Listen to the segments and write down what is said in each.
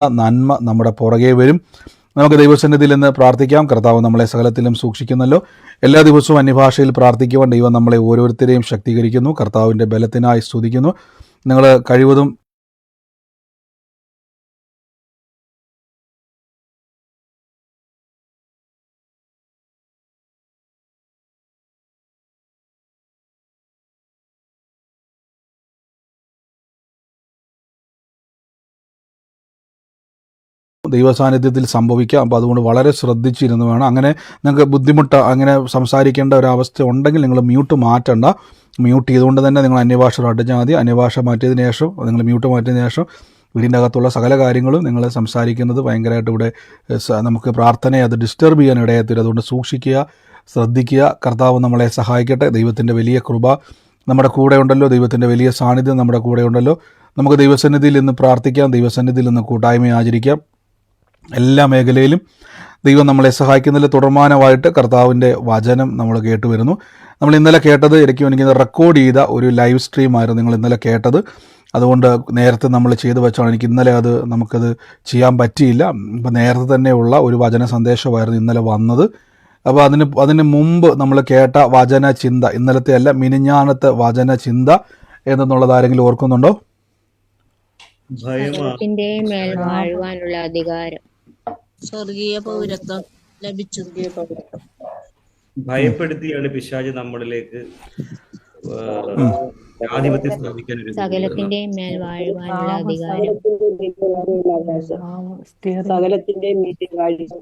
നന്മ നമ്മുടെ പുറകെ വരും. നമുക്ക് ദൈവസന്നിധിയിൽ നിന്ന് പ്രാർത്ഥിക്കാം. കർത്താവ് നമ്മളെ സകലത്തിലും സൂക്ഷിക്കുന്നല്ലോ. എല്ലാ ദിവസവും അന്യഭാഷയിൽ പ്രാർത്ഥിക്കുവാൻ ദൈവം നമ്മളെ ഓരോരുത്തരെയും ശക്തീകരിക്കുന്നു. കർത്താവിൻ്റെ ബലത്തിനായി സ്തുതിക്കുന്നു. നിങ്ങൾ കഴിവതും ദൈവസാന്നിധ്യത്തിൽ സംഭവിക്കാം. അപ്പോൾ അതുകൊണ്ട് വളരെ ശ്രദ്ധിച്ചിരുന്നു വേണം. അങ്ങനെ നിങ്ങൾക്ക് ബുദ്ധിമുട്ട് അങ്ങനെ സംസാരിക്കേണ്ട ഒരവസ്ഥ ഉണ്ടെങ്കിൽ നിങ്ങൾ മ്യൂട്ട് മാറ്റണ്ട. മ്യൂട്ട് ചെയ്തുകൊണ്ട് തന്നെ നിങ്ങൾ അന്യഭാഷ അടിച്ചാൽ മതി. അന്യഭാഷ മാറ്റിയതിന് ശേഷം നിങ്ങൾ മ്യൂട്ട് മാറ്റിയതിന് ശേഷം വീടിൻ്റെ അകത്തുള്ള സകല കാര്യങ്ങളും നിങ്ങൾ സംസാരിക്കുന്നത് ഭയങ്കരമായിട്ട് ഇവിടെ നമുക്ക് പ്രാർത്ഥനയെ അത് ഡിസ്റ്റർബ് ചെയ്യാൻ ഇടയാത്തരും. അതുകൊണ്ട് സൂക്ഷിക്കുക, ശ്രദ്ധിക്കുക. കർത്താവ് നമ്മളെ സഹായിക്കട്ടെ. ദൈവത്തിൻ്റെ വലിയ കൃപ നമ്മുടെ കൂടെ ഉണ്ടല്ലോ. ദൈവത്തിൻ്റെ വലിയ സാന്നിധ്യം നമ്മുടെ കൂടെ ഉണ്ടല്ലോ. നമുക്ക് ദൈവസന്നിധിയിൽ നിന്ന് പ്രാർത്ഥിക്കാം. ദൈവസന്നിധിയിൽ നിന്ന് കൂട്ടായ്മ ആചരിക്കാം. എല്ലാ മേഖലയിലും ദൈവം നമ്മളെ സഹായിക്കുന്നതിൽ തുടർമാനമായിട്ട് കർത്താവിൻ്റെ വചനം നമ്മൾ കേട്ടുവരുന്നു. നമ്മൾ ഇന്നലെ കേട്ടത് എനിക്ക് റെക്കോർഡ് ചെയ്ത ഒരു ലൈവ് സ്ട്രീം ആയിരുന്നു നിങ്ങൾ ഇന്നലെ കേട്ടത്. അതുകൊണ്ട് നേരത്തെ നമ്മൾ ചെയ്തു വെച്ചാണ്. എനിക്ക് ഇന്നലെ നമുക്കത് ചെയ്യാൻ പറ്റിയില്ല. ഇപ്പം നേരത്തെ തന്നെയുള്ള ഒരു വചന സന്ദേശമായിരുന്നു ഇന്നലെ വന്നത്. അപ്പോൾ അതിന് മുമ്പ് നമ്മൾ കേട്ട വചന ചിന്ത, ഇന്നലത്തെ അല്ല മിനിഞ്ഞാന്നത്തെ വചന ചിന്ത എന്നുള്ളത് ആരെങ്കിലും ഓർക്കുന്നുണ്ടോ? ഭയത്തിന്റെ മേൽ വാഴുവാനുള്ള അധികാരം, സ്വർഗീയ പൗരത്വം ലഭിച്ചു. ഭയപ്പെടുത്തിയാണ് പിശാച് നമ്മളിലേക്ക് ആധിപത്യം സ്ഥാപിക്കാൻ സകലത്തിന്റെ മേൽ വാഴുവാനുള്ള അധികാരം,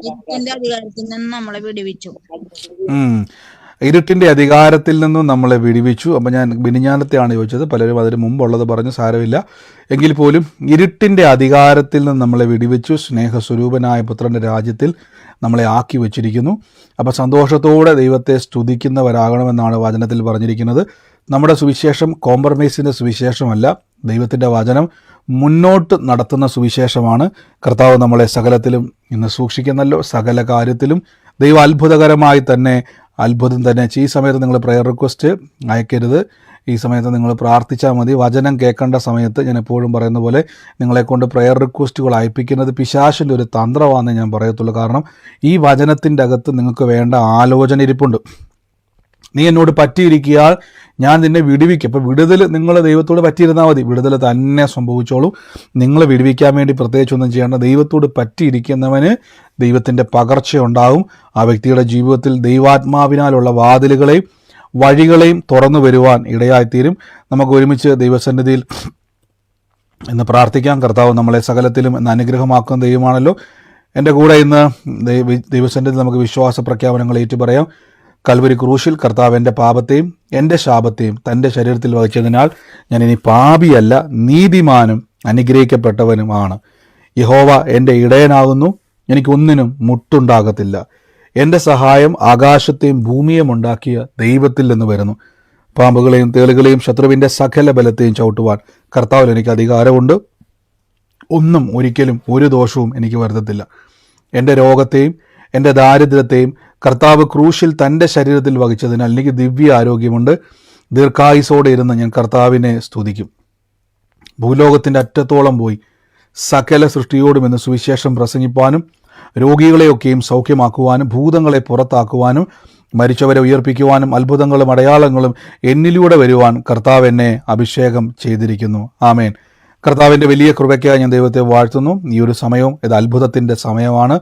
ഇരുട്ടിന്റെ അധികാരത്തിൽ നിന്ന് നമ്മളെ വിടുവിച്ചു. ഇരുട്ടിൻ്റെ അധികാരത്തിൽ നിന്നും നമ്മളെ വിടുവിച്ചു. അപ്പം ഞാൻ മിനിഞ്ഞാന്നത്തെയാണ് ചോദിച്ചത്. പലരും അതിന് മുമ്പുള്ളത് പറഞ്ഞു, സാരമില്ല. എങ്കിൽ പോലും ഇരുട്ടിൻ്റെ അധികാരത്തിൽ നിന്ന് നമ്മളെ വിടുവിച്ചു. സ്നേഹസ്വരൂപനായ പുത്രൻ്റെ രാജ്യത്തിൽ നമ്മളെ ആക്കി വച്ചിരിക്കുന്നു. അപ്പോൾ സന്തോഷത്തോടെ ദൈവത്തെ സ്തുതിക്കുന്നവരാകണമെന്നാണ് വചനത്തിൽ പറഞ്ഞിരിക്കുന്നത്. നമ്മുടെ സുവിശേഷം കോംപ്രമൈസിൻ്റെ സുവിശേഷമല്ല. ദൈവത്തിൻ്റെ വചനം മുന്നോട്ട് നടത്തുന്ന സുവിശേഷമാണ്. കർത്താവ് നമ്മളെ സകലത്തിലും ഇന്ന് സൂക്ഷിക്കുന്നല്ലോ. സകല കാര്യത്തിലും ദൈവം അത്ഭുതകരമായി തന്നെ അത്ഭുതം തന്നെ. ഈ സമയത്ത് നിങ്ങൾ പ്രയർ റിക്വസ്റ്റ് അയക്കരുത്. ഈ സമയത്ത് നിങ്ങൾ പ്രാർത്ഥിച്ചാൽ മതി. വചനം കേൾക്കേണ്ട സമയത്ത് ഞാൻ എപ്പോഴും പറയുന്ന പോലെ നിങ്ങളെക്കൊണ്ട് പ്രയർ റിക്വസ്റ്റുകൾ അയപ്പിക്കുന്നത് പിശാചിൻ്റെ ഒരു തന്ത്രമാണെന്ന് ഞാൻ പറയത്തുള്ളൂ. കാരണം ഈ വചനത്തിൻ്റെ അകത്ത് നിങ്ങൾക്ക് വേണ്ട ആലോചന ഇരിപ്പുണ്ട്. നീ എന്നോട് പറ്റിയിരിക്കിയാൽ ഞാൻ നിന്നെ വിടുവിക്കും. അപ്പോൾ വിടുതൽ നിങ്ങൾ ദൈവത്തോട് പറ്റിയിരുന്നാൽ മതി, വിടുതൽ തന്നെ സംഭവിച്ചോളും. നിങ്ങൾ വിടുവിക്കാൻ വേണ്ടി പ്രത്യേകിച്ചൊന്നും ചെയ്യേണ്ട. ദൈവത്തോട് പറ്റിയിരിക്കുന്നവന് ദൈവത്തിൻ്റെ പകർച്ചയുണ്ടാകും. ആ വ്യക്തിയുടെ ജീവിതത്തിൽ ദൈവാത്മാവിനാലുള്ള വാതിലുകളെയും വഴികളെയും തുറന്നു വരുവാൻ ഇടയായിത്തീരും. നമുക്ക് ഒരുമിച്ച് ദൈവസന്നിധിയിൽ ഇന്ന് പ്രാർത്ഥിക്കാം. കർത്താവ് നമ്മളെ സകലത്തിലും ഇന്ന് അനുഗ്രഹമാക്കുന്ന ദൈവമാണല്ലോ. എൻ്റെ കൂടെ ഇന്ന് ദൈവസന്നിധിയിൽ നമുക്ക് വിശ്വാസ പ്രഖ്യാപനങ്ങൾ ഏറ്റുപറയാം. കൽവരി ക്രൂശിൽ കർത്താവ് എൻ്റെ പാപത്തെയും എൻ്റെ ശാപത്തെയും തൻ്റെ ശരീരത്തിൽ വഹിച്ചതിനാൽ ഞാൻ ഇനി പാപിയല്ല, നീതിമാനും അനുഗ്രഹിക്കപ്പെട്ടവനുമാണ്. യഹോവ എൻ്റെ ഇടയനാകുന്നു, എനിക്കൊന്നിനും മുട്ടുണ്ടാകത്തില്ല. എൻ്റെ സഹായം ആകാശത്തെയും ഭൂമിയെയും ഉണ്ടാക്കിയ ദൈവത്തിൽ നിന്ന് വരുന്നു. പാമ്പുകളെയും തേളുകളെയും ശത്രുവിൻ്റെ സകല ബലത്തെയും ചവിട്ടുവാൻ കർത്താവിൽ എനിക്ക് അധികാരമുണ്ട്. ഒന്നും ഒരിക്കലും ഒരു ദോഷവും എനിക്ക് വരുത്തത്തില്ല. എൻ്റെ രോഗത്തെയും എൻ്റെ ദാരിദ്ര്യത്തെയും കർത്താവ് ക്രൂശിൽ തൻ്റെ ശരീരത്തിൽ വഹിച്ചതിനാൽ എനിക്ക് ദിവ്യ ആരോഗ്യമുണ്ട്. ദീർഘായുസോടെ ഇരുന്ന് ഞാൻ കർത്താവിനെ സ്തുതിക്കും. ഭൂലോകത്തിൻ്റെ അറ്റത്തോളം പോയി സകല സൃഷ്ടിയോടും എന്ന് സുവിശേഷം പ്രസംഗിപ്പാനും രോഗികളെയൊക്കെയും സൗഖ്യമാക്കുവാനും ഭൂതങ്ങളെ പുറത്താക്കുവാനും മരിച്ചവരെ ഉയർപ്പിക്കുവാനും അത്ഭുതങ്ങളും അടയാളങ്ങളും എന്നിലൂടെ വരുവാൻ കർത്താവ് എന്നെ അഭിഷേകം ചെയ്തിരിക്കുന്നു. ആമേൻ. കർത്താവിൻ്റെ വലിയ കൃപയ്ക്കായി ഞാൻ ദൈവത്തെ വാഴ്ത്തുന്നു. ഈ ഒരു സമയവും ഇത് അത്ഭുതത്തിൻ്റെ സമയമാണ്.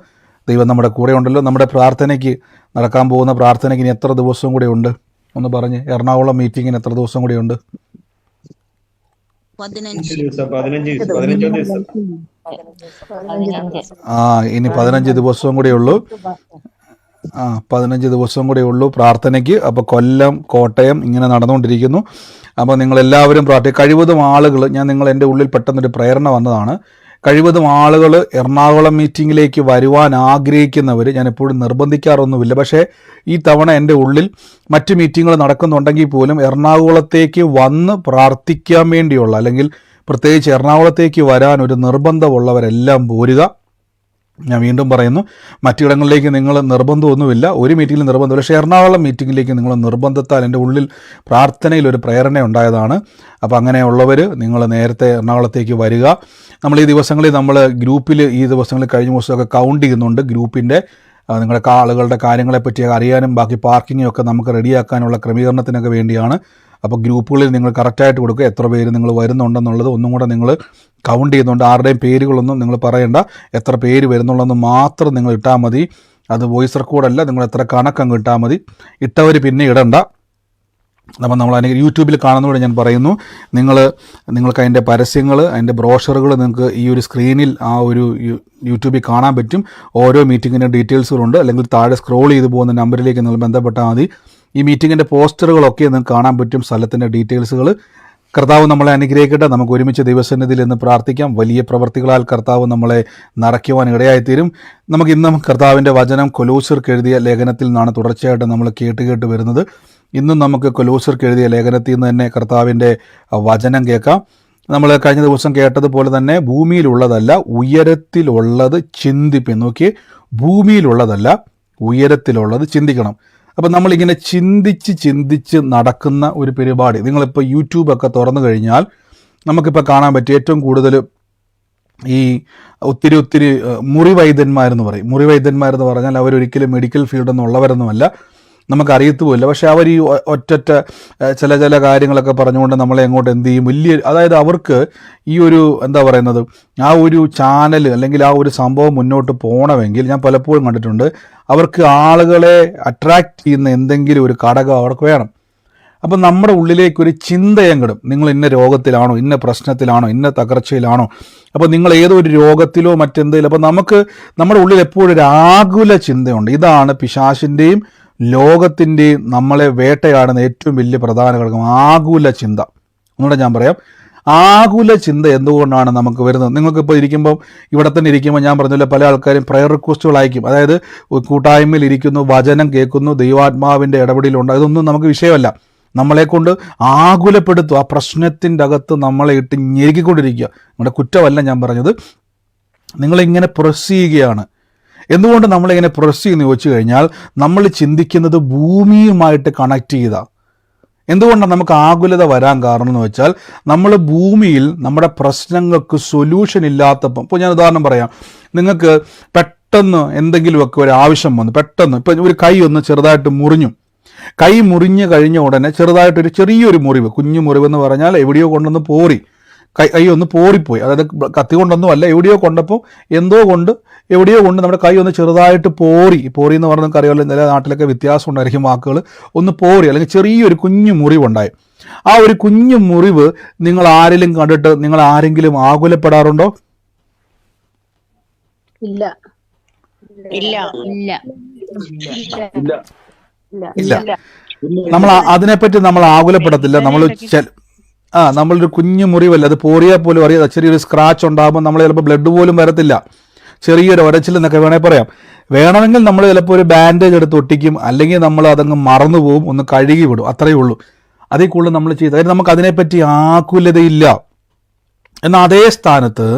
ദൈവം നമ്മുടെ കൂടെ ഉണ്ടല്ലോ. നമ്മുടെ പ്രാർത്ഥനയ്ക്ക് നടക്കാൻ പോകുന്ന പ്രാർത്ഥനയ്ക്ക് ഇനി എത്ര ദിവസം കൂടെ ഉണ്ട് ഒന്ന് പറഞ്ഞ്. എറണാകുളം മീറ്റിങ്ങിന് എത്ര ദിവസം കൂടെ ഉണ്ട്? 15 ദിവസം. ഇനി 15 ദിവസവും കൂടെ ഉള്ളൂ. 15 ദിവസം കൂടെ ഉള്ളൂ പ്രാർത്ഥനയ്ക്ക്. അപ്പോൾ കൊല്ലം, കോട്ടയം ഇങ്ങനെ നടന്നുകൊണ്ടിരിക്കുന്നു. അപ്പോൾ നിങ്ങളെല്ലാവരും കഴിവതും ആളുകൾ, ഞാൻ എൻ്റെ ഉള്ളിൽ പെട്ടെന്നൊരു പ്രേരണ വന്നതാണ്. കഴിവതും ആളുകൾ എറണാകുളം മീറ്റിങ്ങിലേക്ക് വരുവാൻ ആഗ്രഹിക്കുന്നവർ, ഞാൻ എപ്പോഴും നിർബന്ധിക്കാറൊന്നുമില്ല. പക്ഷേ ഈ തവണ എൻ്റെ ഉള്ളിൽ മറ്റ് മീറ്റിങ്ങുകൾ നടക്കുന്നുണ്ടെങ്കിൽ പോലും എറണാകുളത്തേക്ക് വന്ന് പ്രാർത്ഥിക്കാൻ വേണ്ടിയുള്ള, അല്ലെങ്കിൽ പ്രത്യേകിച്ച് എറണാകുളത്തേക്ക് വരാൻ ഒരു നിർബന്ധമുള്ളവരെല്ലാം പോരുക. ഞാൻ വീണ്ടും പറയുന്നു, മറ്റിടങ്ങളിലേക്ക് നിങ്ങൾ നിർബന്ധമൊന്നുമില്ല, ഒരു മീറ്റിങ്ങിൽ നിർബന്ധമില്ല. പക്ഷേ എറണാകുളം മീറ്റിങ്ങിലേക്ക് നിങ്ങൾ നിർബന്ധത്താൽ എൻ്റെ ഉള്ളിൽ പ്രാർത്ഥനയിൽ ഒരു പ്രേരണ ഉണ്ടായതാണ്. അപ്പോൾ അങ്ങനെയുള്ളവർ നിങ്ങൾ നേരത്തെ എറണാകുളത്തേക്ക് വരിക. നമ്മൾ ഈ ദിവസങ്ങളിൽ നമ്മൾ ഗ്രൂപ്പിൽ ഈ ദിവസങ്ങളിൽ കഴിഞ്ഞ ദിവസമൊക്കെ കൗണ്ട് ചെയ്യുന്നുണ്ട്. ഗ്രൂപ്പിൻ്റെ നിങ്ങളുടെ ആളുകളുടെ കാര്യങ്ങളെപ്പറ്റി അറിയാനും ബാക്കി പാർക്കിങ്ങും ഒക്കെ നമുക്ക് റെഡിയാക്കാനുള്ള ക്രമീകരണത്തിനൊക്കെ വേണ്ടിയാണ്. അപ്പോൾ ഗ്രൂപ്പുകളിൽ നിങ്ങൾ കറക്റ്റായിട്ട് കൊടുക്കുക, എത്ര പേര് നിങ്ങൾ വരുന്നുണ്ടെന്നുള്ളത് ഒന്നും കൂടെ നിങ്ങൾ കൗണ്ട് ചെയ്യുന്നുണ്ട്. ആരുടെയും പേരുകളൊന്നും നിങ്ങൾ പറയണ്ട, എത്ര പേര് വരുന്നുള്ളതെന്ന് മാത്രം നിങ്ങൾ ഇട്ടാൽ മതി. അത് വോയിസ് റെക്കോർഡല്ല, നിങ്ങൾ എത്ര കണക്കങ്ങ് ഇട്ടാൽ മതി. ഇട്ടവർ പിന്നെ ഇടണ്ട. അപ്പം നമ്മൾ അതിന് യൂട്യൂബിൽ കാണുന്നതോടെ ഞാൻ പറയുന്നു, നിങ്ങൾക്ക് അതിൻ്റെ പരസ്യങ്ങൾ, അതിൻ്റെ ബ്രോഷറുകൾ നിങ്ങൾക്ക് ഈ ഒരു സ്ക്രീനിൽ ആ ഒരു യൂട്യൂബിൽ കാണാൻ പറ്റും. ഓരോ മീറ്റിങ്ങിൻ്റെ ഡീറ്റെയിൽസുകളുണ്ട്. അല്ലെങ്കിൽ താഴെ സ്ക്രോൾ ചെയ്ത് പോകുന്ന നമ്പറിലേക്ക് നിങ്ങൾ ബന്ധപ്പെട്ടാൽ മതി. ഈ മീറ്റിങ്ങിൻ്റെ പോസ്റ്ററുകളൊക്കെ നിങ്ങൾക്ക് കാണാൻ പറ്റും, സ്ഥലത്തിൻ്റെ ഡീറ്റെയിൽസുകൾ. കർത്താവ് നമ്മളെ അനുഗ്രഹിക്കട്ടെ. നമുക്ക് ഒരുമിച്ച് ദൈവസന്നിധിയിൽ എന്ന് പ്രാർത്ഥിക്കാം. വലിയ പ്രവർത്തികളാൽ കർത്താവ് നമ്മളെ നിറയ്ക്കുവാൻ ഇടയായിത്തീരും. നമുക്ക് ഇന്നും കർത്താവിൻ്റെ വചനം കൊലോസ്യർക്ക് എഴുതിയ ലേഖനത്തിൽ നിന്നാണ് തുടർച്ചയായിട്ട് നമ്മൾ കേട്ട് വരുന്നത്. ഇന്നും നമുക്ക് കൊലോസ്യർക്ക് എഴുതിയ ലേഖനത്തിൽ നിന്ന് തന്നെ കർത്താവിൻ്റെ വചനം കേൾക്കാം. നമ്മൾ കഴിഞ്ഞ ദിവസം കേട്ടതുപോലെ തന്നെ ഭൂമിയിലുള്ളതല്ല ഉയരത്തിലുള്ളത് ചിന്തിപ്പിൻ. നോക്കി, ഭൂമിയിലുള്ളതല്ല ഉയരത്തിലുള്ളത് ചിന്തിക്കണം. അപ്പം നമ്മളിങ്ങനെ ചിന്തിച്ച് നടക്കുന്ന ഒരു പരിപാടി. നിങ്ങളിപ്പോൾ യൂട്യൂബൊക്കെ തുറന്നു കഴിഞ്ഞാൽ നമുക്കിപ്പോൾ കാണാൻ പറ്റും ഏറ്റവും കൂടുതൽ ഈ ഒത്തിരി മുറിവൈദ്യന്മാരെന്ന് പറയും. മുറിവൈദ്യന്മാരെന്ന് പറഞ്ഞാൽ അവരൊരിക്കലും മെഡിക്കൽ ഫീൽഡൊന്നും ഉള്ളവരൊന്നുമല്ല, നമുക്കറിയത്തുമില്ല. പക്ഷെ അവർ ഈ ഒറ്റ ചില കാര്യങ്ങളൊക്കെ പറഞ്ഞുകൊണ്ട് നമ്മളെ അങ്ങോട്ട് എന്ത് ചെയ്യും, അതായത് അവർക്ക് ഈ ഒരു എന്താ പറയുന്നത്, ആ ഒരു ചാനൽ അല്ലെങ്കിൽ ആ ഒരു സംഭവം മുന്നോട്ട് പോകണമെങ്കിൽ ഞാൻ പലപ്പോഴും കണ്ടിട്ടുണ്ട്, അവർക്ക് ആളുകളെ അട്രാക്റ്റ് ചെയ്യുന്ന എന്തെങ്കിലും ഒരു ഘടകം അവർക്ക് വേണം. അപ്പം നമ്മുടെ ഉള്ളിലേക്കൊരു ചിന്തയെങ്കിലും, നിങ്ങൾ ഇന്ന രോഗത്തിലാണോ, ഇന്ന പ്രശ്നത്തിലാണോ, ഇന്ന തകർച്ചയിലാണോ, അപ്പോൾ നിങ്ങൾ ഏതോ ഒരു രോഗത്തിലോ മറ്റെന്തെങ്കിലും, അപ്പോൾ നമ്മുടെ ഉള്ളിൽ എപ്പോഴും ഒരു ആകുല ചിന്തയുണ്ട്. ഇതാണ് പിശാചിൻ്റെയും ലോകത്തിൻ്റെയും നമ്മളെ വേട്ടയാടുന്ന ഏറ്റവും വലിയ പ്രധാന ഘടകം, ആകുല ചിന്ത. ഒന്നുകൂടെ ഞാൻ പറയാം, ആകുല ചിന്ത എന്തുകൊണ്ടാണ് നമുക്ക് വരുന്നത്? നിങ്ങൾക്കിപ്പോൾ ഇരിക്കുമ്പോൾ, ഇവിടെ തന്നെ ഇരിക്കുമ്പോൾ ഞാൻ പറഞ്ഞില്ല, പല ആൾക്കാരും പ്രയർ റിക്വസ്റ്റുകൾ അയക്കും. അതായത് കൂട്ടായ്മയിൽ ഇരിക്കുന്നു, വചനം കേൾക്കുന്നു, ദൈവാത്മാവിൻ്റെ ഇടപെടലുണ്ട്, അതൊന്നും നമുക്ക് വിഷയമല്ല. നമ്മളെക്കൊണ്ട് ആകുലപ്പെടുത്തും, ആ പ്രശ്നത്തിൻ്റെ അകത്ത് നമ്മളെ ഇട്ട് ഞെരുക്കിക്കൊണ്ടിരിക്കുക. നിങ്ങളുടെ കുറ്റമല്ല ഞാൻ പറഞ്ഞത്, നിങ്ങളിങ്ങനെ പ്രസ് ചെയ്യുകയാണ്. എന്തുകൊണ്ട് നമ്മളിങ്ങനെ പ്രസ് ചെയ്യുന്ന ചോദിച്ചു കഴിഞ്ഞാൽ, നമ്മൾ ചിന്തിക്കുന്നത് ഭൂമിയുമായിട്ട് കണക്ട് ചെയ്താണ്. എന്തുകൊണ്ടാണ് നമുക്ക് ആകുലത വരാൻ കാരണം എന്ന് വെച്ചാൽ, നമ്മൾ ഭൂമിയിൽ നമ്മുടെ പ്രശ്നങ്ങൾക്ക് സൊല്യൂഷൻ ഇല്ലാത്തപ്പം, ഇപ്പോൾ ഞാൻ ഉദാഹരണം പറയാം, നിങ്ങൾക്ക് പെട്ടെന്ന് എന്തെങ്കിലുമൊക്കെ ഒരു ആവശ്യം വന്നു, പെട്ടെന്ന് ഇപ്പം ഒരു കൈ ഒന്ന് ചെറുതായിട്ട് മുറിഞ്ഞു, കൈ മുറിഞ്ഞ് കഴിഞ്ഞ ഉടനെ ചെറുതായിട്ടൊരു ചെറിയൊരു മുറിവ്, കുഞ്ഞു മുറിവെന്ന് പറഞ്ഞാൽ എവിടെയോ കൊണ്ടൊന്ന് പോറി, കൈ ഒന്ന് പോറിപ്പോയി, അതായത് കത്തി കൊണ്ടൊന്നും അല്ല, എവിടെയോ കൊണ്ടപ്പോൾ എവിടെയോ കൊണ്ട് നമ്മുടെ കൈ ഒന്ന് ചെറുതായിട്ട് പോറി എന്ന് പറഞ്ഞാൽ നമുക്ക് അറിയാമല്ലോ, ചില നാട്ടിലൊക്കെ വ്യത്യാസം ഉണ്ടായിരിക്കും വാക്കുകൾ, ഒന്ന് പോറി അല്ലെങ്കിൽ ചെറിയൊരു കുഞ്ഞു മുറിവുണ്ടായി. ആ ഒരു കുഞ്ഞു മുറിവ് നിങ്ങൾ ആരെങ്കിലും കണ്ടിട്ട് നിങ്ങൾ ആരെങ്കിലും ആകുലപ്പെടാറുണ്ടോ? ഇല്ല. നമ്മൾ അതിനെപ്പറ്റി നമ്മൾ ആകുലപ്പെടത്തില്ല. നമ്മളൊരു കുഞ്ഞു മുറിവല്ല, അത് പോറിയാൽ പോലും അറിയാം, ചെറിയൊരു സ്ക്രാച്ച് ഉണ്ടാകുമ്പോൾ നമ്മൾ ചിലപ്പോൾ ബ്ലഡ് പോലും വരത്തില്ല, ചെറിയൊരു ഒരച്ചിൽ എന്നൊക്കെ വേണേൽ പറയാം. വേണമെങ്കിൽ നമ്മൾ ചിലപ്പോൾ ഒരു ബാൻഡേജ് എടുത്ത് ഒട്ടിക്കും, അല്ലെങ്കിൽ നമ്മൾ അതങ്ങ് മറന്നു പോകും, ഒന്ന് കഴുകി വിടും, അത്രയേ ഉള്ളൂ. അതിൽ കൂടുതൽ നമ്മൾ ചെയ്ത്, അതായത് നമുക്ക് അതിനെപ്പറ്റി ആകുലതയില്ല. എന്നാൽ അതേ സ്ഥാനത്ത്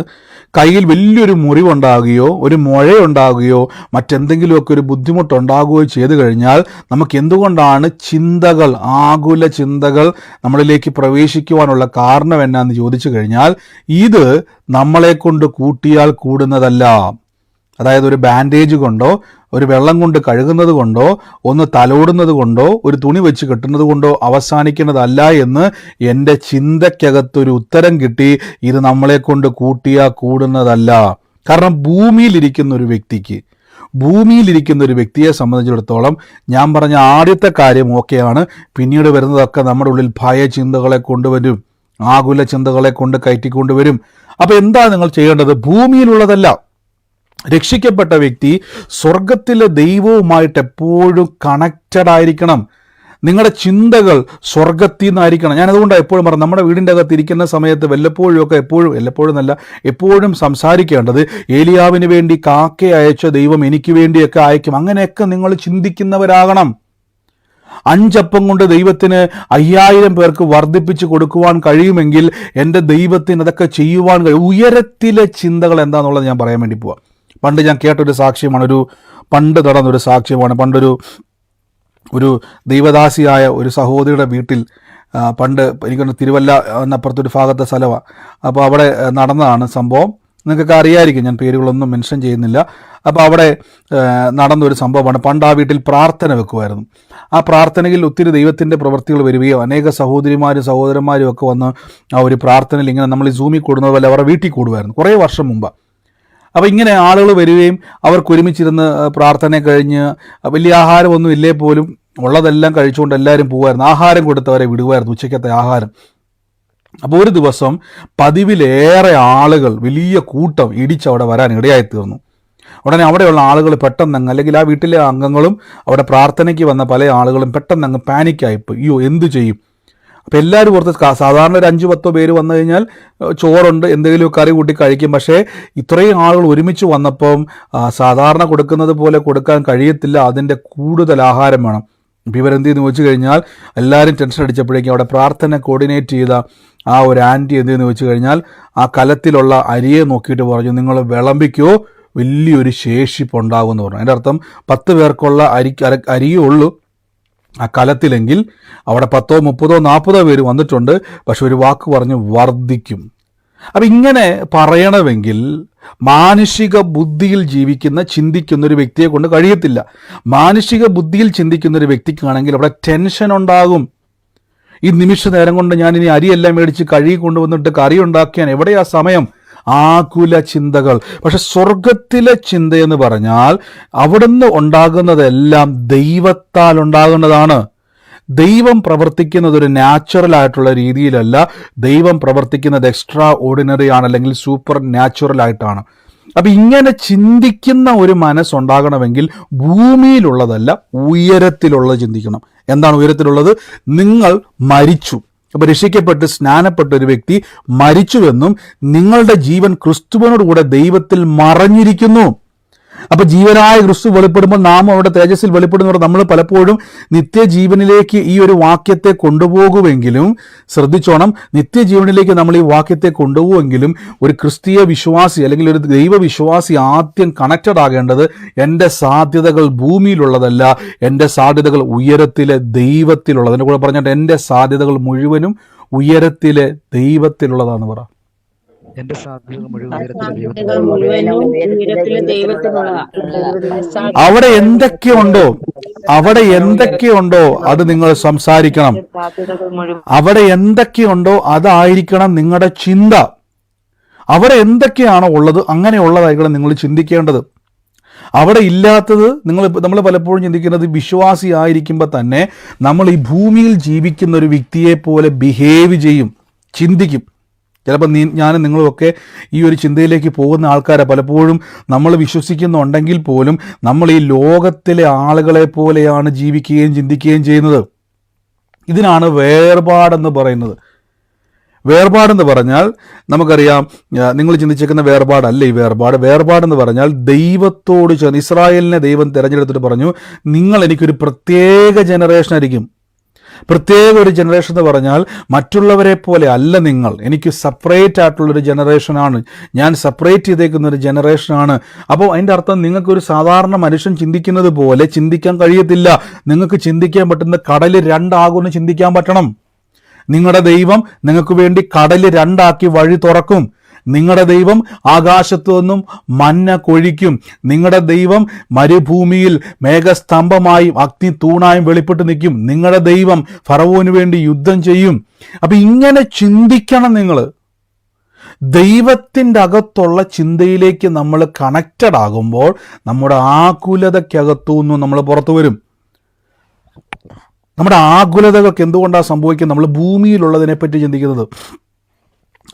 കയ്യിൽ വലിയൊരു മുറിവുണ്ടാകുകയോ ഒരു മുഴയുണ്ടാകുകയോ മറ്റെന്തെങ്കിലുമൊക്കെ ഒരു ബുദ്ധിമുട്ടുണ്ടാകുകയോ ചെയ്തു കഴിഞ്ഞാൽ നമുക്ക് എന്തുകൊണ്ടാണ് ചിന്തകൾ, ആകുല ചിന്തകൾ നമ്മളിലേക്ക് പ്രവേശിക്കുവാനുള്ള കാരണം എന്നാന്ന് ചോദിച്ചു കഴിഞ്ഞാൽ, ഇത് നമ്മളെ കൊണ്ട് കൂട്ടിയാൽ കൂടുന്നതല്ല. അതായത് ഒരു ബാൻഡേജ് കൊണ്ടോ ഒരു വെള്ളം കൊണ്ട് കഴുകുന്നത് കൊണ്ടോ ഒന്ന് തലോടുന്നത് കൊണ്ടോ ഒരു തുണി വെച്ച് കെട്ടുന്നത് കൊണ്ടോ അവസാനിക്കുന്നതല്ല എന്ന് എൻ്റെ ചിന്തയ്ക്കകത്തൊരു ഉത്തരം കിട്ടി. ഇത് നമ്മളെ കൊണ്ട് കൂട്ടിയാൽ കൂടുന്നതല്ല. കാരണം ഭൂമിയിലിരിക്കുന്ന ഒരു വ്യക്തിയെ സംബന്ധിച്ചിടത്തോളം ഞാൻ പറഞ്ഞ ആദ്യത്തെ കാര്യം ഓക്കെയാണ്, പിന്നീട് വരുന്നതൊക്കെ നമ്മുടെ ഉള്ളിൽ ഭയചിന്തകളെ കൊണ്ടുവരും, ആകുല ചിന്തകളെ കൊണ്ട് കയറ്റിക്കൊണ്ടുവരും. അപ്പോൾ എന്താ നിങ്ങൾ ചെയ്യേണ്ടത്? ഭൂമിയിലുള്ളതല്ല. രക്ഷിക്കപ്പെട്ട വ്യക്തി സ്വർഗത്തിലെ ദൈവവുമായിട്ട് എപ്പോഴും കണക്റ്റഡ് ആയിരിക്കണം. നിങ്ങളുടെ ചിന്തകൾ സ്വർഗത്തിൽ നിന്നായിരിക്കണം. ഞാനതുകൊണ്ടാണ് എപ്പോഴും പറഞ്ഞു, നമ്മുടെ വീടിൻ്റെ അകത്ത് ഇരിക്കുന്ന സമയത്ത് എപ്പോഴും സംസാരിക്കേണ്ടത്, ഏലിയാവിന് വേണ്ടി കാക്ക അയച്ച ദൈവം എനിക്ക് വേണ്ടിയൊക്കെ അയക്കും, അങ്ങനെയൊക്കെ നിങ്ങൾ ചിന്തിക്കുന്നവരാകണം. 5 അപ്പം കൊണ്ട് ദൈവത്തിന് 5000 പേർക്ക് വർദ്ധിപ്പിച്ച് കൊടുക്കുവാൻ കഴിയുമെങ്കിൽ എൻ്റെ ദൈവത്തിന് അതൊക്കെ ചെയ്യുവാൻ കഴിയും. ഉയരത്തിലെ ചിന്തകൾ എന്താണെന്നുള്ളത് ഞാൻ പറയാൻ വേണ്ടി പോവാം. പണ്ട് ഞാൻ കേട്ടൊരു സാക്ഷ്യമാണ്, പണ്ട് നടന്നൊരു സാക്ഷ്യമാണ്. ഒരു ദൈവദാസിയായ ഒരു സഹോദരിയുടെ വീട്ടിൽ പണ്ട് എനിക്കൊന്ന് തിരുവല്ല എന്നപ്പുറത്തൊരു ഭാഗത്തെ സ്ഥലമാണ്. അപ്പോൾ അവിടെ നടന്നതാണ് സംഭവം. നിങ്ങൾക്കൊക്കെ അറിയായിരിക്കും, ഞാൻ പേരുകളൊന്നും മെൻഷൻ ചെയ്യുന്നില്ല. അപ്പോൾ അവിടെ നടന്നൊരു സംഭവമാണ്. പണ്ട് ആ വീട്ടിൽ പ്രാർത്ഥന വെക്കുമായിരുന്നു. ആ പ്രാർത്ഥനയിൽ ഒത്തിരി ദൈവത്തിൻ്റെ പ്രവൃത്തികൾ വരികയോ അനേക സഹോദരിമാരും സഹോദരന്മാരും ഒക്കെ വന്ന് ആ ഒരു പ്രാർത്ഥനയിൽ ഇങ്ങനെ നമ്മൾ ഈ സൂമിൽ കൂടുന്നത് പോലെ അവരുടെ വീട്ടിൽ കൂടുമായിരുന്നു കുറേ വർഷം മുമ്പ്. അപ്പോൾ ഇങ്ങനെ ആളുകൾ വരികയും അവർക്ക് ഒരുമിച്ചിരുന്ന് പ്രാർത്ഥന കഴിഞ്ഞ് വലിയ ആഹാരമൊന്നും ഇല്ലേ പോലും ഉള്ളതെല്ലാം കഴിച്ചുകൊണ്ട് എല്ലാവരും പോകുമായിരുന്നു. ആഹാരം കൊടുത്തവരെ വിടുമായിരുന്നു, ഉച്ചയ്ക്കത്തെ ആഹാരം. അപ്പോൾ ഒരു ദിവസം പതിവിലേറെ ആളുകൾ, വലിയ കൂട്ടം ഇടിച്ചവിടെ വരാൻ ഇടയായി തീർന്നു. ഉടനെ അവിടെയുള്ള ആളുകൾ പെട്ടെന്നങ്ങ്, അല്ലെങ്കിൽ ആ വീട്ടിലെ അംഗങ്ങളും അവിടെ പ്രാർത്ഥനയ്ക്ക് വന്ന പല ആളുകളും പെട്ടെന്നങ്ങ് പാനിക്കായിപ്പോയി. അയ്യോ എന്തു ചെയ്യും? അപ്പോൾ എല്ലാവരും ഓർത്ത്, സാധാരണ ഒരു 5-10 പേര് വന്നു കഴിഞ്ഞാൽ ചോറുണ്ട്, എന്തെങ്കിലും കറി കൂട്ടി കഴിക്കും. പക്ഷേ ഇത്രയും ആളുകൾ ഒരുമിച്ച് വന്നപ്പം സാധാരണ കൊടുക്കുന്നത് പോലെ കൊടുക്കാൻ കഴിയത്തില്ല, അതിൻ്റെ കൂടുതൽ ആഹാരം വേണം. ഇപ്പോൾ ഇവരെന്ത് ചെയ്യുന്നു വെച്ച് കഴിഞ്ഞാൽ, എല്ലാവരും ടെൻഷൻ അടിച്ചപ്പോഴേക്കും അവിടെ പ്രാർത്ഥന കോർഡിനേറ്റ് ചെയ്ത ആ ഒരു ആൻറ്റി എന്ത് ചെയ്യുന്നു വെച്ച് കഴിഞ്ഞാൽ, ആ കലത്തിലുള്ള അരിയെ നോക്കിയിട്ട് പറഞ്ഞു, നിങ്ങൾ വിളമ്പിക്കോ, വലിയൊരു ശേഷിപ്പുണ്ടാകുമെന്ന് പറഞ്ഞു. അതിൻ്റെ അർത്ഥം 10 പേർക്കുള്ള അരിയേ ഉള്ളൂ ആ കലത്തിലെങ്കിൽ അവിടെ 10, 30, 40 പേര് വന്നിട്ടുണ്ട്. പക്ഷെ ഒരു വാക്ക് പറഞ്ഞ് വർദ്ധിക്കും. അപ്പം ഇങ്ങനെ പറയണമെങ്കിൽ മാനുഷിക ബുദ്ധിയിൽ ചിന്തിക്കുന്ന ഒരു വ്യക്തിയെ കൊണ്ട് കഴിയത്തില്ല. മാനുഷിക ബുദ്ധിയിൽ ചിന്തിക്കുന്ന ഒരു വ്യക്തിക്കാണെങ്കിൽ അവിടെ ടെൻഷൻ ഉണ്ടാകും. ഈ നിമിഷ നേരം കൊണ്ട് ഞാൻ ഇനി അരിയെല്ലാം മേടിച്ച് കഴുകി കൊണ്ടുവന്നിട്ട് കറി ഉണ്ടാക്കിയാൻ എവിടെയാ സമയം? ആകുല ചിന്തകൾ. പക്ഷെ സ്വർഗത്തിലെ ചിന്തയെന്ന് പറഞ്ഞാൽ അവിടുന്ന് ഉണ്ടാകുന്നതെല്ലാം ദൈവത്താൽ ഉണ്ടാകുന്നതാണ്. ദൈവം പ്രവർത്തിക്കുന്നത് ഒരു നാച്ചുറൽ ആയിട്ടുള്ള രീതിയിലല്ല, ദൈവം പ്രവർത്തിക്കുന്നത് എക്സ്ട്രാ ഓർഡിനറി ആണ്, അല്ലെങ്കിൽ സൂപ്പർ നാച്ചുറൽ ആയിട്ടാണ്. അപ്പം ഇങ്ങനെ ചിന്തിക്കുന്ന ഒരു മനസ്സുണ്ടാകണമെങ്കിൽ ഭൂമിയിലുള്ളതല്ല, ഉയരത്തിലുള്ളത് ചിന്തിക്കണം. എന്താണ് ഉയരത്തിലുള്ളത്? നിങ്ങൾ മരിച്ചു. അപ്പോൾ രക്ഷിക്കപ്പെട്ട് സ്നാനപ്പെട്ട ഒരു വ്യക്തി മരിച്ചുവെന്നും നിങ്ങളുടെ ജീവൻ ക്രിസ്തുവിനോടുകൂടെ ദൈവത്തിൽ മറഞ്ഞിരിക്കുന്നു. അപ്പൊ ജീവനായ ക്രിസ്തു വെളിപ്പെടുമ്പോൾ നാം അവിടെ തേജസ്സിൽ വെളിപ്പെടുന്നവർ നമ്മൾ പലപ്പോഴും നിത്യജീവനിലേക്ക് ഈ ഒരു വാക്യത്തെ കൊണ്ടുപോകുമെങ്കിലും, ശ്രദ്ധിച്ചോണം, നിത്യജീവനിലേക്ക് നമ്മൾ ഈ വാക്യത്തെ കൊണ്ടുപോകുമെങ്കിലും ഒരു ക്രിസ്തീയ വിശ്വാസി അല്ലെങ്കിൽ ഒരു ദൈവവിശ്വാസി ആദ്യം കണക്റ്റഡ് ആകേണ്ടത് എൻ്റെ സാധ്യതകൾ ഭൂമിയിലുള്ളതല്ല, എൻ്റെ സാധ്യതകൾ ഉയരത്തിലെ ദൈവത്തിലുള്ളത്. അതിൻ്റെ കൂടെ പറഞ്ഞിട്ട് എൻ്റെ സാധ്യതകൾ മുഴുവനും ഉയരത്തിലെ ദൈവത്തിലുള്ളതാണെന്ന് പറ. എന്റെ സാധ്യതകൾ മുഴുവൻ ഉയരത്തിലെ സാധ്യതകൾ മുഴുവനും ഉയരത്തിലെ ദൈവത്തിനുള്ളതാ. അവിടെ എന്തൊക്കെയുണ്ടോ അത് നിങ്ങൾ സംസാരിക്കണം. അവിടെ എന്തൊക്കെയുണ്ടോ അതായിരിക്കണം നിങ്ങളുടെ ചിന്ത. അവിടെ എന്തൊക്കെയാണോ ഉള്ളത് അങ്ങനെയുള്ളതായിരിക്കണം നിങ്ങൾ ചിന്തിക്കേണ്ടത്. അവിടെ ഇല്ലാത്തത് നമ്മൾ പലപ്പോഴും ചിന്തിക്കുന്നത്, വിശ്വാസി ആയിരിക്കുമ്പോൾ തന്നെ നമ്മൾ ഈ ഭൂമിയിൽ ജീവിക്കുന്ന ഒരു വ്യക്തിയെ പോലെ ബിഹേവ് ചെയ്യും, ചിന്തിക്കും. ചിലപ്പോൾ ഞാനും നിങ്ങളുമൊക്കെ ഈ ഒരു ചിന്തയിലേക്ക് പോകുന്ന ആൾക്കാരെ പലപ്പോഴും നമ്മൾ വിശ്വസിക്കുന്നുണ്ടെങ്കിൽ പോലും നമ്മൾ ഈ ലോകത്തിലെ ആളുകളെ പോലെയാണ് ജീവിക്കുകയും ചിന്തിക്കുകയും ചെയ്യുന്നത്. ഇതിനാണ് വേർപാടെന്ന് പറയുന്നത്. വേർപാടെന്ന് പറഞ്ഞാൽ നമുക്കറിയാം, നിങ്ങൾ ചിന്തിച്ചേക്കുന്ന വേർപാടല്ല ഈ വേർപാടെന്ന് പറഞ്ഞാൽ ദൈവത്തോട് ചേർന്ന് ഇസ്രായേലിനെ ദൈവം തിരഞ്ഞെടുത്തിട്ട് പറഞ്ഞു, നിങ്ങൾ എനിക്കൊരു പ്രത്യേക ജനറേഷൻ ആയിരിക്കും. പ്രത്യേക ഒരു ജനറേഷൻ എന്ന് പറഞ്ഞാൽ മറ്റുള്ളവരെ പോലെ അല്ല, നിങ്ങൾ എനിക്ക് സെപ്പറേറ്റ് ആയിട്ടുള്ളൊരു ജനറേഷനാണ്, ഞാൻ സെപ്പറേറ്റ് ചെയ്തേക്കുന്ന ഒരു ജനറേഷനാണ്. അപ്പോൾ അതിൻ്റെ അർത്ഥം നിങ്ങൾക്കൊരു സാധാരണ മനുഷ്യൻ ചിന്തിക്കുന്നത് പോലെ ചിന്തിക്കാൻ കഴിയത്തില്ല. നിങ്ങൾക്ക് ചിന്തിക്കാൻ പറ്റുന്ന കടൽ 2 ആകുമെന്ന് ചിന്തിക്കാൻ പറ്റണം. നിങ്ങളുടെ ദൈവം നിങ്ങൾക്ക് വേണ്ടി കടൽ 2 ആക്കി വഴി തുറക്കും. നിങ്ങളുടെ ദൈവം ആകാശത്തു നിന്നും മന്ന കൊഴിക്കും. നിങ്ങളുടെ ദൈവം മരുഭൂമിയിൽ മേഘസ്തംഭമായും അഗ്നി തൂണായും വെളിപ്പെട്ട് നിൽക്കും. നിങ്ങളുടെ ദൈവം ഫറവോന് വേണ്ടി യുദ്ധം ചെയ്യും. അപ്പൊ ഇങ്ങനെ ചിന്തിക്കണം നിങ്ങൾ. ദൈവത്തിൻ്റെ അകത്തുള്ള ചിന്തയിലേക്ക് നമ്മൾ കണക്റ്റഡ് ആകുമ്പോൾ നമ്മുടെ ആകുലതയ്ക്കകത്തുനിന്നും നമ്മൾ പുറത്തു വരും. നമ്മുടെ ആകുലതകൾക്ക് എന്തുകൊണ്ടാണ് സംഭവിക്കുന്നത്? നമ്മൾ ഭൂമിയിലുള്ളതിനെപ്പറ്റി ചിന്തിക്കുന്നത്.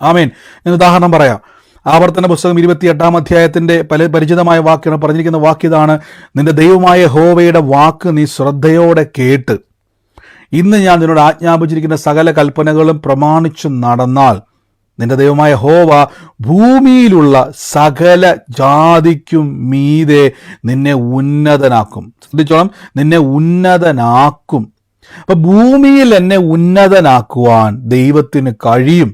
ആമേൻ. ഞാൻ ഉദാഹരണം പറയാം. ആവർത്തന പുസ്തകം 28-ാം അധ്യായത്തിൻ്റെ പരിചിതമായ വാക്കാണ് പറഞ്ഞിരിക്കുന്ന വാക്ക് ഇതാണ്: നിന്റെ ദൈവമായ യഹോവയുടെ വാക്ക് നീ ശ്രദ്ധയോടെ കേട്ട് ഇന്ന് ഞാൻ നിന്നോട് ആജ്ഞാപിച്ചിരിക്കുന്ന സകല കൽപ്പനകളും പ്രമാണിച്ചു നടന്നാൽ നിന്റെ ദൈവമായ യഹോവ ഭൂമിയിലുള്ള സകല ജാതിക്കും മീതെ നിന്നെ ഉന്നതനാക്കും. ശ്രദ്ധിച്ചോളം, നിന്നെ ഉന്നതനാക്കും. അപ്പൊ ഭൂമിയിൽ എന്നെ ഉന്നതനാക്കുവാൻ ദൈവത്തിന് കഴിയും.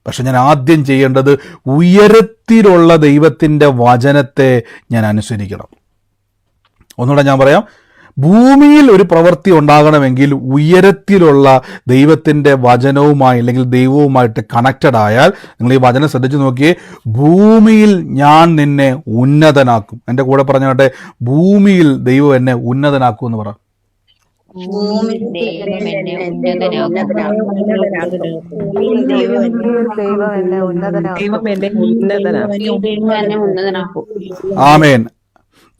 പക്ഷെ ഞാൻ ആദ്യം ചെയ്യേണ്ടത് ഉയരത്തിലുള്ള ദൈവത്തിൻ്റെ വചനത്തെ ഞാൻ അനുസരിക്കണം. ഒന്നുകൂടെ ഞാൻ പറയാം, ഭൂമിയിൽ ഒരു പ്രവൃത്തി ഉണ്ടാകണമെങ്കിൽ ഉയരത്തിലുള്ള ദൈവത്തിൻ്റെ വചനവുമായി അല്ലെങ്കിൽ ദൈവവുമായിട്ട് കണക്റ്റഡ് ആയാൽ, നിങ്ങൾ ഈ വചനം ശ്രദ്ധിച്ച് നോക്കിയേ, ഭൂമിയിൽ ഞാൻ നിന്നെ ഉന്നതനാക്കും. എൻ്റെ കൂടെ പറഞ്ഞാട്ടെ, ഭൂമിയിൽ ദൈവം എന്നെ ഉന്നതനാക്കും എന്ന് പറ. ദൈവം എന്നെ ഉന്നതനാക്കും. ആമേൻ.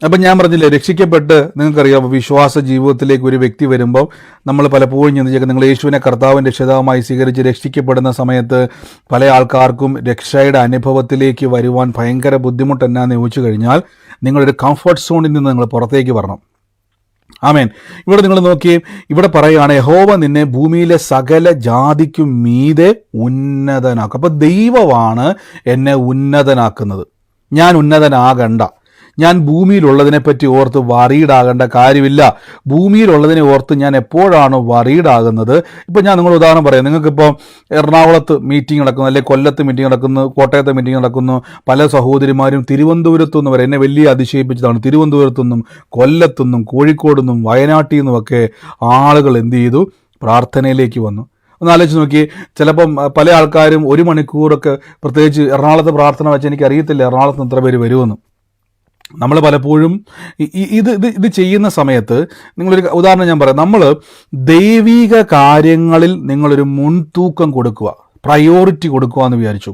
അപ്പം ഞാൻ പറഞ്ഞില്ലേ, രക്ഷിക്കപ്പെട്ട് നിങ്ങൾക്കറിയാം വിശ്വാസ ജീവിതത്തിലേക്ക് ഒരു വ്യക്തി വരുമ്പോൾ നമ്മൾ പലപ്പോഴും ചിന്തിച്ചേക്കും, നിങ്ങൾ യേശുവിനെ കർത്താവിൻ്റെ രക്ഷിതാവായി സ്വീകരിച്ച് രക്ഷിക്കപ്പെടുന്ന സമയത്ത് പല ആൾക്കാർക്കും രക്ഷയുടെ അനുഭവത്തിലേക്ക് വരുവാൻ ഭയങ്കര ബുദ്ധിമുട്ട് എന്നാന്ന് ചോദിച്ചു കഴിഞ്ഞാൽ, നിങ്ങളൊരു കംഫർട്ട് സോണിൽ നിന്ന് നിങ്ങൾ പുറത്തേക്ക് വരണം. ആമേൻ. ഇവിടെ നിങ്ങൾ നോക്കിയേ, ഇവിടെ പറയുകയാണ്, യഹോവ നിന്നെ ഭൂമിയിലെ സകല ജാതിക്കും മീതെ ഉന്നതനാക്കും. അപ്പോൾ ദൈവമാണ് എന്നെ ഉന്നതനാക്കുന്നത്. ഞാൻ ഉന്നതനാകണ്ട. ഞാൻ ഭൂമിയിലുള്ളതിനെപ്പറ്റി ഓർത്ത് വറീഡാകേണ്ട കാര്യമില്ല. ഭൂമിയിലുള്ളതിനെ ഓർത്ത് ഞാൻ എപ്പോഴാണോ വറീഡാകുന്നത്, ഇപ്പം ഞാൻ നിങ്ങൾ ഉദാഹരണം പറയാം, നിങ്ങൾക്കിപ്പോൾ എറണാകുളത്ത് മീറ്റിംഗ് നടക്കുന്നു, അല്ലെങ്കിൽ കൊല്ലത്ത് മീറ്റിംഗ് നടക്കുന്നു, കോട്ടയത്ത് മീറ്റിംഗ് നടക്കുന്നു. പല സഹോദരിമാരും തിരുവനന്തപുരത്തു നിന്ന് വരെ എന്നെ വലിയ അതിശയിപ്പിച്ചതാണ്. തിരുവനന്തപുരത്തുനിന്നും കൊല്ലത്തുനിന്നും കോഴിക്കോടുനിന്നും വയനാട്ടിൽ നിന്നുമൊക്കെ ആളുകൾ എന്ത് ചെയ്തു, പ്രാർത്ഥനയിലേക്ക് വന്നു. ഒന്ന് ആലോചിച്ച് നോക്കി, ചിലപ്പം പല ആൾക്കാരും 1 മണിക്കൂറൊക്കെ, പ്രത്യേകിച്ച് എറണാകുളത്ത് പ്രാർത്ഥന വെച്ച് എനിക്കറിയത്തില്ല എറണാകുളത്ത് എത്ര പേര് വരുമെന്ന്. നമ്മൾ പലപ്പോഴും ഇത് ചെയ്യുന്ന സമയത്ത്, നിങ്ങളൊരു ഉദാഹരണം ഞാൻ പറയാം, നമ്മൾ ദൈവിക കാര്യങ്ങളിൽ നിങ്ങളൊരു മുൻതൂക്കം കൊടുക്കുക, പ്രയോറിറ്റി കൊടുക്കുക എന്ന് വിചാരിച്ചു.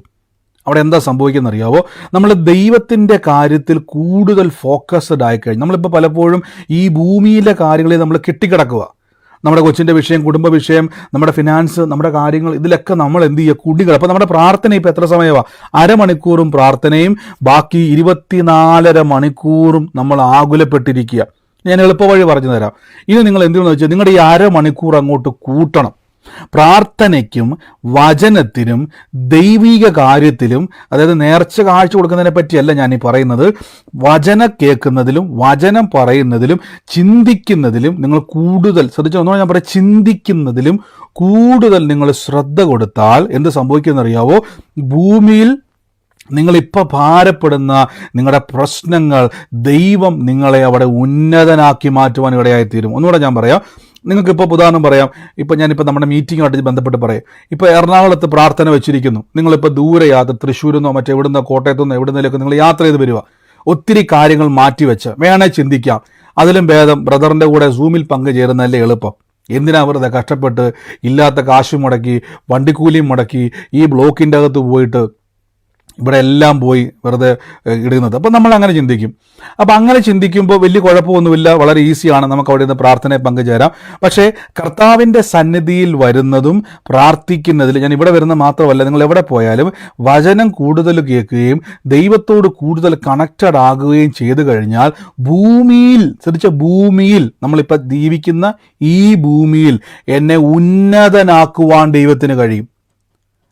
അവിടെ എന്താ സംഭവിക്കുന്നത് അറിയാവോ? നമ്മൾ ദൈവത്തിൻ്റെ കാര്യത്തിൽ കൂടുതൽ ഫോക്കസ്ഡ് ആയിക്കഴിഞ്ഞു. നമ്മളിപ്പോൾ പലപ്പോഴും ഈ ഭൂമിയിലെ കാര്യങ്ങളിൽ നമ്മൾ കെട്ടിക്കിടക്കുക. നമ്മുടെ കൊച്ചിൻ്റെ വിഷയം, കുടുംബ വിഷയം, നമ്മുടെ ഫിനാൻസ്, നമ്മുടെ കാര്യങ്ങൾ, ഇതിലൊക്കെ നമ്മൾ എന്ത് ചെയ്യുക, കുടികൾ. അപ്പോൾ നമ്മുടെ പ്രാർത്ഥന ഇപ്പോൾ എത്ര സമയമാണ്? 1/2 മണിക്കൂറും പ്രാർത്ഥനയും ബാക്കി 24.5 മണിക്കൂറും നമ്മൾ ആകുലപ്പെട്ടിരിക്കുക. ഞാൻ എളുപ്പവഴി പറഞ്ഞു തരാം. ഇനി നിങ്ങൾ എന്തെന്ന് വെച്ചാൽ, നിങ്ങളുടെ ഈ 1/2 മണിക്കൂർ അങ്ങോട്ട് കൂട്ടണം. പ്രാർത്ഥനയ്ക്കും വചനത്തിനും ദൈവിക കാര്യത്തിലും, അതായത് നേർച്ച കാഴ്ച കൊടുക്കുന്നതിനെ പറ്റിയല്ല ഞാൻ ഈ പറയുന്നത്, വചനം കേൾക്കുന്നതിലും വചനം പറയുന്നതിലും ചിന്തിക്കുന്നതിലും നിങ്ങൾ കൂടുതൽ ശ്രദ്ധിച്ചു. ഒന്നുകൂടെ ഞാൻ പറയാം, ചിന്തിക്കുന്നതിലും കൂടുതൽ നിങ്ങൾ ശ്രദ്ധ കൊടുത്താൽ എന്ത് സംഭവിക്കുമെന്നറിയാവോ? ഭൂമിയിൽ നിങ്ങളിപ്പോൾ ഭാരപ്പെടുന്ന നിങ്ങളുടെ പ്രശ്നങ്ങൾ ദൈവം നിങ്ങളെ അവിടെ ഉന്നതനാക്കി മാറ്റുവാൻ ഇടയായിത്തീരും. ഒന്നുകൂടെ ഞാൻ പറയാം, നിങ്ങൾക്കിപ്പോൾ ഉദാഹരണം പറയാം. ഇപ്പം ഞാനിപ്പോൾ നമ്മുടെ മീറ്റിങ്ങുമായിട്ട് ബന്ധപ്പെട്ട് പറയാം. ഇപ്പോൾ എറണാകുളത്ത് പ്രാർത്ഥന വെച്ചിരിക്കുന്നു. നിങ്ങളിപ്പോൾ ദൂരെ യാത്ര, തൃശ്ശൂരിന്നോ മറ്റെവിടുന്നോ കോട്ടയത്തുനിന്നോ എവിടുന്നേലൊക്കെ നിങ്ങൾ യാത്ര ചെയ്ത് വരിക. ഒത്തിരി കാര്യങ്ങൾ മാറ്റിവെച്ച് വേണേൽ ചിന്തിക്കാം, അതിലും ഭേദം ബ്രദറിൻ്റെ കൂടെ സൂമിൽ പങ്കുചേരുന്നതല്ലേ എളുപ്പം. എന്തിനാ വെറുതെ കഷ്ടപ്പെട്ട് ഇല്ലാത്ത കാശ് മുടക്കി, വണ്ടിക്കൂലിയും മുടക്കി, ഈ ബ്ലോക്കിൻ്റെ അകത്ത് പോയിട്ട് ഇവിടെ എല്ലാം പോയി വെറുതെ ഇടുന്നത്? അപ്പം നമ്മൾ അങ്ങനെ ചിന്തിക്കും. അപ്പം അങ്ങനെ ചിന്തിക്കുമ്പോൾ വലിയ കുഴപ്പമൊന്നുമില്ല, വളരെ ഈസിയാണ്, നമുക്ക് അവിടെ നിന്ന് പ്രാർത്ഥനയിൽ പങ്കുചേരാം. പക്ഷേ കർത്താവിൻ്റെ സന്നിധിയിൽ വരുന്നതും പ്രാർത്ഥിക്കുന്നതിൽ, ഞാൻ ഇവിടെ വരുന്നത് മാത്രമല്ല, നിങ്ങൾ എവിടെ പോയാലും വചനം കൂടുതൽ കേൾക്കുകയും ദൈവത്തോട് കൂടുതൽ കണക്റ്റഡ് ആകുകയും ചെയ്തു കഴിഞ്ഞാൽ ഭൂമിയിൽ, ശ്രദ്ധിച്ച, ഭൂമിയിൽ, നമ്മളിപ്പോൾ ജീവിക്കുന്ന ഈ ഭൂമിയിൽ എന്നെ ഉന്നതനാക്കുവാൻ ദൈവത്തിന് കഴിയും.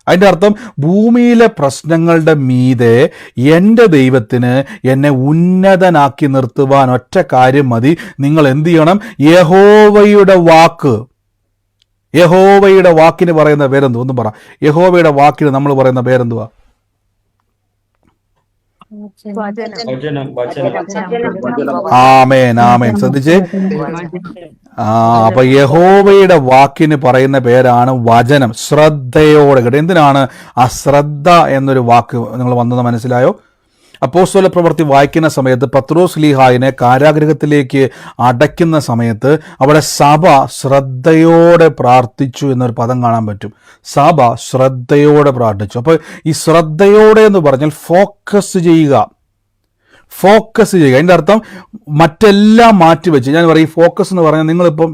അതിൻ്റെ അർത്ഥം, ഭൂമിയിലെ പ്രശ്നങ്ങളുടെ മീതെ എൻ്റെ ദൈവത്തിന് എന്നെ ഉന്നതനാക്കി നിർത്തുവാൻ ഒറ്റ കാര്യം മതി. നിങ്ങൾ എന്ത് ചെയ്യണം? യഹോവയുടെ വാക്ക്. യഹോവയുടെ വാക്കിന് പറയുന്ന പേരെന്തുവാ? ഒന്നും പറ. യഹോവയുടെ വാക്കിന് നമ്മൾ പറയുന്ന പേരെന്തുവാ? ആമേൻ, ആമേൻ. ശ്രദ്ധിച്ചേ, അപ്പൊ യഹോവയുടെ വാക്കിന് പറയുന്ന പേരാണ് വചനം. ശ്രദ്ധയോടെ കേട്ടോ. എന്തിനാണ് ആ ശ്രദ്ധ എന്നൊരു വാക്ക് നിങ്ങൾ വന്നത് മനസ്സിലായോ? അപ്പോസ്തല പ്രവൃത്തി വായിക്കുന്ന സമയത്ത് പത്രോസ് ലീഹായിനെ കാരാഗൃഹത്തിലേക്ക് അടയ്ക്കുന്ന സമയത്ത് അവിടെ സഭ ശ്രദ്ധയോടെ പ്രാർത്ഥിച്ചു എന്നൊരു പദം കാണാൻ പറ്റും. സഭ ശ്രദ്ധയോടെ പ്രാർത്ഥിച്ചു. അപ്പോൾ ഈ ശ്രദ്ധയോടെ എന്ന് പറഞ്ഞാൽ ഫോക്കസ് ചെയ്യുക. ഫോക്കസ് ചെയ്യുക. അതിൻ്റെ അർത്ഥം മറ്റെല്ലാം മാറ്റിവെച്ച്, ഞാൻ പറയും ഫോക്കസ് എന്ന് പറഞ്ഞാൽ, നിങ്ങളിപ്പം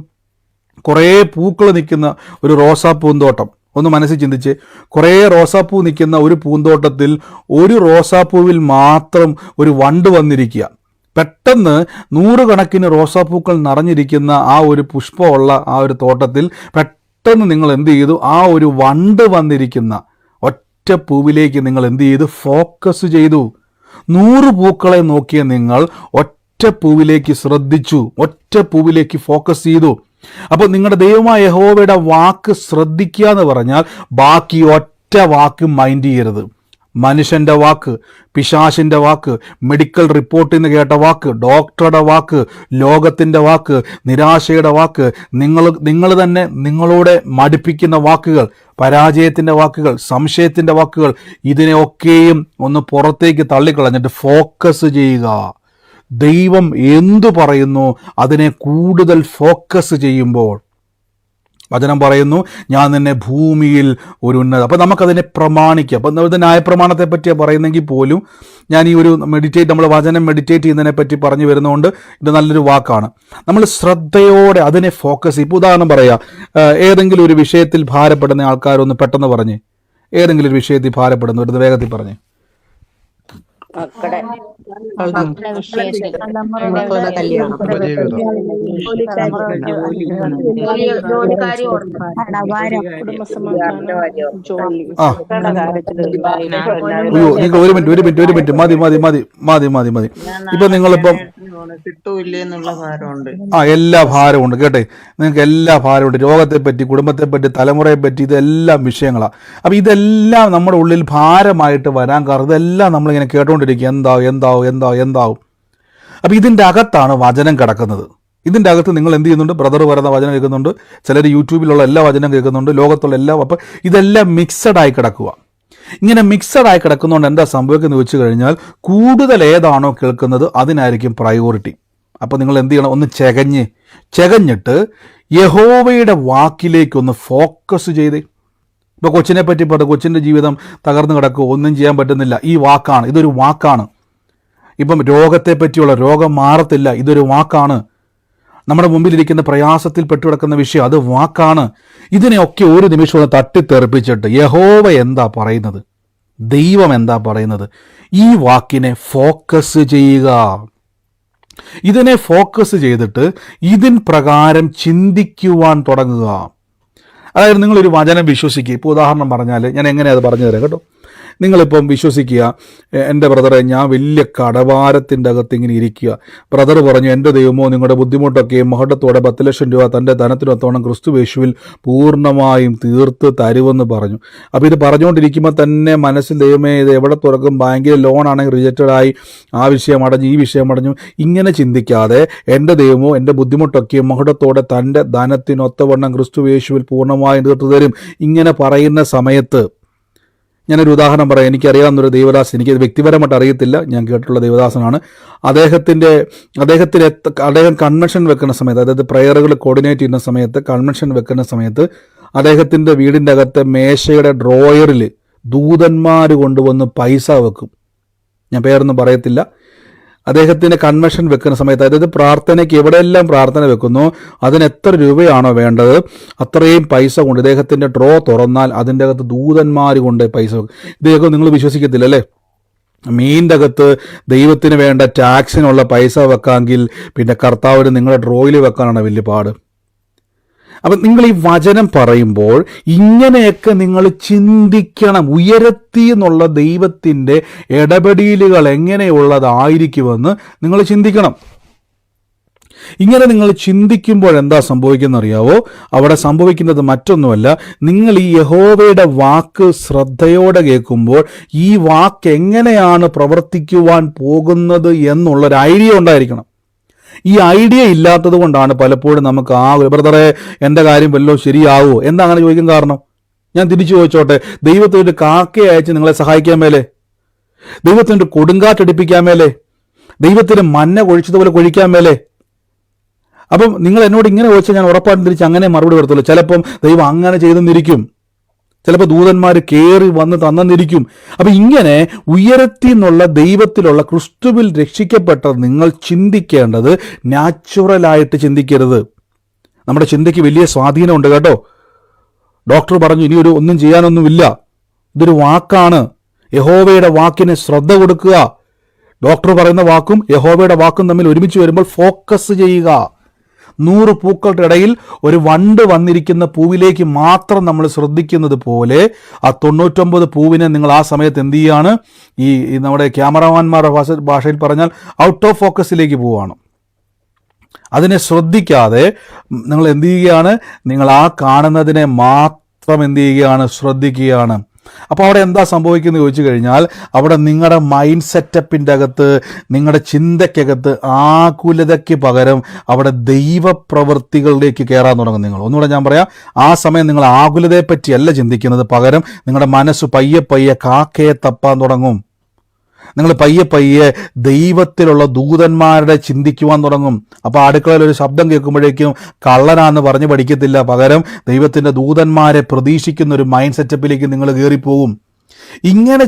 കുറേ പൂക്കൾ നിൽക്കുന്ന ഒരു റോസാ പൂന്തോട്ടം ഒന്ന് മനസ്സിൽ ചിന്തിച്ച്, കുറേ റോസാപ്പൂ നിൽക്കുന്ന ഒരു പൂന്തോട്ടത്തിൽ ഒരു റോസാപ്പൂവിൽ മാത്രം ഒരു വണ്ട് വന്നിരിക്കുക. പെട്ടെന്ന് 100 കണക്കിന് റോസാപ്പൂക്കൾ നിറഞ്ഞിരിക്കുന്ന ആ ഒരു പുഷ്പമുള്ള ആ ഒരു തോട്ടത്തിൽ പെട്ടെന്ന് നിങ്ങൾ എന്ത് ചെയ്തു? ആ ഒരു വണ്ട് വന്നിരിക്കുന്ന ഒറ്റ പൂവിലേക്ക് നിങ്ങൾ എന്ത് ചെയ്തു? ഫോക്കസ് ചെയ്തു. 100 പൂക്കളെ നോക്കിയ നിങ്ങൾ ഒറ്റ പൂവിലേക്ക് ശ്രദ്ധിച്ചു, ഒറ്റ പൂവിലേക്ക് ഫോക്കസ് ചെയ്തു. അപ്പോൾ നിങ്ങളുടെ ദൈവമായ യഹോവയുടെ വാക്ക് ശ്രദ്ധിക്കുക എന്ന് പറഞ്ഞാൽ ബാക്കി ഒറ്റ ഒരൊറ്റ വാക്ക് മൈൻഡ് ചെയ്യരുത്. മനുഷ്യൻ്റെ വാക്ക്, പിശാചിൻ്റെ വാക്ക്, മെഡിക്കൽ റിപ്പോർട്ടിൽ നിന്ന് കേട്ട വാക്ക്, ഡോക്ടറുടെ വാക്ക്, ലോകത്തിൻ്റെ വാക്ക്, നിരാശയുടെ വാക്ക്, നിങ്ങൾ തന്നെ നിങ്ങളോട് മടുപ്പിക്കുന്ന വാക്കുകൾ, പരാജയത്തിൻ്റെ വാക്കുകൾ, സംശയത്തിൻ്റെ വാക്കുകൾ, ഇതിനെയൊക്കെയും ഒന്ന് പുറത്തേക്ക് തള്ളിക്കളഞ്ഞിട്ട് ഫോക്കസ് ചെയ്യുക. ദൈവം എന്തു പറയുന്നു അതിനെ കൂടുതൽ ഫോക്കസ് ചെയ്യുമ്പോൾ വചനം പറയുന്നു, ഞാൻ നിന്നെ ഭൂമിയിൽ ഒരു ഉന്നത. അപ്പം നമുക്കതിനെ പ്രമാണിക്കാം. അപ്പം ഇത് ന്യായപ്രമാണത്തെ പറ്റിയാണ് പറയുന്നെങ്കിൽ പോലും ഞാൻ ഈ ഒരു നമ്മൾ വചനം മെഡിറ്റേറ്റ് ചെയ്യുന്നതിനെ പറ്റി പറഞ്ഞു വരുന്നതുകൊണ്ട് ഇത് നല്ലൊരു വാക്കാണ്. നമ്മൾ ശ്രദ്ധയോടെ അതിനെ ഫോക്കസ് ചെയ്യും. ഇപ്പോൾ ഉദാഹരണം പറയാം, ഏതെങ്കിലും ഒരു വിഷയത്തിൽ ഭാരപ്പെടുന്ന ആൾക്കാരൊന്ന് പെട്ടെന്ന് പറഞ്ഞ്, ഏതെങ്കിലും ഒരു വിഷയത്തിൽ ഭാരപ്പെടുന്ന ഒരു വേഗത്തിൽ പറഞ്ഞ്. ഒരു മിനിറ്റ് മതി. ഇപ്പൊ നിങ്ങളിപ്പം എല്ലാ ഭാരവും ഉണ്ട് കേട്ടെ, നിങ്ങൾക്ക് എല്ലാ ഭാരമുണ്ട്. രോഗത്തെ പറ്റി, കുടുംബത്തെ പറ്റി, തലമുറയെ പറ്റി, ഇതെല്ലാം വിഷയങ്ങളാണ്. അപ്പൊ ഇതെല്ലാം നമ്മുടെ ഉള്ളിൽ ഭാരമായിട്ട് വരാൻ കാരണം ഇതെല്ലാം നമ്മളിങ്ങനെ കേട്ടോണ്ടിരിക്കുക, എന്താവും. അപ്പൊ ഇതിന്റെ അകത്താണ് വചനം കിടക്കുന്നത്. ഇതിന്റെ അകത്ത് നിങ്ങൾ എന്ത് ചെയ്യുന്നുണ്ട്? ബ്രദർ പറയുന്ന വചനം കേൾക്കുന്നുണ്ട്, ചിലർ യൂട്യൂബിലുള്ള എല്ലാ വചനം കേൾക്കുന്നുണ്ട്, ലോകത്തുള്ള എല്ലാം. അപ്പൊ ഇതെല്ലാം മിക്സഡ് ആയി കിടക്കുക. ഇങ്ങനെ മിക്സഡ് ആയി കിടക്കുന്നതുകൊണ്ട് എന്താ സംഭവിക്കുന്നത് വെച്ച് കഴിഞ്ഞാൽ കൂടുതൽ ഏതാണോ കേൾക്കുന്നത് അതിനായിരിക്കും പ്രയോറിറ്റി. അപ്പം നിങ്ങൾ എന്ത് ചെയ്യണം? ഒന്ന് ചെകഞ്ഞിട്ട് യഹോവയുടെ വാക്കിലേക്കൊന്ന് ഫോക്കസ് ചെയ്തേ. ഇപ്പോൾ കൊച്ചിനെ പറ്റി പറഞ്ഞു, കൊച്ചിൻ്റെ ജീവിതം തകർന്നു കിടക്കുക, ഒന്നും ചെയ്യാൻ പറ്റുന്നില്ല. ഈ വാക്കാണ്, ഇതൊരു വാക്കാണ്. ഇപ്പം രോഗത്തെ പറ്റിയുള്ള രോഗം മാറത്തില്ല, ഇതൊരു വാക്കാണ്. നമ്മുടെ മുമ്പിലിരിക്കുന്ന പ്രയാസത്തിൽ പെട്ടുകിടക്കുന്ന വിഷയം, അത് വാക്കാണ്. ഇതിനെയൊക്കെ ഒരു നിമിഷം ഒന്ന് തട്ടിത്തെറിപ്പിച്ചിട്ട് യഹോവ എന്താ പറയുന്നത്, ദൈവം എന്താ പറയുന്നത്, ഈ വാക്കിനെ ഫോക്കസ് ചെയ്യുക. ഇതിനെ ഫോക്കസ് ചെയ്തിട്ട് ഇതിൻ പ്രകാരം ചിന്തിക്കുവാൻ തുടങ്ങുക. അതായത് നിങ്ങളൊരു വചനം വിശ്വസിക്കുക. ഇപ്പോൾ ഉദാഹരണം പറഞ്ഞാൽ ഞാൻ എങ്ങനെയാണ് അത് പറഞ്ഞു തരാം കേട്ടോ. നിങ്ങളിപ്പം വിശ്വസിക്കുക, എൻ്റെ ബ്രദറെ ഞാൻ വലിയ കടഭാരത്തിൻ്റെ അകത്ത് ഇങ്ങനെ ഇരിക്കുക. ബ്രദർ പറഞ്ഞു, എൻ്റെ ദൈവമോ നിങ്ങളുടെ ബുദ്ധിമുട്ടൊക്കെ മഹത്വത്തോടെ 10 ലക്ഷം രൂപ തൻ്റെ ധനത്തിനൊത്തോണം ക്രിസ്തുയേശുവിൽ പൂർണ്ണമായും തീർത്ത് തരുമെന്ന് പറഞ്ഞു. അപ്പോൾ ഇത് പറഞ്ഞുകൊണ്ടിരിക്കുമ്പോൾ തന്നെ മനസ്സിൽ ദൈവമേ ഇത് എവിടെ തുറക്കും, ബാങ്കിൽ ലോണാണെങ്കിൽ റിജക്റ്റഡ് ആയി, ആ വിഷയം അടഞ്ഞു, ഈ വിഷയം അടഞ്ഞു, ഇങ്ങനെ ചിന്തിക്കാതെ എൻ്റെ ദൈവമോ എൻ്റെ ബുദ്ധിമുട്ടൊക്കെ മഹത്വത്തോടെ തൻ്റെ ധനത്തിനൊത്തവണ്ണം ക്രിസ്തുയേശുവിൽ പൂർണ്ണമായും തീർത്ത് തരും. ഇങ്ങനെ പറയുന്ന സമയത്ത് ഞാനൊരു ഉദാഹരണം പറയാം. എനിക്കറിയാവുന്നൊരു ദൈവദാസൻ, എനിക്കത് വ്യക്തിപരമായിട്ട് അറിയത്തില്ല, ഞാൻ കേട്ടിട്ടുള്ള ദൈവദാസനാണ്. അദ്ദേഹം കൺവെൻഷൻ വെക്കുന്ന സമയത്ത്, അതായത് പ്രയറുകൾ കോർഡിനേറ്റ് ചെയ്യുന്ന സമയത്ത്, കൺവെൻഷൻ വെക്കുന്ന സമയത്ത് അദ്ദേഹത്തിൻ്റെ വീടിൻ്റെ അകത്തെ മേശയുടെ ഡ്രോയറിൽ ദൂതന്മാർ കൊണ്ടുവന്ന് പൈസ വെക്കും. ഞാൻ പേരൊന്നും പറയത്തില്ല. അദ്ദേഹത്തിൻ്റെ കൺവെൻഷൻ വെക്കുന്ന സമയത്ത്, അതായത് പ്രാർത്ഥനയ്ക്ക് എവിടെയെല്ലാം പ്രാർത്ഥന വെക്കുന്നു അതിന് എത്ര രൂപയാണോ വേണ്ടത് അത്രയും പൈസ കൊണ്ട് ഇദ്ദേഹത്തിൻ്റെ ഡ്രോ തുറന്നാൽ അതിൻ്റെ അകത്ത് ദൂതന്മാർ കൊണ്ട് പൈസ വെക്കും. ഇദ്ദേഹം നിങ്ങൾ വിശ്വസിക്കത്തില്ല അല്ലേ? മീനിൻ്റെ അകത്ത് ദൈവത്തിന് വേണ്ട ടാക്സിനുള്ള പൈസ വെക്കാമെങ്കിൽ പിന്നെ കർത്താവിന് നിങ്ങളുടെ ഡ്രോയിൽ വെക്കാനാണ് വലിയ പാട്. അപ്പം നിങ്ങൾ ഈ വചനം പറയുമ്പോൾ ഇങ്ങനെയൊക്കെ നിങ്ങൾ ചിന്തിക്കണം. ഉയരത്തി എന്നുള്ള ദൈവത്തിൻ്റെ ഇടപെടലുകൾ എങ്ങനെയുള്ളതായിരിക്കുമെന്ന് നിങ്ങൾ ചിന്തിക്കണം. ഇങ്ങനെ നിങ്ങൾ ചിന്തിക്കുമ്പോൾ എന്താ സംഭവിക്കുന്നത് അറിയാവോ? അവിടെ സംഭവിക്കുന്നത് മറ്റൊന്നുമല്ല, നിങ്ങൾ ഈ യഹോവയുടെ വാക്ക് ശ്രദ്ധയോടെ കേൾക്കുമ്പോൾ ഈ വാക്ക് എങ്ങനെയാണ് പ്രവർത്തിക്കുവാൻ പോകുന്നത് എന്നുള്ളൊരു ഐഡിയ ഉണ്ടായിരിക്കണം. ഈ ഐഡിയ ഇല്ലാത്തത് കൊണ്ടാണ് പലപ്പോഴും നമുക്ക് ബ്രദറെ എൻ്റെ കാര്യം വല്ലോ ശരിയാവോ എന്താ അങ്ങനെ ചോദിക്കും. കാരണം ഞാൻ തിരിച്ചു ചോദിച്ചോട്ടെ, ദൈവത്തിൻ്റെ കാക്കയെ അയച്ച് നിങ്ങളെ സഹായിക്കാൻ മേലെ, ദൈവത്തിൻ്റെ കൊടുങ്കാറ്റടിപ്പിക്കാൻ മേലെ, ദൈവത്തിന് മഞ്ഞ കൊഴിച്ചതുപോലെ കൊഴിക്കാൻ മേലെ. അപ്പം നിങ്ങൾ എന്നോട് ഇങ്ങനെ ചോദിച്ചാൽ ഞാൻ ഉറപ്പായിട്ടും തിരിച്ച് അങ്ങനെ മറുപടി കൊടുത്തുള്ളൂ. ചിലപ്പം ദൈവം അങ്ങനെ ചെയ്തെന്നിരിക്കും, ചിലപ്പോൾ ദൂതന്മാർ കയറി വന്ന് തന്നിരിക്കും. അപ്പം ഇങ്ങനെ ഉയരത്തി എന്നുള്ള ദൈവത്തിലുള്ള ക്രിസ്തുവിൽ രക്ഷിക്കപ്പെട്ട നിങ്ങൾ ചിന്തിക്കേണ്ടത് നാച്ചുറലായിട്ട് ചിന്തിക്കരുത്. നമ്മുടെ ചിന്തയ്ക്ക് വലിയ സ്വാധീനമുണ്ട് കേട്ടോ. ഡോക്ടർ പറഞ്ഞു ഇനി ഒന്നും ചെയ്യാനൊന്നുമില്ല, ഇതൊരു വാക്കാണ്. യഹോവയുടെ വാക്കിന് ശ്രദ്ധ കൊടുക്കുക. ഡോക്ടർ പറയുന്ന വാക്കും യഹോവയുടെ വാക്കും തമ്മിൽ ഒരുമിച്ച് വരുമ്പോൾ ഫോക്കസ് ചെയ്യുക. 100 പൂക്കളുടെ ഇടയിൽ ഒരു വണ്ട് വന്നിരിക്കുന്ന പൂവിലേക്ക് മാത്രം നമ്മൾ ശ്രദ്ധിക്കുന്നത് പോലെ ആ 99 പൂവിനെ നിങ്ങൾ ആ സമയത്ത് എന്ത് ചെയ്യാണ്? ഈ നമ്മുടെ ക്യാമറമാന്മാരുടെ ഭാഷയിൽ പറഞ്ഞാൽ ഔട്ട് ഓഫ് ഫോക്കസിലേക്ക് പോവുകയാണ്. അതിനെ ശ്രദ്ധിക്കാതെ നിങ്ങൾ എന്ത് ചെയ്യുകയാണ്? നിങ്ങൾ ആ കാണുന്നതിനെ മാത്രം എന്ത് ചെയ്യുകയാണ്? ശ്രദ്ധിക്കുകയാണ്. അപ്പോൾ അവിടെ എന്താ സംഭവിക്കുന്നത് ചോദിച്ചു കഴിഞ്ഞാൽ, അവിടെ നിങ്ങളുടെ മൈൻഡ് സെറ്റപ്പിൻ്റെ അകത്ത്, നിങ്ങളുടെ ചിന്തയ്ക്കകത്ത് ആകുലതയ്ക്ക് പകരം അവിടെ ദൈവപ്രവൃത്തികളിലേക്ക് കയറാൻ തുടങ്ങും നിങ്ങൾ. ഒന്നുകൂടെ ഞാൻ പറയാം, ആ സമയം നിങ്ങൾ ആകുലതയെ പറ്റിയല്ല ചിന്തിക്കുന്നത്, പകരം നിങ്ങളുടെ മനസ്സ് പയ്യെ പയ്യെ കാക്കയെ തപ്പാൻ തുടങ്ങും. നിങ്ങൾ പയ്യെ പയ്യെ ദൈവത്തിലുള്ള ദൂതന്മാരുടെ ചിന്തിക്കുവാൻ തുടങ്ങും. അപ്പോൾ അടുക്കളയിൽ ഒരു ശബ്ദം കേൾക്കുമ്പോഴേക്കും കള്ളനാന്ന് പറഞ്ഞ് പഠിക്കത്തില്ല, പകരം ദൈവത്തിൻ്റെ ദൂതന്മാരെ പ്രതീക്ഷിക്കുന്ന ഒരു മൈൻഡ് സെറ്റപ്പിലേക്ക് നിങ്ങൾ കയറിപ്പോകും. ഇങ്ങനെ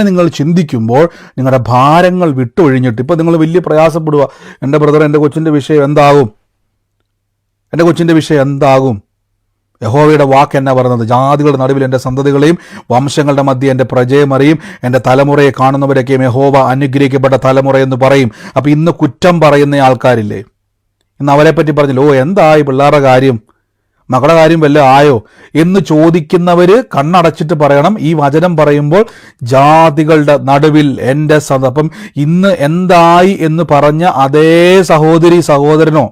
നിങ്ങൾ ചിന്തിക്കുമ്പോൾ നിങ്ങളുടെ ഭാരങ്ങൾ വിട്ടൊഴിഞ്ഞിട്ട്, ഇപ്പോൾ നിങ്ങൾ വലിയ പ്രയാസപ്പെടുക, എൻ്റെ ബ്രദർ എൻ്റെ കൊച്ചിൻ്റെ വിഷയം എന്താകും? യഹോവയുടെ വാക്ക് എന്നാ പറയുന്നത്? ജാതികളുടെ നടുവിൽ എൻ്റെ സന്തതികളെയും വംശങ്ങളുടെ മധ്യ എൻ്റെ പ്രജയം അറിയും, എൻ്റെ തലമുറയെ കാണുന്നവരൊക്കെയും യഹോവ അനുഗ്രഹിക്കപ്പെട്ട തലമുറയെന്ന് പറയും. അപ്പം ഇന്ന് കുറ്റം പറയുന്ന ആൾക്കാരില്ലേ, ഇന്ന് അവരെപ്പറ്റി പറഞ്ഞല്ലോ, എന്തായി പിള്ളേരുടെ കാര്യം, മകളുടെ കാര്യം വല്ലതും ആയോ എന്ന് ചോദിക്കുന്നവർ കണ്ണടച്ചിട്ട് പറയണം, ഈ വചനം പറയുമ്പോൾ ജാതികളുടെ നടുവിൽ എൻ്റെ അപ്പം ഇന്ന് എന്തായി എന്ന് പറഞ്ഞ അതേ സഹോദരി സഹോദരനോ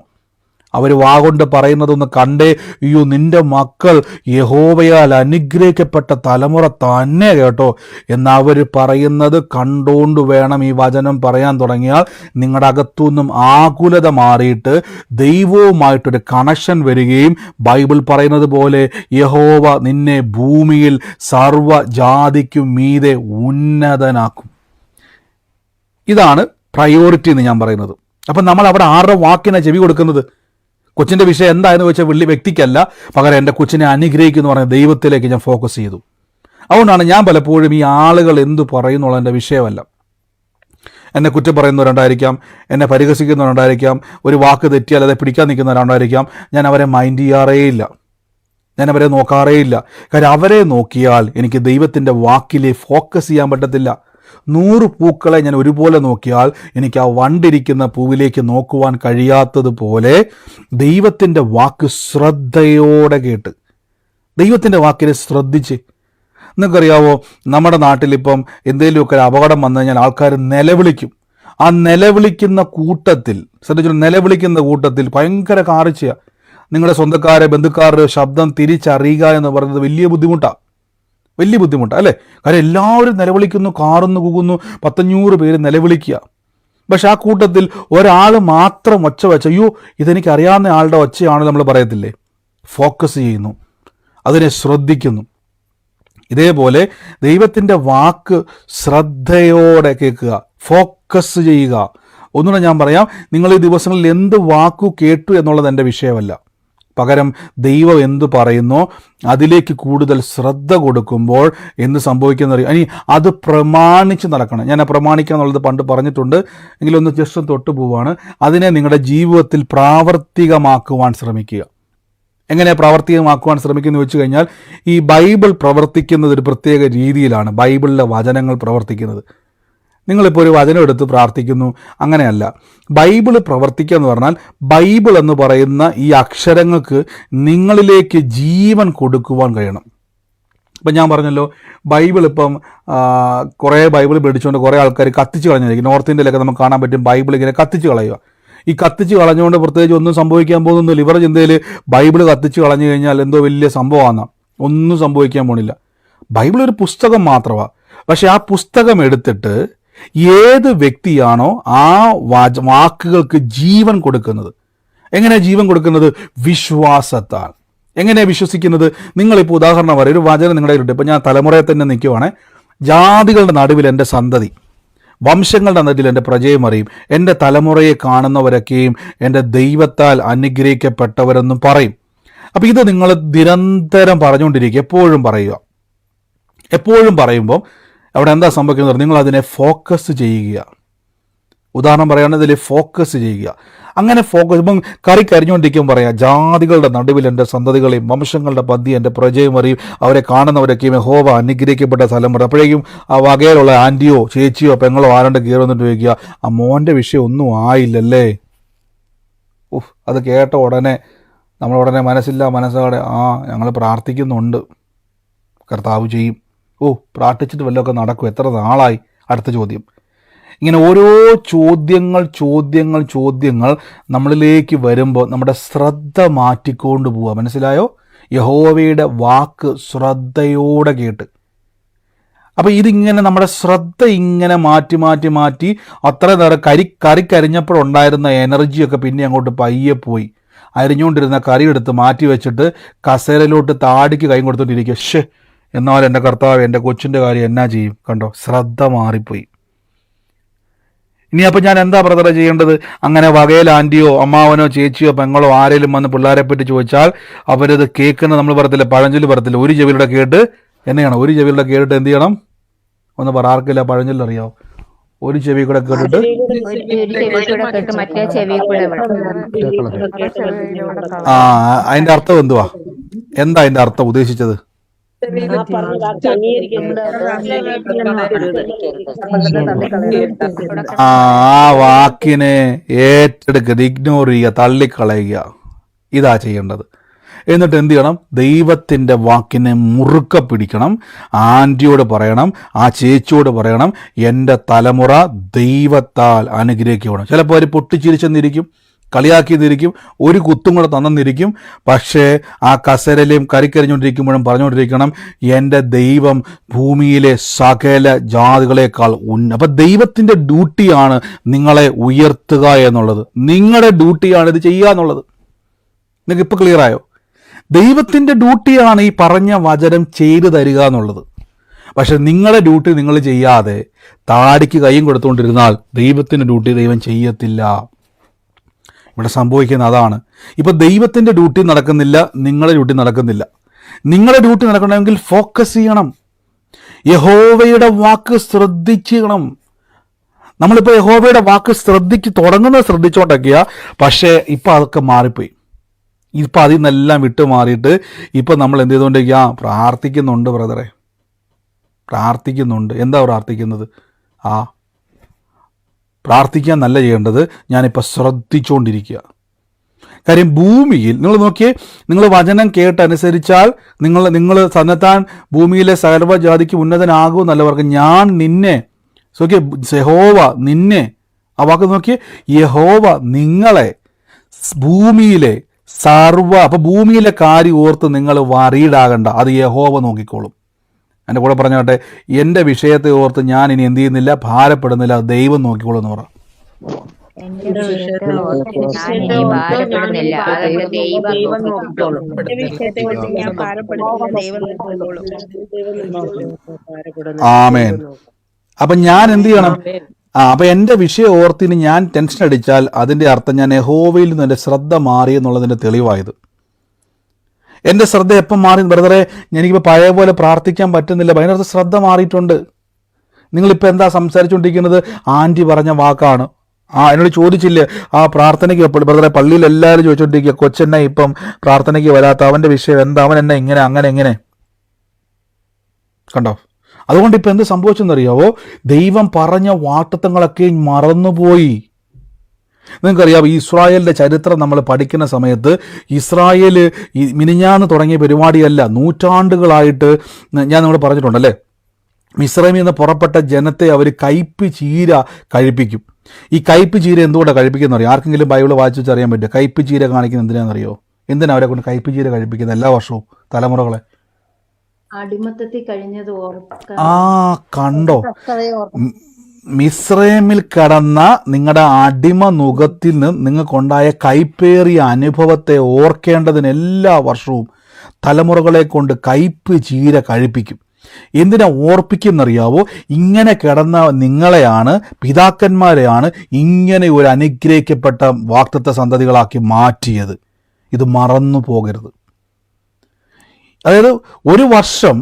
അവർ വാഗൊണ്ട് പറയുന്നതൊന്ന് കണ്ടേ, അയ്യോ നിന്റെ മക്കൾ യഹോവയാൽ അനുഗ്രഹിക്കപ്പെട്ട തലമുറ തന്നെ കേട്ടോ എന്നവർ പറയുന്നത് കണ്ടുകൊണ്ട് വേണം ഈ വചനം പറയാൻ തുടങ്ങിയാൽ നിങ്ങളുടെ അകത്തുനിന്നും ആകുലത മാറിയിട്ട് ദൈവവുമായിട്ടൊരു കണക്ഷൻ വരികയും ബൈബിൾ പറയുന്നത് പോലെ യഹോവ നിന്നെ ഭൂമിയിൽ സർവ്വജാതിക്കും മീതെ ഉന്നതനാക്കും. ഇതാണ് പ്രയോറിറ്റി എന്ന് ഞാൻ പറയുന്നത്. അപ്പം നമ്മൾ അവിടെ ആരുടെ വാക്കിനാ ചെവി കൊടുക്കുന്നത്? കൊച്ചിൻ്റെ വിഷയം എന്തായെന്ന് വെച്ചാൽ വലിയ വ്യക്തിക്കല്ല, പകരം എൻ്റെ കൊച്ചിനെ അനുഗ്രഹിക്കുന്നു പറഞ്ഞ ദൈവത്തിലേക്ക് ഞാൻ ഫോക്കസ് ചെയ്തു. അതുകൊണ്ടാണ് ഞാൻ പലപ്പോഴും ഈ ആളുകൾ എന്തു പറയുന്നുള്ള എൻ്റെ വിഷയമല്ല. എന്നെ കുറ്റം പറയുന്നവരുണ്ടായിരിക്കാം, എന്നെ പരിഹസിക്കുന്നവരുണ്ടായിരിക്കാം, ഒരു വാക്ക് തെറ്റിയാൽ അത് പിടിക്കാൻ നിൽക്കുന്നവരുണ്ടായിരിക്കാം. ഞാൻ അവരെ മൈൻഡ് ചെയ്യാറേയില്ല, ഞാൻ അവരെ നോക്കാറേയില്ല. കാര്യം അവരെ നോക്കിയാൽ എനിക്ക് ദൈവത്തിൻ്റെ വാക്കിലെ ഫോക്കസ് ചെയ്യാൻ പറ്റത്തില്ല. 100 പൂക്കളെ ഞാൻ ഒരുപോലെ നോക്കിയാൽ എനിക്ക് ആ വണ്ടിരിക്കുന്ന പൂവിലേക്ക് നോക്കുവാൻ കഴിയാത്തതുപോലെ ദൈവത്തിൻ്റെ വാക്ക് ശ്രദ്ധയോടെ കേട്ട്, ദൈവത്തിൻ്റെ വാക്കിനെ ശ്രദ്ധിച്ച്. നിങ്ങൾക്കറിയാവോ, നമ്മുടെ നാട്ടിലിപ്പം എന്തെങ്കിലുമൊക്കെ അപകടം വന്നു കഴിഞ്ഞാൽ ആൾക്കാർ നിലവിളിക്കും. ആ നിലവിളിക്കുന്ന കൂട്ടത്തിൽ ഭയങ്കര കാർച്ചയാണ്. നിങ്ങളുടെ സ്വന്തക്കാരെ ബന്ധുക്കാരുടെ ശബ്ദം തിരിച്ചറിയുക എന്ന് പറയുന്നത് വലിയ ബുദ്ധിമുട്ടാണ് അല്ലേ? കാര്യം എല്ലാവരും നിലവിളിക്കുന്നു, കാറുന്നു, കൂകുന്നു, 500 പേര് നിലവിളിക്കുക. പക്ഷെ ആ കൂട്ടത്തിൽ ഒരാൾ മാത്രം ഒച്ച വെച്ച, അയ്യോ ഇതെനിക്ക് അറിയാവുന്ന ആളുടെ ഒച്ചയാണ് നമ്മൾ പറയത്തില്ലേ? ഫോക്കസ് ചെയ്യുന്നു, അതിനെ ശ്രദ്ധിക്കുന്നു. ഇതേപോലെ ദൈവത്തിൻ്റെ വാക്ക് ശ്രദ്ധയോടെ കേൾക്കുക, ഫോക്കസ് ചെയ്യുക. ഒന്നുകൂടെ ഞാൻ പറയാം, നിങ്ങൾ ഈ ദിവസങ്ങളിൽ എന്ത് വാക്കു കേട്ടു എന്നുള്ളത് എൻ്റെ വിഷയമല്ല, പകരം ദൈവം എന്തു പറയുന്നോ അതിലേക്ക് കൂടുതൽ ശ്രദ്ധ കൊടുക്കുമ്പോൾ എന്ത് സംഭവിക്കുന്ന ഇനി അത് പ്രമാണിച്ച് നടക്കണം. ഞാൻ പ്രമാണിക്കുക എന്നുള്ളത് പണ്ട് പറഞ്ഞിട്ടുണ്ട്, എങ്കിലൊന്ന് ജസ്റ്റ് തൊട്ട് പോവാണ്. അതിനെ നിങ്ങളുടെ ജീവിതത്തിൽ പ്രാവർത്തികമാക്കുവാൻ ശ്രമിക്കുക. എങ്ങനെ പ്രാവർത്തികമാക്കുവാൻ ശ്രമിക്കുന്നു വെച്ച് കഴിഞ്ഞാൽ, ഈ ബൈബിൾ പ്രവർത്തിക്കുന്നത് ഒരു പ്രത്യേക രീതിയിലാണ്. ബൈബിളിലെ വചനങ്ങൾ പ്രവർത്തിക്കുന്നത്, നിങ്ങളിപ്പോൾ ഒരു വചനം എടുത്ത് പ്രാർത്ഥിക്കുന്നു, അങ്ങനെയല്ല. ബൈബിൾ പ്രവർത്തിക്കുക എന്ന് പറഞ്ഞാൽ ബൈബിൾ എന്ന് പറയുന്ന ഈ അക്ഷരങ്ങൾക്ക് നിങ്ങളിലേക്ക് ജീവൻ കൊടുക്കുവാൻ കഴിയണം. ഇപ്പം ഞാൻ പറഞ്ഞല്ലോ, ബൈബിൾ ഇപ്പം കുറേ ബൈബിൾ മേടിച്ചുകൊണ്ട് കുറേ ആൾക്കാർ കത്തിച്ച് കളഞ്ഞിരിക്കും. നോർത്ത് ഇന്ത്യയിലൊക്കെ നമുക്ക് കാണാൻ പറ്റും, ബൈബിൾ ഇങ്ങനെ കത്തിച്ച് കളയുക. ഈ കത്തിച്ച് കളഞ്ഞുകൊണ്ട് പ്രത്യേകിച്ച് ഒന്നും സംഭവിക്കാൻ പോകുന്നില്ല. ഇവരുടെ ചിന്തയിൽ ബൈബിൾ കത്തിച്ച് കളഞ്ഞു കഴിഞ്ഞാൽ എന്തോ വലിയ സംഭവമാണ്, ഒന്നും സംഭവിക്കാൻ പോണില്ല. ബൈബിൾ ഒരു പുസ്തകം മാത്രമാണ്. പക്ഷെ ആ പുസ്തകം എടുത്തിട്ട് ഏത് വ്യക്തിയാണോ ആ വാക്കുകൾക്ക് ജീവൻ കൊടുക്കുന്നത്, എങ്ങനെ ജീവൻ കൊടുക്കുന്നത്? വിശ്വാസത്താൽ. എങ്ങനെ വിശ്വസിക്കുന്നത്? നിങ്ങളിപ്പോൾ ഉദാഹരണം പറയും, ഒരു വചനം നിങ്ങളുടെ കയ്യിലുണ്ട്. ഇപ്പം ഞാൻ തലമുറയെ തന്നെ നിൽക്കുവാണ്. ജാതികളുടെ നടുവിൽ എൻ്റെ സന്തതി, വംശങ്ങളുടെ നടുവിൽ എൻ്റെ പ്രജയം അറിയും, എൻ്റെ തലമുറയെ കാണുന്നവരൊക്കെയും എൻ്റെ ദൈവത്താൽ അനുഗ്രഹിക്കപ്പെട്ടവരെന്നും പറയും. അപ്പം ഇത് നിങ്ങൾ നിരന്തരം പറഞ്ഞുകൊണ്ടിരിക്കുക, എപ്പോഴും പറയുമ്പോൾ അവിടെ എന്താ സംഭവിക്കുന്നത്? നിങ്ങൾ അതിനെ ഫോക്കസ് ചെയ്യുക. ഉദാഹരണം പറയുകയാണെങ്കിൽ ഇതിൽ ഫോക്കസ് ചെയ്യുക. അങ്ങനെ ഫോക്കസ്, ഇപ്പം കറി കരിഞ്ഞുകൊണ്ടിരിക്കുമ്പോൾ പറയാം, ജാതികളുടെ നടുവിൽ എൻ്റെ സന്തതികളെയും വംശങ്ങളുടെ മധ്യ എൻ്റെ പ്രജയും അറിയും, അവരെ കാണുന്നവരൊക്കെയും യഹോവ അനുഗ്രഹിക്കപ്പെട്ട തലമുറ. അപ്പോഴേക്കും ആ വകയിലുള്ള ആൻറ്റിയോ ചേച്ചിയോ പെങ്ങളോ ആരണ്ട് കയറി വന്നിട്ട് ചോദിക്കുക, ആ മോൻ്റെ വിഷയം ഒന്നും ആയില്ലല്ലേ? അത് കേട്ട ഉടനെ നമ്മളുടനെ മനസ്സോടെ ഞങ്ങൾ പ്രാർത്ഥിക്കുന്നുണ്ട്, കർത്താവ് ചെയ്യും. പ്രാർത്ഥിച്ചിട്ട് വല്ലതൊക്കെ നടക്കും, എത്ര നാളായി? അടുത്ത ചോദ്യം. ഇങ്ങനെ ഓരോ ചോദ്യങ്ങൾ നമ്മളിലേക്ക് വരുമ്പോൾ നമ്മുടെ ശ്രദ്ധ മാറ്റിക്കൊണ്ട് പോവുക. മനസ്സിലായോ? യഹോവയുടെ വാക്ക് ശ്രദ്ധയോടെ കേട്ട്. അപ്പം ഇതിങ്ങനെ നമ്മുടെ ശ്രദ്ധ ഇങ്ങനെ മാറ്റി മാറ്റി മാറ്റി അത്ര നേരം കറിക്കരിഞ്ഞപ്പോഴുണ്ടായിരുന്ന എനർജിയൊക്കെ പിന്നെ അങ്ങോട്ട് പയ്യെ പോയി. അരിഞ്ഞുകൊണ്ടിരുന്ന കറി എടുത്ത് മാറ്റി വെച്ചിട്ട് കസേരയിലോട്ട് താടിക്ക് കൈ കൊടുത്തോണ്ടിരിക്കുക. ഷേ, എന്നാലും എൻ്റെ കർത്താവ്, എൻ്റെ കൊച്ചിൻ്റെ കാര്യം എന്നാ ചെയ്യും? കണ്ടോ, ശ്രദ്ധ മാറിപ്പോയി. ഇനി അപ്പം ഞാൻ എന്താ ബ്രദറെ ചെയ്യേണ്ടത്? അങ്ങനെ വകയിൽ ആൻറ്റിയോ അമ്മാവനോ ചേച്ചിയോ പെങ്ങളോ ആരെങ്കിലും വന്ന് പിള്ളേരെ പറ്റി ചോദിച്ചാൽ അവരത് കേൾക്കുന്ന, നമ്മൾ പറയത്തില്ല, പഴഞ്ചൊല്ല് പറയത്തില്ല, ഒരു ചെവിയിലൂടെ കേട്ട് എന്നെ ചെയ്യണം. ഒരു ചെവിയിലൂടെ കേട്ടിട്ട് എന്ത് ചെയ്യണം? ഒന്ന് പറ, ആർക്കില്ല പഴഞ്ചൊല്ല് അറിയാവോ? ഒരു ചെവി കൂടെ കേട്ടിട്ട് മറ്റേ ചെവി കൂടെ അതിന്റെ അർത്ഥം എന്തുവാ? എന്താ അതിന്റെ അർത്ഥം ഉദ്ദേശിച്ചത്? ആ വാക്കിനെ ഏറ്റെടുക്കുക, ഇഗ്നോർ ചെയ്യുക, തള്ളിക്കളയുക. ഇതാ ചെയ്യേണ്ടത്. എന്നിട്ട് എന്ത് ചെയ്യണം? ദൈവത്തിൻ്റെ വാക്കിനെ മുറുക്ക പിടിക്കണം. ആൻറ്റിയോട് പറയണം, ആ ചേച്ചിയോട് പറയണം, എൻ്റെ തലമുറ ദൈവത്താൽ അനുഗ്രഹിക്കണം. ചിലപ്പോൾ അവർ പൊട്ടിച്ചിരിച്ചെന്നിരിക്കും, കളിയാക്കിയെന്നിരിക്കും, ഒരു കുത്തും കൂടെ തന്നെന്നിരിക്കും. പക്ഷേ ആ കസേരയിലും കരിക്കരിഞ്ഞുകൊണ്ടിരിക്കുമ്പോഴും പറഞ്ഞുകൊണ്ടിരിക്കണം, എൻ്റെ ദൈവം ഭൂമിയിലെ സകല ജാതികളെക്കാൾ അപ്പം ദൈവത്തിൻ്റെ ഡ്യൂട്ടിയാണ് നിങ്ങളെ ഉയർത്തുക എന്നുള്ളത്. നിങ്ങളുടെ ഡ്യൂട്ടിയാണ് ഇത് ചെയ്യുക എന്നുള്ളത്. നിങ്ങൾക്ക് ഇപ്പോൾ ക്ലിയറായോ? ദൈവത്തിൻ്റെ ഡ്യൂട്ടിയാണ് ഈ പറഞ്ഞ വചനം ചെയ്തു തരിക എന്നുള്ളത്. പക്ഷെ നിങ്ങളുടെ ഡ്യൂട്ടി നിങ്ങൾ ചെയ്യാതെ താടിക്ക് കൈയും കൊടുത്തുകൊണ്ടിരുന്നാൽ ദൈവത്തിൻ്റെ ഡ്യൂട്ടി ദൈവം ചെയ്യത്തില്ല. ഇവിടെ സംഭവിക്കുന്ന അതാണ്. ഇപ്പം ദൈവത്തിൻ്റെ ഡ്യൂട്ടി നടക്കുന്നില്ല, നിങ്ങളുടെ ഡ്യൂട്ടി നടക്കുന്നില്ല. നിങ്ങളുടെ ഡ്യൂട്ടി നടക്കണമെങ്കിൽ ഫോക്കസ് ചെയ്യണം, യഹോവയുടെ വാക്ക് ശ്രദ്ധിക്കണം. നമ്മളിപ്പോൾ യഹോവയുടെ വാക്ക് തുടങ്ങുന്നത് ശ്രദ്ധിച്ചോണ്ടൊക്കെയാ. പക്ഷേ ഇപ്പം അതൊക്കെ മാറിപ്പോയി. ഇപ്പം അതിൽ നിന്നെല്ലാം വിട്ടു മാറിയിട്ട് ഇപ്പം നമ്മൾ എന്ത് ചെയ്തുകൊണ്ടിരിക്കുക? പ്രാർത്ഥിക്കുന്നുണ്ട് ബ്രദറെ, പ്രാർത്ഥിക്കുന്നുണ്ട്. എന്താ പ്രാർത്ഥിക്കുന്നത്? പ്രാർത്ഥിക്കാൻ നല്ല ചെയ്യേണ്ടത്, ഞാനിപ്പോൾ ശ്രദ്ധിച്ചുകൊണ്ടിരിക്കുക. കാര്യം ഭൂമിയിൽ നിങ്ങൾ നോക്കിയേ, നിങ്ങൾ വചനം കേട്ടനുസരിച്ചാൽ നിങ്ങൾ തന്നെത്താൻ ഭൂമിയിലെ സർവ്വജാതിക്ക് ഉന്നതനാകുമെന്നല്ല പറഞ്ഞ്, ഞാൻ നിന്നെ നോക്കിയേ, യഹോവ നിന്നെ, ആ വാക്ക് നോക്കിയേ, യഹോവ നിങ്ങളെ ഭൂമിയിലെ അപ്പം ഭൂമിയിലെ കാര്യം ഓർത്ത് നിങ്ങൾ വറീഡാകണ്ട, അത് യഹോവ നോക്കിക്കോളും. എൻ്റെ കൂടെ പറഞ്ഞോട്ടെ, എൻ്റെ വിഷയത്തെ ഓർത്ത് ഞാൻ ഇനി എന്ത് ചെയ്യുന്നില്ല, ഭാരപ്പെടുന്നില്ല, അത് ദൈവം നോക്കിക്കോളും എന്ന് പറ. ആമേൻ. അപ്പം ഞാൻ എന്ത് ചെയ്യണം? അപ്പം എൻ്റെ വിഷയം ഓർത്തിന് ഞാൻ ടെൻഷൻ അടിച്ചാൽ അതിൻ്റെ അർത്ഥം ഞാൻ യഹോവയിൽ നിന്ന് എൻ്റെ ശ്രദ്ധ മാറി എന്നുള്ളതിൻ്റെ തെളിവായത്. എൻ്റെ ശ്രദ്ധ എപ്പം മാറി ബ്രദറെ? എനിക്കിപ്പോൾ പഴയ പോലെ പ്രാർത്ഥിക്കാൻ പറ്റുന്നില്ല. അതിനകത്ത് ശ്രദ്ധ മാറിയിട്ടുണ്ട്. നിങ്ങളിപ്പോൾ എന്താ സംസാരിച്ചുകൊണ്ടിരിക്കുന്നത്? ആൻറ്റി പറഞ്ഞ വാക്കാണ്. എന്നോട് ചോദിച്ചില്ലേ ആ പ്രാർത്ഥനയ്ക്ക് ബ്രദറെ? പള്ളിയിൽ എല്ലാവരും ചോദിച്ചുകൊണ്ടിരിക്കുക, കൊച്ചെന്നെ ഇപ്പം പ്രാർത്ഥനയ്ക്ക് വരാത്ത, അവൻ്റെ വിഷയം എന്താ, അവൻ എന്നെ ഇങ്ങനെ അങ്ങനെ എങ്ങനെ? കണ്ടോ? അതുകൊണ്ട് ഇപ്പം എന്ത് സംഭവിച്ചെന്നറിയാവോ? ദൈവം പറഞ്ഞ വാഗ്ദത്തങ്ങളൊക്കെ മറന്നുപോയി. നിങ്ങൾക്കറിയാം, ഇസ്രായേലിൻ്റെ ചരിത്രം നമ്മൾ പഠിക്കുന്ന സമയത്ത് ഇസ്രായേൽ മിനിഞ്ഞാന്ന് തുടങ്ങിയ പരിപാടിയല്ല, നൂറ്റാണ്ടുകളായിട്ട് ഞാൻ നമ്മൾ പറഞ്ഞിട്ടുണ്ടല്ലേ. മിസ്രൈമിൽ നിന്ന് പുറപ്പെട്ട ജനത്തെ അവർ കയ്പ് ചീര കഴിപ്പിക്കും. ഈ കയ്പ് ചീര എന്തുകൊണ്ടാണ് കഴിപ്പിക്കുന്നത് അറിയാം? ആർക്കെങ്കിലും ബൈബിൾ വായിച്ചു വെച്ചറിയാൻ പറ്റും? കയ്പ് ചീര കാണിക്കുന്നത് എന്തിനാണെന്നറിയോ? എന്തിനാ അവരെ കൊണ്ട് കയ്പ് ചീര കഴിപ്പിക്കുന്നത് എല്ലാ വർഷവും തലമുറകളെ? അടിമത്തത്തിൽ കഴിഞ്ഞത് കണ്ടോ? മിസ്രൈമിൽ കടന്ന നിങ്ങളുടെ അടിമ നുഖത്തിൽ നിന്ന് നിങ്ങൾക്കുണ്ടായ കൈപ്പേറിയ അനുഭവത്തെ ഓർക്കേണ്ടതിന് എല്ലാ വർഷവും തലമുറകളെ കൊണ്ട് കയ്പ് ചീര കഴിപ്പിക്കും. എന്തിനാ ഓർപ്പിക്കുന്നറിയാവോ? ഇങ്ങനെ കിടന്ന നിങ്ങളെയാണ്, പിതാക്കന്മാരെയാണ് ഇങ്ങനെ ഒരു അനുഗ്രഹിക്കപ്പെട്ട വാഗ്ദത്ത സന്തതികളാക്കി മാറ്റിയത്. ഇത് മറന്നു പോകരുത്. അതായത് ഒരു വർഷം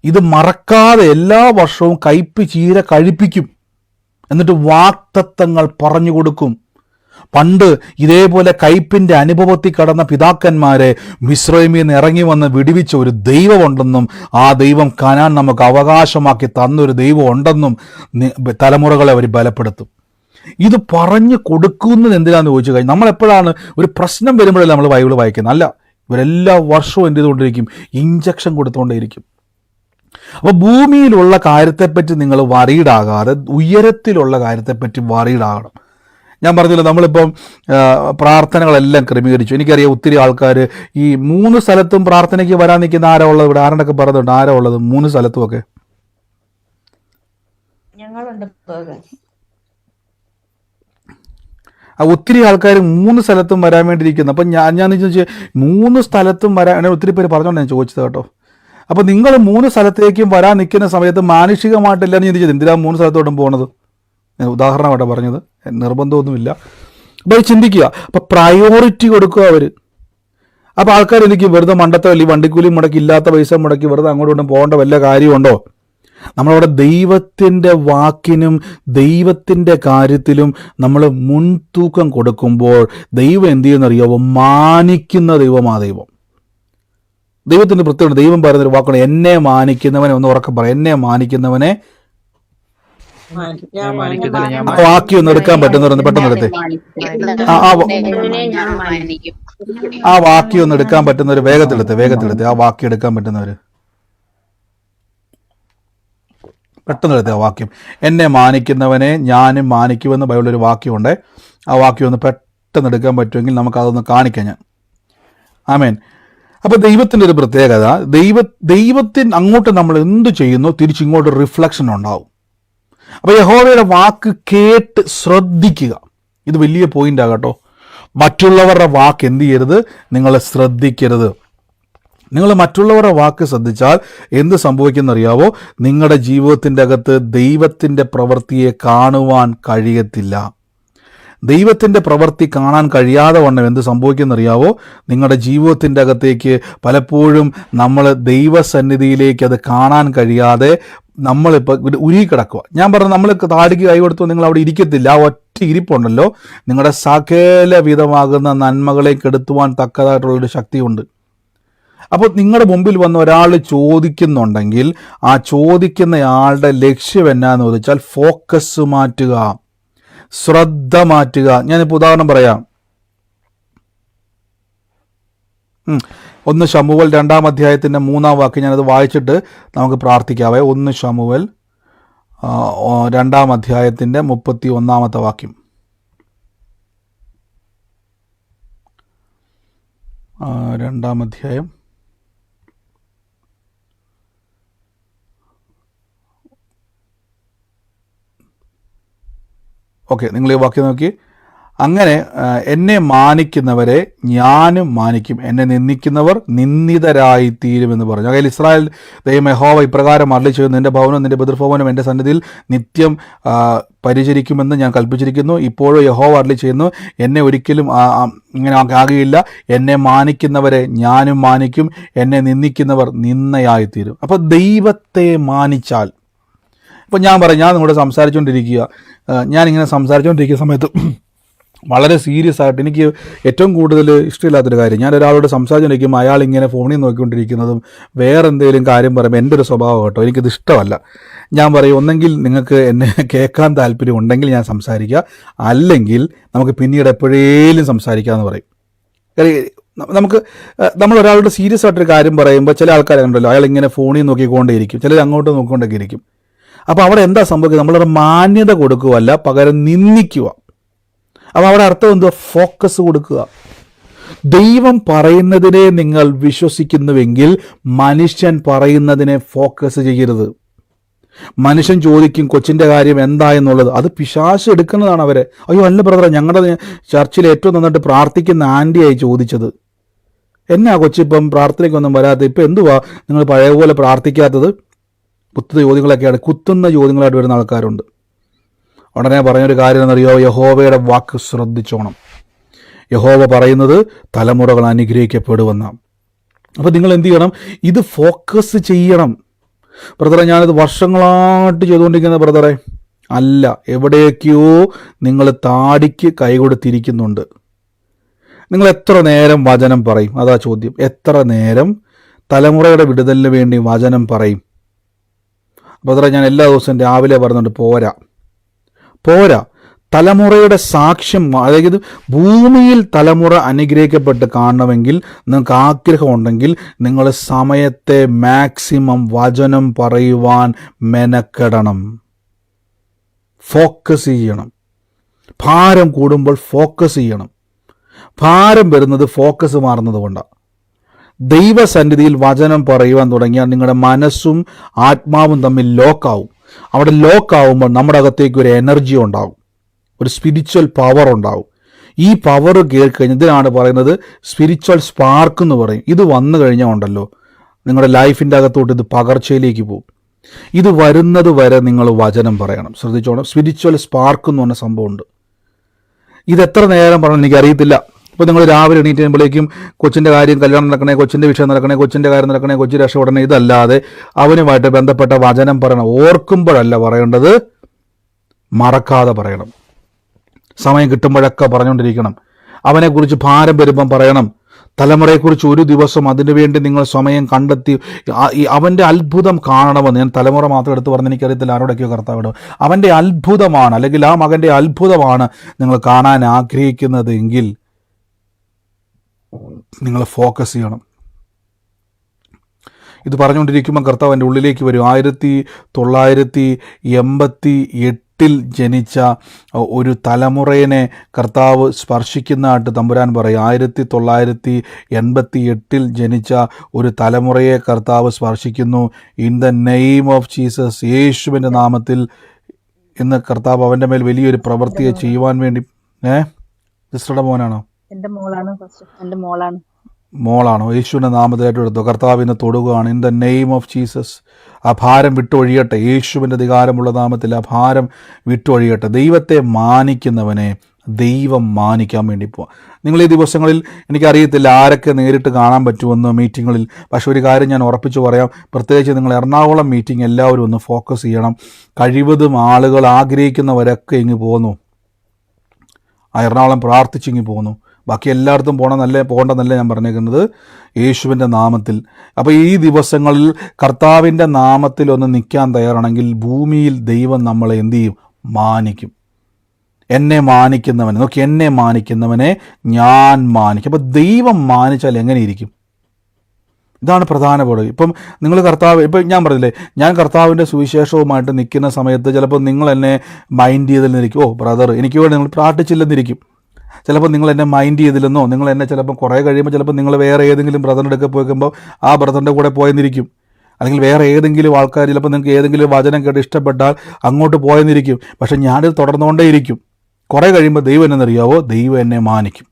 ഇത് മറക്കാതെ എല്ലാ വർഷവും കയ്പ് ചീര കഴിപ്പിക്കും. എന്നിട്ട് വാഗ്ദത്തങ്ങൾ പറഞ്ഞു കൊടുക്കും. പണ്ട് ഇതേപോലെ കയ്പിൻ്റെ അനുഭവത്തിൽ കടന്ന പിതാക്കന്മാരെ മിസ്രൈമിൽ നിന്ന് ഇറങ്ങി വന്ന് വിടുവിച്ച ഒരു ദൈവമുണ്ടെന്നും ആ ദൈവം കനാൻ നമുക്ക് അവകാശമാക്കി തന്നൊരു ദൈവം ഉണ്ടെന്നും തലമുറകളെ അവർ ബലപ്പെടുത്തും. ഇത് പറഞ്ഞു കൊടുക്കുന്നത് എന്തിനാന്ന് ചോദിച്ചു കഴിഞ്ഞാൽ, നമ്മളെപ്പോഴാണ് ഒരു പ്രശ്നം വരുമ്പോഴല്ലേ നമ്മൾ ബൈബിൾ വായിക്കുന്നത്? അല്ല, ഇവരെല്ലാ വർഷവും എന്ത് ചെയ്തുകൊണ്ടിരിക്കും? ഇഞ്ചക്ഷൻ കൊടുത്തുകൊണ്ടേയിരിക്കും. അപ്പോൾ ഭൂമിയിലുള്ള കാര്യത്തെപ്പറ്റി നിങ്ങൾ വറീഡാകാതെ ഉയരത്തിലുള്ള കാര്യത്തെപ്പറ്റി വറീഡാകണം. ഞാൻ പറഞ്ഞില്ല, നമ്മളിപ്പം പ്രാർത്ഥനകളെല്ലാം ക്രമീകരിച്ചു. എനിക്കറിയാം ഒത്തിരി ആൾക്കാർ ഈ 3 സ്ഥലത്തും പ്രാർത്ഥനയ്ക്ക് വരാൻ നിൽക്കുന്ന ആരാ ഉള്ളത് ഇവിടെ? ആരണ്ടൊക്കെ പറഞ്ഞിട്ടുണ്ട്, ആരാ ഉള്ളത് 3 സ്ഥലത്തും ഒക്കെ? ഞങ്ങളുണ്ട് പോകാൻ. ഒത്തിരി ആൾക്കാർ 3 സ്ഥലത്തും വരാൻ വേണ്ടിയിരിക്കുന്നു. അപ്പം ഞാൻ ചോദിച്ചാൽ 3 സ്ഥലത്തും വരാൻ, അങ്ങനെ ഒത്തിരി പേര് പറഞ്ഞുകൊണ്ട് ഞാൻ ചോദിച്ചത് കേട്ടോ. അപ്പോൾ നിങ്ങൾ 3 സ്ഥലത്തേക്കും വരാൻ നിൽക്കുന്ന സമയത്ത് മാനുഷികമായിട്ടല്ലാന്ന് ചിന്തിച്ചത് എന്തിനാ 3 സ്ഥലത്തോട്ടും പോകുന്നത്? ഞാൻ ഉദാഹരണമായിട്ടാണ് പറഞ്ഞത്, നിർബന്ധമൊന്നുമില്ല. അപ്പോൾ അത് ചിന്തിക്കുക. അപ്പോൾ പ്രയോറിറ്റി കൊടുക്കുക അവർ. അപ്പോൾ ആൾക്കാർ എനിക്ക് വെറുതെ മണ്ടത്തോ അല്ലെങ്കിൽ വണ്ടിക്കൂലി മുടക്കി, ഇല്ലാത്ത പൈസ മുടക്കി വെറുതെ അങ്ങോട്ടും പോകേണ്ട വല്ല കാര്യമുണ്ടോ? നമ്മളവിടെ ദൈവത്തിൻ്റെ വാക്കിനും ദൈവത്തിൻ്റെ കാര്യത്തിലും നമ്മൾ മുൻതൂക്കം കൊടുക്കുമ്പോൾ ദൈവം എന്ത് ചെയ്യുന്നറിയാവോ? മാനിക്കുന്ന ദൈവമാ ദൈവം. ദൈവത്തിൻ്റെ പ്രത്യേകത, ദൈവം പറയുന്നൊരു വാക്കാണ്, എന്നെ മാനിക്കുന്നവനെ, ഒന്ന് ഉറക്കെ പറ, എന്നെ മാനിക്കുന്നവനെ. ആ വാക്യം ഒന്ന് എടുക്കാൻ പറ്റുന്നവരൊന്ന് പെട്ടെന്ന് എടുത്തേ. ആ വാക്യം ഒന്ന് എടുക്കാൻ പറ്റുന്നവർ വേഗത്തിലെടുത്തേ. ആ വാക്യം എടുക്കാൻ പറ്റുന്നവർ പെട്ടെന്ന് എടുത്തേ. ആ വാക്യം, എന്നെ മാനിക്കുന്നവനെ ഞാനും മാനിക്കുമെന്ന് ബൈബിളൊരു വാക്യമുണ്ട്. ആ വാക്യം ഒന്ന് പെട്ടെന്ന് എടുക്കാൻ പറ്റുമെങ്കിൽ നമുക്കതൊന്ന് കാണിക്കാം ഞാൻ. ആമേൻ. അപ്പോൾ ദൈവത്തിൻ്റെ ഒരു പ്രത്യേകത, ദൈവത്തിന് അങ്ങോട്ട് നമ്മൾ എന്ത് ചെയ്യുന്നു തിരിച്ചിങ്ങോട്ട് റിഫ്ലക്ഷൻ ഉണ്ടാവും. അപ്പോൾ യഹോവയുടെ വാക്ക് കേട്ട് ശ്രദ്ധിക്കുക. ഇത് വലിയ പോയിന്റാണ് കേട്ടോ. മറ്റുള്ളവരുടെ വാക്ക് എന്ത് ചെയ്യരുത്? നിങ്ങൾ ശ്രദ്ധിക്കരുത്. നിങ്ങൾ മറ്റുള്ളവരുടെ വാക്ക് ശ്രദ്ധിച്ചാൽ എന്ത് സംഭവിക്കുന്നറിയാവോ? നിങ്ങളുടെ ജീവിതത്തിൻ്റെ അകത്ത് ദൈവത്തിൻ്റെ പ്രവൃത്തിയെ കാണുവാൻ കഴിയത്തില്ല. ദൈവത്തിൻ്റെ പ്രവൃത്തി കാണാൻ കഴിയാതെ വണ്ണം എന്ത് സംഭവിക്കുന്നറിയാവോ? നിങ്ങളുടെ ജീവിതത്തിൻ്റെ അകത്തേക്ക് പലപ്പോഴും നമ്മൾ ദൈവസന്നിധിയിലേക്ക് അത് കാണാൻ കഴിയാതെ നമ്മളിപ്പോൾ ഉരുകിക്കിടക്കുക. ഞാൻ പറഞ്ഞു, നമ്മൾ താടിക്ക് കൈ കൊടുത്തു നിങ്ങൾ അവിടെ ഇരിക്കത്തില്ല. ആ ഒറ്റ ഇരിപ്പുണ്ടല്ലോ, നിങ്ങളുടെ സകല വിധമാകുന്ന നന്മകളെ കെടുത്തുവാൻ തക്കതായിട്ടുള്ളൊരു ശക്തിയുണ്ട്. അപ്പോൾ നിങ്ങളുടെ മുമ്പിൽ വന്ന് ഒരാൾ ചോദിക്കുന്നുണ്ടെങ്കിൽ ആ ചോദിക്കുന്നയാളുടെ ലക്ഷ്യം എന്നാന്ന് ചോദിച്ചാൽ ഫോക്കസ് മാറ്റുക, ശ്രദ്ധ മാറ്റുക. ഞാനിപ്പോൾ ഉദാഹരണം പറയാം. 1 ശമൂവേൽ 2-ാം അധ്യായത്തിൻ്റെ 3-ാം വാക്യം ഞാനത് വായിച്ചിട്ട് നമുക്ക് പ്രാർത്ഥിക്കാവേ. 1 ശമൂവേൽ 2-ാം അധ്യായത്തിൻ്റെ 31-ാമത്തെ വാക്യം. 2-ാം അധ്യായം ഓക്കെ, നിങ്ങൾ ഈ വാക്യം നോക്കി. അങ്ങനെ എന്നെ മാനിക്കുന്നവരെ ഞാനും മാനിക്കും, എന്നെ നിന്ദിക്കുന്നവർ നിന്ദിതരായി തീരുമെന്ന് പറഞ്ഞു. അതിൽ ഇസ്രായേൽ ദൈവം യഹോവ ഇപ്രകാരം അരുളി ചെയ്യുന്നു, നിന്റെ ഭവനം നിന്റെ പിതൃഭവനം എൻ്റെ സന്നിധിയിൽ നിത്യം പരിചരിക്കുമെന്ന് ഞാൻ കൽപ്പിച്ചിരിക്കുന്നു. ഇപ്പോഴും യഹോവ അരുളി ചെയ്യുന്നു, എന്നെ ഒരിക്കലും ഇങ്ങനെ ആകുകയില്ല. എന്നെ മാനിക്കുന്നവരെ ഞാനും മാനിക്കും, എന്നെ നിന്ദിക്കുന്നവർ നിന്ദയായിത്തീരും. അപ്പോൾ ദൈവത്തെ മാനിച്ചാൽ, ഇപ്പം ഞാൻ പറയാം, ഞാൻ നിങ്ങളോട് ഞാനിങ്ങനെ സംസാരിച്ചുകൊണ്ടിരിക്കുന്ന സമയത്ത് വളരെ സീരിയസ് ആയിട്ട് എനിക്ക് ഏറ്റവും കൂടുതൽ ഇഷ്ടമില്ലാത്തൊരു കാര്യം, ഞാൻ ഒരാളോട് സംസാരിച്ചുകൊണ്ടിരിക്കുമ്പോൾ അയാൾ ഇങ്ങനെ ഫോണിൽ നോക്കിക്കൊണ്ടിരിക്കുന്നതും വേറെ എന്തെങ്കിലും കാര്യം പറയുമ്പോൾ എൻ്റെ ഒരു സ്വഭാവം കേട്ടോ, എനിക്കിത് ഇഷ്ടമല്ല. ഞാൻ പറയും, ഒന്നെങ്കിൽ നിങ്ങൾക്ക് എന്നെ കേൾക്കാൻ താല്പര്യം ഉണ്ടെങ്കിൽ ഞാൻ സംസാരിക്കുക, അല്ലെങ്കിൽ നമുക്ക് പിന്നീട് എപ്പോഴേലും സംസാരിക്കാമെന്ന് പറയും. നമ്മൾ ഒരാളോട് സീരിയസ് ആയിട്ടൊരു കാര്യം പറയുമ്പോൾ ചില ആൾക്കാരുണ്ടല്ലോ, അയാൾ ഇങ്ങനെ ഫോണിൽ നോക്കിക്കൊണ്ടേയിരിക്കും, ചിലർ അങ്ങോട്ട് നോക്കിക്കൊണ്ടൊക്കെ ഇരിക്കും. അപ്പോൾ അവിടെ എന്താ സംഭവിക്കുക? നമ്മളൊരു മാന്യത കൊടുക്കുകയല്ല, പകരം നിന്ദിക്കുക. അപ്പോൾ അവിടെ അർത്ഥം എന്തുവാ? ഫോക്കസ് കൊടുക്കുക. ദൈവം പറയുന്നതിനെ നിങ്ങൾ വിശ്വസിക്കുന്നുവെങ്കിൽ മനുഷ്യൻ പറയുന്നതിനെ ഫോക്കസ് ചെയ്യരുത്. മനുഷ്യൻ ചോദിക്കും കൊച്ചിൻ്റെ കാര്യം എന്താ എന്നുള്ളത്, അത് പിശാച് എടുക്കുന്നതാണ് അവരെ. അയ്യോ അല്ല ബ്രദറെ, ഞങ്ങളുടെ ചർച്ചിൽ ഏറ്റവും നന്നായിട്ട് പ്രാർത്ഥിക്കുന്ന ആൻറ്റിയായി ചോദിച്ചത്, എന്നാ കൊച്ചിപ്പം പ്രാർത്ഥനയ്ക്കൊന്നും വരാത്തത്, ഇപ്പം എന്തുവാ നിങ്ങൾ പഴയ പോലെ പ്രാർത്ഥിക്കാത്തത്? കുത്തുന്ന ചോദ്യങ്ങളായിട്ട് വരുന്ന ആൾക്കാരുണ്ട്. ഉടനെ പറഞ്ഞൊരു കാര്യം എന്നറിയോ? യഹോവയുടെ വാക്ക് ശ്രദ്ധിച്ചോണം. യഹോവ പറയുന്നത് തലമുറകൾ അനുഗ്രഹിക്കപ്പെടുമെന്നാണ്. അപ്പോൾ നിങ്ങൾ എന്ത് ചെയ്യണം? ഇത് ഫോക്കസ് ചെയ്യണം. ബ്രദറെ, ഞാനിത് വർഷങ്ങളായിട്ട് ചെയ്തുകൊണ്ടിരിക്കുന്ന ബ്രദറെ അല്ല, എവിടേക്കോ നിങ്ങൾ താടിക്ക് കൈ കൊടുത്തിരിക്കുന്നുണ്ട്. നിങ്ങൾ എത്ര നേരം വചനം പറയും? അതാ ചോദ്യം. എത്ര നേരം തലമുറയുടെ വിടുതലിന് വേണ്ടി വചനം പറയും? ബ്രദറെ, ഞാൻ എല്ലാ ദിവസവും രാവിലെ പറയുന്നുണ്ട്, പോരാ. തലമുറയുടെ സാക്ഷ്യം, അതായത് ഭൂമിയിൽ തലമുറ അനുഗ്രഹിക്കപ്പെട്ട് കാണണമെങ്കിൽ നിങ്ങൾക്ക് ആഗ്രഹമുണ്ടെങ്കിൽ നിങ്ങൾ സമയത്തെ മാക്സിമം വചനം പറയുവാൻ മെനക്കെടണം, ഫോക്കസ് ചെയ്യണം. ഭാരം കൂടുമ്പോൾ ഫോക്കസ് ചെയ്യണം. ഭാരം വരുന്നത് ഫോക്കസ് മാറുന്നത് കൊണ്ടാണ്. ദൈവസന്നിധിയിൽ വചനം പറയുവാൻ തുടങ്ങിയാൽ നിങ്ങളുടെ മനസ്സും ആത്മാവും തമ്മിൽ ലോക്കാവും. അവിടെ ലോക്കാവുമ്പോൾ നമ്മുടെ അകത്തേക്ക് ഒരു എനർജി ഉണ്ടാവും, ഒരു സ്പിരിച്വൽ പവർ ഉണ്ടാവും. ഈ പവർ കേൾക്കഴിഞ്ഞാൽ ഇതിനാണ് പറയുന്നത് സ്പിരിച്വൽ സ്പാർക്ക് എന്ന് പറയും. ഇത് വന്നു കഴിഞ്ഞാൽ ഉണ്ടല്ലോ നിങ്ങളുടെ ലൈഫിൻ്റെ അകത്തോട്ട് ഇത് പകർച്ചയിലേക്ക് പോകും. ഇത് വരുന്നത് വരെ നിങ്ങൾ വചനം പറയണം. ശ്രദ്ധിച്ചോണം, സ്പിരിച്വൽ സ്പാർക്ക് എന്ന് പറഞ്ഞ സംഭവമുണ്ട്. ഇത് എത്ര നേരം പറയണം എനിക്കറിയത്തില്ല. ഇപ്പോൾ നിങ്ങൾ രാവിലെ എണീറ്റ് കഴിയുമ്പോഴേക്കും കൊച്ചിൻ്റെ കാര്യം, കല്യാണം നടക്കണേ, കൊച്ചിൻ്റെ വിഷയം നടക്കണേ, കൊച്ചിൻ്റെ കാര്യം നടക്കണേ, കൊച്ചി രക്ഷപ്പെടണേ, ഇതല്ലാതെ അവനുമായിട്ട് ബന്ധപ്പെട്ട വചനം പറയണം. ഓർക്കുമ്പോഴല്ല പറയേണ്ടത്, മറക്കാതെ പറയണം. സമയം കിട്ടുമ്പോഴൊക്കെ പറഞ്ഞുകൊണ്ടിരിക്കണം. അവനെക്കുറിച്ച് ഭാരം വരുമ്പം പറയണം. തലമുറയെക്കുറിച്ച് ഒരു ദിവസം അതിനുവേണ്ടി നിങ്ങൾ സമയം കണ്ടെത്തി അവൻ്റെ അത്ഭുതം കാണണമെന്ന്. ഞാൻ തലമുറ മാത്രം എടുത്ത് പറഞ്ഞ് എനിക്കറിയത്തില്ല, ആരോടൊക്കെയോ കർത്താവ് അവൻ്റെ അത്ഭുതമാണ്, അല്ലെങ്കിൽ ആ മകൻ്റെ അത്ഭുതമാണ് നിങ്ങൾ കാണാൻ ആഗ്രഹിക്കുന്നത് എങ്കിൽ നിങ്ങൾ ഫോക്കസ് ചെയ്യണം. ഇത് പറഞ്ഞുകൊണ്ടിരിക്കുമ്പോൾ കർത്താവ് എൻ്റെ ഉള്ളിലേക്ക് വരും. 1988 ജനിച്ച ഒരു തലമുറയെ കർത്താവ് സ്പർശിക്കുന്നതായിട്ട് തമ്പുരാൻ പറയും. 1988 ജനിച്ച ഒരു തലമുറയെ കർത്താവ് സ്പർശിക്കുന്നു. In the name of Jesus, യേശുവിൻ്റെ നാമത്തിൽ ഇന്ന് കർത്താവ് അവൻ്റെ മേൽ വലിയൊരു പ്രവൃത്തിയെ ചെയ്യുവാൻ വേണ്ടി. സിസ്റ്ററുടെ മോനാണോ? മോളാണോ? യേശുവിൻ്റെ നാമത്തിലായിട്ട് എടുത്തോ. കർത്താവ് ഇന്ന് തൊടുകയാണ്. In the name of Jesus ആ ഭാരം വിട്ടൊഴിയട്ടെ. യേശുവിൻ്റെ അധികാരമുള്ള നാമത്തിൽ ആ ഭാരം വിട്ടൊഴിയട്ടെ. ദൈവത്തെ മാനിക്കുന്നവനെ ദൈവം മാനിക്കാൻ വേണ്ടി പോവാം. നിങ്ങൾ ഈ ദിവസങ്ങളിൽ എനിക്കറിയത്തില്ല ആരൊക്കെ നേരിട്ട് കാണാൻ പറ്റുമെന്ന് മീറ്റിങ്ങുകളിൽ. പക്ഷെ ഒരു കാര്യം ഞാൻ ഉറപ്പിച്ച് പറയാം, പ്രത്യേകിച്ച് നിങ്ങൾ എറണാകുളം മീറ്റിംഗ് എല്ലാവരും ഒന്ന് ഫോക്കസ് ചെയ്യണം. കഴിവതും ആളുകൾ ആഗ്രഹിക്കുന്നവരൊക്കെ ഇങ്ങ് പോന്നു. ആ എറണാകുളം പ്രാർത്ഥിച്ചിങ്ങ് പോന്നു. ബാക്കി എല്ലായിടത്തും പോകണമെന്നല്ല ഞാൻ പറഞ്ഞേക്കുന്നത്, യേശുവിൻ്റെ നാമത്തിൽ. അപ്പോൾ ഈ ദിവസങ്ങളിൽ കർത്താവിൻ്റെ നാമത്തിൽ ഒന്ന് നിൽക്കാൻ തയ്യാറാണെങ്കിൽ ഭൂമിയിൽ ദൈവം നമ്മളെ എന്തു ചെയ്യും? മാനിക്കും. എന്നെ മാനിക്കുന്നവനെ നോക്കി, എന്നെ മാനിക്കുന്നവനെ ഞാൻ മാനിക്കും. അപ്പോൾ ദൈവം മാനിച്ചാൽ എങ്ങനെയിരിക്കും? ഇതാണ് പ്രധാനപ്പെട്ടത്. ഇപ്പം നിങ്ങൾ ഇപ്പം ഞാൻ പറഞ്ഞില്ലേ, ഞാൻ കർത്താവിൻ്റെ സുവിശേഷവുമായിട്ട് നിൽക്കുന്ന സമയത്ത് ചിലപ്പോൾ നിങ്ങൾ എന്നെ മൈൻഡ് ചെയ്തില്ലെന്നിരിക്കും. ഓ ബ്രദർ, എനിക്ക് വേണ്ടി നിങ്ങൾ പ്രാർത്ഥിച്ചില്ലെന്നിരിക്കും. ചിലപ്പോൾ നിങ്ങൾ എന്നെ മൈൻഡ് ചെയ്തില്ലെന്നോ, നിങ്ങൾ എന്നെ ചിലപ്പോൾ കുറേ കഴിയുമ്പോൾ ചിലപ്പോൾ നിങ്ങൾ വേറെ ഏതെങ്കിലും ബ്രദറിൻ്റെ അടുക്കെ പോയിക്കുമ്പോൾ ആ ബ്രദറിൻ്റെ കൂടെ പോയെന്നിരിക്കും. അല്ലെങ്കിൽ വേറെ ഏതെങ്കിലും ആൾക്കാർ ചിലപ്പോൾ നിങ്ങൾക്ക് ഏതെങ്കിലും വചനം കേട്ട് ഇഷ്ടപ്പെട്ടാൽ അങ്ങോട്ട് പോയെന്നിരിക്കും. പക്ഷെ ഞാനിത് തുടർന്നുകൊണ്ടേയിരിക്കും. കുറേ കഴിയുമ്പോൾ ദൈവം എന്നറിയാവോ, ദൈവം എന്നെ മാനിക്കും.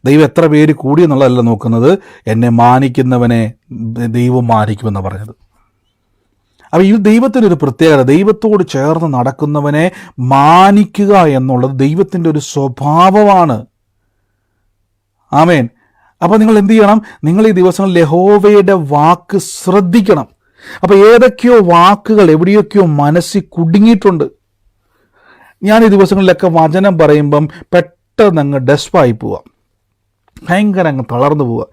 ദൈവം എത്ര പേര് കൂടിയെന്നുള്ളതല്ല നോക്കുന്നത്, എന്നെ മാനിക്കുന്നവനെ ദൈവം മാനിക്കുമെന്ന് പറഞ്ഞത്. അപ്പോൾ ഈ ദൈവത്തിനൊരു പ്രത്യേകത, ദൈവത്തോട് ചേർന്ന് നടക്കുന്നവനെ മാനിക്കുക എന്നുള്ളത് ദൈവത്തിൻ്റെ ഒരു സ്വഭാവമാണ്. ആമേൻ. അപ്പോൾ നിങ്ങൾ എന്ത് ചെയ്യണം? നിങ്ങൾ ഈ ദിവസങ്ങളിൽ യഹോവയുടെ വാക്ക് ശ്രദ്ധിക്കണം. അപ്പോൾ ഏതൊക്കെയോ വാക്കുകൾ എവിടെയൊക്കെയോ മനസ്സിൽ കുടുങ്ങിയിട്ടുണ്ട്. ഞാൻ ഈ ദിവസങ്ങളിലൊക്കെ വചനം പറയുമ്പം പെട്ടെന്ന് അങ്ങ് ഡെസ്പായി പോവാം, ഭയങ്കര അങ്ങ് തളർന്നു പോവുക.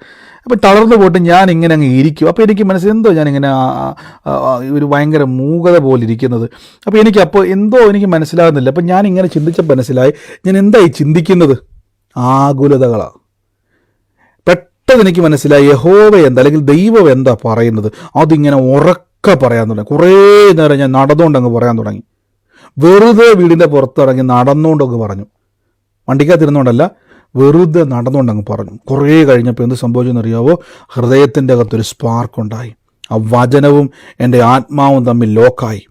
അപ്പോൾ തളർന്നു പോയിട്ട് ഞാൻ ഇങ്ങനെ അങ്ങ് ഇരിക്കും. അപ്പോൾ എനിക്ക് മനസ്സിലെന്തോ ഞാനിങ്ങനെ ഒരു ഭയങ്കര മൂകത പോലെ ഇരിക്കുന്നത്. അപ്പോൾ എനിക്ക് മനസ്സിലാകുന്നില്ല. അപ്പോൾ ഞാനിങ്ങനെ ചിന്തിച്ചപ്പോൾ മനസ്സിലായി, ഞാൻ എന്തായി ചിന്തിക്കുന്നത്? ആകുലതകളാണ്. പെട്ടെന്ന് എനിക്ക് മനസ്സിലായി യഹോവ എന്താ, അല്ലെങ്കിൽ ദൈവം എന്താ പറയുന്നത്. അതിങ്ങനെ ഉറക്കെ പറയാൻ തുടങ്ങി. കുറേ നേരം ഞാൻ നടന്നുകൊണ്ടങ്ങ് പറയാൻ തുടങ്ങി. വെറുതെ വീടിൻ്റെ പുറത്തിറങ്ങി നടന്നുകൊണ്ടങ്ങ് പറഞ്ഞു. വണ്ടിക്കകത്തിരുന്നുകൊണ്ടല്ല, വെറുതെ നടന്നുകൊണ്ടങ്ങ് പറഞ്ഞു. കുറേ കഴിഞ്ഞപ്പോൾ എന്ത് സംഭവിച്ചെന്നറിയാവോ? ഹൃദയത്തിൻ്റെ അകത്തൊരു സ്പാർക്കുണ്ടായി. ആ വചനവും എൻ്റെ ആത്മാവും തമ്മിൽ ലോക്കായി.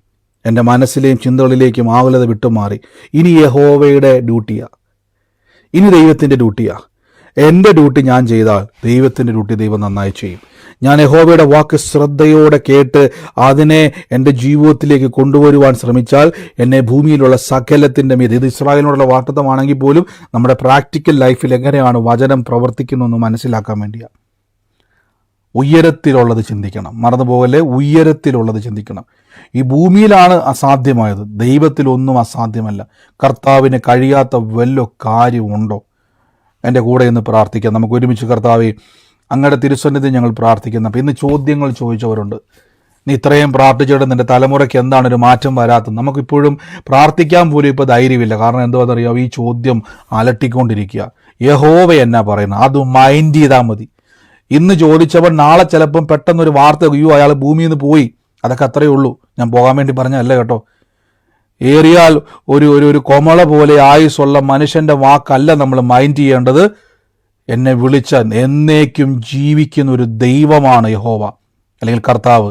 എൻ്റെ മനസ്സിലെയും ചിന്തകളിലേക്കും ആകുലത വിട്ടുമാറി. ഇനി യഹോവയുടെ ഡ്യൂട്ടിയാണ്, ഇനി ദൈവത്തിൻ്റെ ഡ്യൂട്ടിയാണ്. എൻ്റെ ഡ്യൂട്ടി ഞാൻ ചെയ്താൽ ദൈവത്തിൻ്റെ ഡ്യൂട്ടി ദൈവം നന്നായി ചെയ്യും. ഞാൻ യഹോവയുടെ വാക്ക് ശ്രദ്ധയോടെ കേട്ട് അതിനെ എൻ്റെ ജീവിതത്തിലേക്ക് കൊണ്ടുവരുവാൻ ശ്രമിച്ചാൽ എന്നെ ഭൂമിയിലുള്ള സകലത്തിൻ്റെ മീതെ, ഇത് ഇസ്രായേലിനോടുള്ള വാഗ്ദത്തമാണെങ്കിൽ പോലും നമ്മുടെ പ്രാക്ടിക്കൽ ലൈഫിൽ എങ്ങനെയാണ് വചനം പ്രവർത്തിക്കുന്നതെന്ന് മനസ്സിലാക്കാൻ വേണ്ടിയാണ്. ഉയരത്തിലുള്ളത് ചിന്തിക്കണം, മറന്നുപോകല്ലേ, ഉയരത്തിലുള്ളത് ചിന്തിക്കണം. ഈ ഭൂമിയിലാണ് അസാധ്യമായത്, ദൈവത്തിലൊന്നും അസാധ്യമല്ല. കർത്താവിന് കഴിയാത്ത വല്ല കാര്യമുണ്ടോ? എൻ്റെ കൂടെ ഇന്ന് പ്രാർത്ഥിക്കാം. നമുക്ക് ഒരുമിച്ച് കർത്താവേ, അങ്ങയുടെ തിരുസന്നിധി ഞങ്ങൾ പ്രാർത്ഥിക്കുന്നു. അപ്പോൾ ഇന്ന് ചോദ്യങ്ങൾ ചോദിച്ചവരുണ്ട്. നീ ഇത്രയും പ്രാർത്ഥിച്ചിട്ട് നിൻ്റെ തലമുറയ്ക്ക് എന്താണ് ഒരു മാറ്റം വരാത്തത്? നമുക്കിപ്പോഴും പ്രാർത്ഥിക്കാൻ പോലും ഇപ്പോൾ ധൈര്യമില്ല. കാരണം എന്താണെന്നറിയാമോ? ഈ ചോദ്യം അലട്ടിക്കൊണ്ടിരിക്കുക. യഹോവ എന്നാ പറയുന്നത്, അത് മൈൻഡ് ചെയ്താൽ മതി. ഇന്ന് ചോദിച്ചവൻ നാളെ ചിലപ്പം പെട്ടെന്നൊരു വാർത്ത, അയ്യോ അയാൾ ഭൂമിയിൽ നിന്ന് പോയി, അതൊക്കെ അത്രയേ ഉള്ളൂ. ഞാൻ പോകാൻ വേണ്ടി പറഞ്ഞതല്ല കേട്ടോ. ഏറിയാൽ ഒരു ഒരു ഒരു കൊമള പോലെ ആയുസ്സുള്ള മനുഷ്യന്റെ വാക്കല്ല നമ്മൾ മൈൻഡ് ചെയ്യേണ്ടത്. എന്നെ വിളിച്ച എന്നേക്കും ജീവിക്കുന്ന ഒരു ദൈവമാണ് യഹോവ അല്ലെങ്കിൽ കർത്താവ്.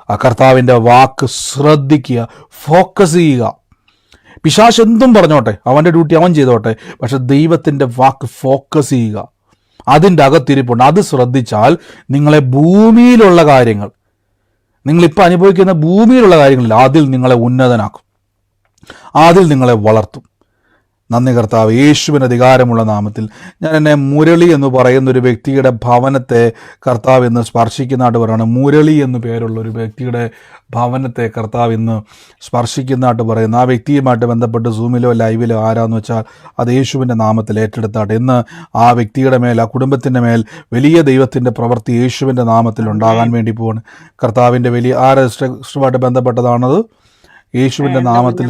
ആ കർത്താവിൻ്റെ വാക്ക് ശ്രദ്ധിക്കുക, ഫോക്കസ് ചെയ്യുക. പിശാച് എന്തും പറഞ്ഞോട്ടെ, അവൻ്റെ ഡ്യൂട്ടി അവൻ ചെയ്തോട്ടെ, പക്ഷെ ദൈവത്തിൻ്റെ വാക്ക് ഫോക്കസ് ചെയ്യുക. അതിൻ്റെ അകത്തിരിപ്പുണ്ട്. അത് ശ്രദ്ധിച്ചാൽ നിങ്ങളെ ഭൂമിയിലുള്ള കാര്യങ്ങൾ, നിങ്ങളിപ്പോൾ അനുഭവിക്കുന്ന ഭൂമിയിലുള്ള കാര്യങ്ങളിൽ അതിൽ നിങ്ങളെ ഉന്നതനാക്കും, അതിൽ നിങ്ങളെ വളർത്തും. നന്ദി കർത്താവ്, യേശുവിന് അധികാരമുള്ള നാമത്തിൽ ഞാൻ എന്നെ മുരളി എന്ന് പറയുന്ന ഒരു വ്യക്തിയുടെ ഭവനത്തെ കർത്താവ് ഇന്ന് സ്പർശിക്കുന്നതായിട്ട് പറയുന്നത്. മുരളി എന്ന് പേരുള്ള ഒരു വ്യക്തിയുടെ ഭവനത്തെ കർത്താവ് ഇന്ന് സ്പർശിക്കുന്നതായിട്ട് പറയുന്നു. ആ വ്യക്തിയുമായിട്ട് ബന്ധപ്പെട്ട് സൂമിലോ ലൈവിലോ ആരാന്ന് വെച്ചാൽ അത് യേശുവിൻ്റെ നാമത്തിൽ ഏറ്റെടുത്താട്ടെ. ഇന്ന് ആ വ്യക്തിയുടെ മേൽ, ആ കുടുംബത്തിൻ്റെ മേൽ വലിയ ദൈവത്തിൻ്റെ പ്രവൃത്തി യേശുവിൻ്റെ നാമത്തിൽ ഉണ്ടാകാൻ വേണ്ടി പോവാണ്. കർത്താവിൻ്റെ വലിയ ആ രജിസ്റ്ററുമായിട്ട് ബന്ധപ്പെട്ടതാണത്. യേശുവിൻ്റെ നാമത്തിൽ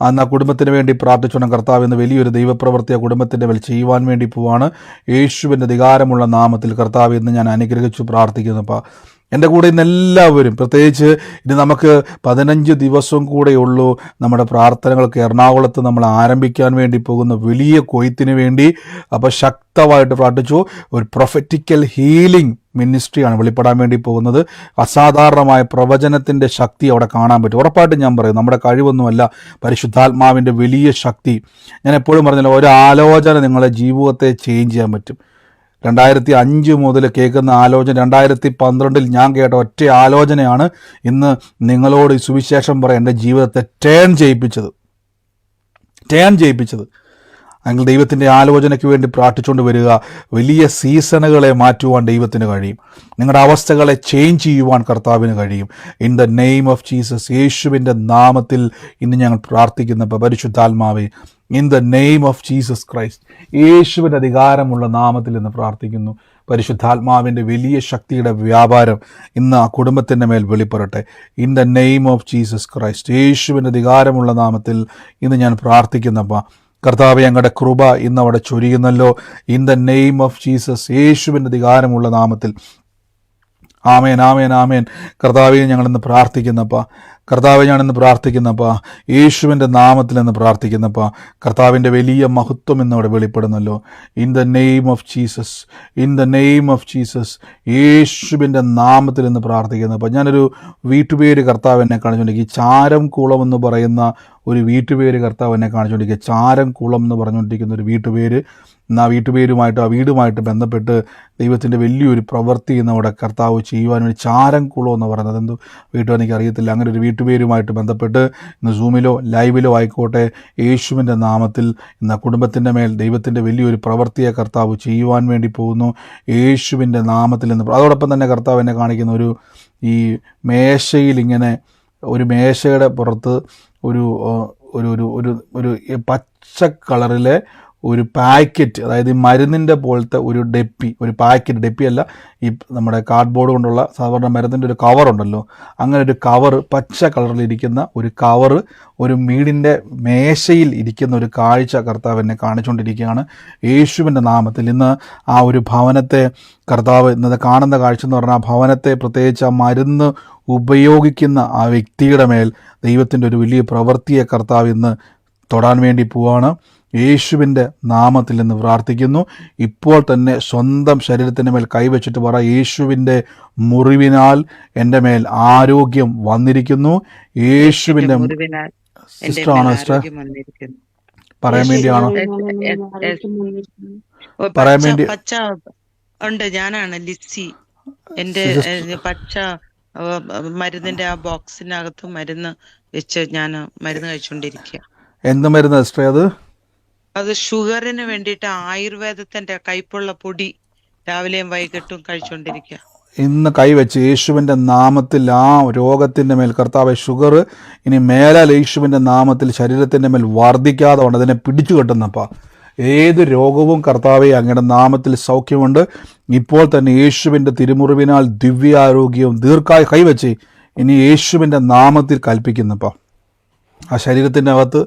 അന്ന് ആ കുടുംബത്തിന് വേണ്ടി പ്രാർത്ഥിച്ചോണം. കർത്താവ് ഇന്ന് വലിയൊരു ദൈവപ്രവൃത്തി ആ കുടുംബത്തിൻ്റെ മേൽ ചെയ്യുവാൻ വേണ്ടി പോവാണ്. യേശുവിൻ്റെ അധികാരമുള്ള നാമത്തിൽ കർത്താവ് ഇന്ന് ഞാൻ അനുഗ്രഹിച്ചു പ്രാർത്ഥിക്കുന്നു. അപ്പോൾ എൻ്റെ കൂടെ ഇന്ന് എല്ലാവരും, പ്രത്യേകിച്ച് ഇത് നമുക്ക് 15 ദിവസം കൂടെയുള്ളൂ നമ്മുടെ പ്രാർത്ഥനകൾക്ക് എറണാകുളത്ത് നമ്മൾ ആരംഭിക്കാൻ വേണ്ടി പോകുന്ന വലിയ കൊയ്ത്തിന് വേണ്ടി. അപ്പോൾ ശക്തമായിട്ട് പ്രാർത്ഥിച്ചു. ഒരു പ്രൊഫറ്റിക്കൽ ഹീലിംഗ് മിനിസ്ട്രിയാണ് വെളിപ്പെടാൻ വേണ്ടി പോകുന്നത്. അസാധാരണമായ പ്രവചനത്തിൻ്റെ ശക്തി അവിടെ കാണാൻ പറ്റും. ഉറപ്പായിട്ടും ഞാൻ പറയും, നമ്മുടെ കഴിവൊന്നുമല്ല, പരിശുദ്ധാത്മാവിൻ്റെ വലിയ ശക്തി. ഞാൻ എപ്പോഴും പറഞ്ഞല്ലോ, ഒരു ആലോചന നിങ്ങളുടെ ജീവിതത്തെ ചേഞ്ച് ചെയ്യാൻ പറ്റും. 2005 മുതൽ കേൾക്കുന്ന ആലോചന 2012 ഞാൻ കേട്ട ഒറ്റ ആലോചനയാണ് ഇന്ന് നിങ്ങളോട് ഈ സുവിശേഷം പറയാൻ എൻ്റെ ജീവിതത്തെ ടേൺ ചെയ്യിപ്പിച്ചത്. അങ്ങനെ ദൈവത്തിൻ്റെ ആലോചനയ്ക്ക് വേണ്ടി പ്രാർത്ഥിച്ചുകൊണ്ട് വരിക. വലിയ സീസണുകളെ മാറ്റുവാൻ ദൈവത്തിന് കഴിയും. നിങ്ങളുടെ അവസ്ഥകളെ ചേഞ്ച് ചെയ്യുവാൻ കർത്താവിന് കഴിയും. In the name of Jesus, യേശുവിൻ്റെ നാമത്തിൽ ഇന്ന് ഞങ്ങൾ പ്രാർത്ഥിക്കുന്നപ്പോൾ പരിശുദ്ധാത്മാവേ, in the name of Jesus Christ, യേശുവിൻ്റെ അധികാരമുള്ള നാമത്തിൽ ഇന്ന് പ്രാർത്ഥിക്കുന്നു. പരിശുദ്ധാത്മാവിൻ്റെ വലിയ ശക്തിയുടെ വ്യാപാരം ഇന്ന് ആ കുടുംബത്തിൻ്റെ മേൽ വെളിപ്പെടട്ടെ. In the name of Jesus Christ, യേശുവിൻ്റെ അധികാരമുള്ള നാമത്തിൽ ഇന്ന് ഞാൻ പ്രാർത്ഥിക്കുന്നപ്പോൾ കർത്താവെ, ഞങ്ങളുടെ കൃപ ഇന്ന് അവിടെ ചൊരിയുന്നല്ലോ. In the name of Jesus, യേശുവിൻ്റെ അധികാരമുള്ള നാമത്തിൽ. ആമേൻ, ആമേൻ, ആമേൻ. കർത്താവെ, ഞങ്ങളിന്ന് പ്രാർത്ഥിക്കുന്നപ്പാ, ഞാനിന്ന് പ്രാർത്ഥിക്കുന്നപ്പാ, യേശുവിൻ്റെ നാമത്തിൽ നിന്ന് പ്രാർത്ഥിക്കുന്നപ്പാ, കർത്താവിൻ്റെ വലിയ മഹത്വം ഇന്ന് അവിടെ വെളിപ്പെടുന്നല്ലോ. In the name of Jesus, in the name of Jesus, യേശുവിൻ്റെ നാമത്തിൽ നിന്ന് പ്രാർത്ഥിക്കുന്നപ്പോൾ ഞാനൊരു വീട്ടുപേര് കർത്താവ് എന്നെ കാണിച്ചുകൊണ്ടിരിക്കുക. ചാരംകുളം എന്ന് പറയുന്ന ഒരു വീട്ടുപേര് കർത്താവ് എന്നെ കാണിച്ചുകൊണ്ടിരിക്കുക. ചാരംകുളം എന്ന് പറഞ്ഞുകൊണ്ടിരിക്കുന്ന ഒരു വീട്ടുപേര്. ആ വീട്ടുപേരുമായിട്ട്, ആ വീടുമായിട്ട് ബന്ധപ്പെട്ട് ദൈവത്തിൻ്റെ വലിയൊരു പ്രവൃത്തി ഇന്ന് അവിടെ കർത്താവ് ചെയ്യുവാൻ വേണ്ടി. ചാരംകുളം എന്ന് പറയുന്നത് എന്ത് വീട്ടും എനിക്കറിയത്തില്ല. അങ്ങനെ ഒരു വീട്ടുപേരുമായിട്ട് ബന്ധപ്പെട്ട് ഇന്ന് സൂമിലോ ലൈവിലോ ആയിക്കോട്ടെ, യേശുവിൻ്റെ നാമത്തിൽ ഇന്ന് ആ കുടുംബത്തിൻ്റെ മേൽ ദൈവത്തിൻ്റെ വലിയൊരു പ്രവൃത്തിയെ കർത്താവ് ചെയ്യുവാൻ വേണ്ടി പോകുന്നു. യേശുവിൻ്റെ നാമത്തിൽ നിന്ന്. അതോടൊപ്പം തന്നെ കർത്താവ് എന്നെ കാണിക്കുന്ന ഈ മേശയിൽ ഇങ്ങനെ ഒരു മേശയുടെ പുറത്ത് ഒരു ഒരു ഒരു ഒരു പച്ച കളറിലെ ഒരു പാക്കറ്റ്, അതായത് ഈ മരുന്നിൻ്റെ പോലത്തെ ഒരു ഡെപ്പി, ഒരു പാക്കറ്റ്, ഡെപ്പിയല്ല, ഈ നമ്മുടെ കാർഡ്ബോർഡ് കൊണ്ടുള്ള സാധാരണ മരുന്നിൻ്റെ ഒരു കവറുണ്ടല്ലോ, അങ്ങനെ ഒരു കവർ, പച്ച കളറിലിരിക്കുന്ന ഒരു കവറ് ഒരു വീടിൻ്റെ മേശയിൽ ഇരിക്കുന്ന ഒരു കാഴ്ച കർത്താവ് എന്നെ കാണിച്ചുകൊണ്ടിരിക്കുകയാണ്. യേശുവിൻ്റെ നാമത്തിൽ ഇന്ന് ആ ഒരു ഭവനത്തെ കർത്താവ് ഇന്നത് കാണുന്ന കാഴ്ച എന്ന് പറഞ്ഞാൽ, ആ ഭവനത്തെ പ്രത്യേകിച്ച് ആ മരുന്ന് ഉപയോഗിക്കുന്ന ആ വ്യക്തിയുടെ മേൽ ദൈവത്തിൻ്റെ ഒരു വലിയ പ്രവൃത്തിയെ കർത്താവ് ഇന്ന് തൊടാൻ വേണ്ടി പോവാണ്. യേശുവിൻ്റെ നാമത്തിൽ നിന്ന് പ്രാർത്ഥിക്കുന്നു. ഇപ്പോൾ തന്നെ സ്വന്തം ശരീരത്തിൻ്റെ മേൽ കൈവച്ചിട്ട് പറ, യേശുവിൻ്റെ മുറിവിനാൽ എൻ്റെ മേൽ ആരോഗ്യം വന്നിരിക്കുന്നു. യേശുവിൻ്റെ സിസ്റ്ററാണോ സിസ്റ്റർ പറയാൻ വേണ്ടിയാണോ? പറയാൻ വേണ്ടി ഉണ്ട്. ഞാനാണ് ലിസി. എന്റെ പച്ച മരുന്നിന്റെ ആ ബോക്സിനകത്ത് മരുന്ന് വെച്ച് ഞാൻ മരുന്ന് കഴിച്ചുകൊണ്ടിരിക്കുക. എന്ത് മരുന്ന് സിസ്റ്റർ? അത് ഷുഗറിന് വേണ്ടിയിട്ട് ആയുർവേദത്തിന്റെ കയ്പുള്ള പൊടി രാവിലെയും വൈകിട്ടും കഴിച്ചുകൊണ്ടിരിക്കുക. ഇന്ന് കൈവച്ച് യേശുവിൻ്റെ നാമത്തിൽ ആ രോഗത്തിൻ്റെ മേൽ കർത്താവെ, ഷുഗർ ഇനി മേലാൽ യേശുവിൻ്റെ നാമത്തിൽ ശരീരത്തിൻ്റെ മേൽ വർദ്ധിക്കാതെ കൊണ്ട് അതിനെ പിടിച്ചു കെട്ടുന്നപ്പാ. ഏത് രോഗവും കർത്താവെ അങ്ങയുടെ നാമത്തിൽ സൗഖ്യമുണ്ട്. ഇപ്പോൾ തന്നെ യേശുവിൻ്റെ തിരുമുറിവിനാൽ ദിവ്യാരോഗ്യവും ദീർഘായി കൈവച്ച് ഇനി യേശുവിൻ്റെ നാമത്തിൽ കൽപ്പിക്കുന്നപ്പാ. ആ ശരീരത്തിൻ്റെ അകത്ത്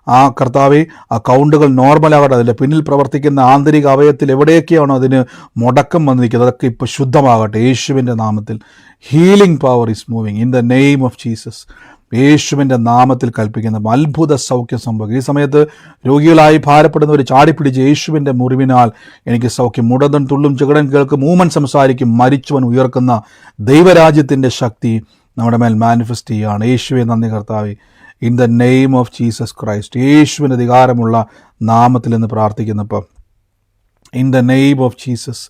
ആ കർത്താവെ, ആ കൗണ്ടുകൾ നോർമലാകട്ടെ. അതിൻ്റെ പിന്നിൽ പ്രവർത്തിക്കുന്ന ആന്തരിക അവയവത്തിൽ എവിടെയൊക്കെയാണോ അതിന് മുടക്കം വന്നിരിക്കുന്നത്, അതൊക്കെ ഇപ്പോൾ ശുദ്ധമാകട്ടെ യേശുവിൻ്റെ നാമത്തിൽ. Healing power is moving in the name of Jesus. യേശുവിൻ്റെ നാമത്തിൽ കൽപ്പിക്കുന്ന അത്ഭുത സൗഖ്യം സംഭവിക്കും. ഈ സമയത്ത് രോഗികളായി ഭാരപ്പെടുന്നവർ ചാടിപ്പിടിച്ച് യേശുവിൻ്റെ മുറിവിനാൽ എനിക്ക് സൗഖ്യം, മുടന്തൻ തുള്ളും ചെകിടൻ കേൾക്കും, മൂമൻ സംസാരിക്കും, മരിച്ചവൻ ഉയർക്കുന്ന ദൈവരാജ്യത്തിൻ്റെ ശക്തി നമ്മുടെ മേൽ മാനിഫെസ്റ്റ് ചെയ്യുകയാണ്. യേശുവെ നന്ദി കർത്താവേ. In the name of Jesus Christ, യേശുവിൻ്റെ അധികാരമുള്ള നാമത്തിൽ നിന്ന് പ്രാർത്ഥിക്കുന്നപ്പോൾ in the name of Jesus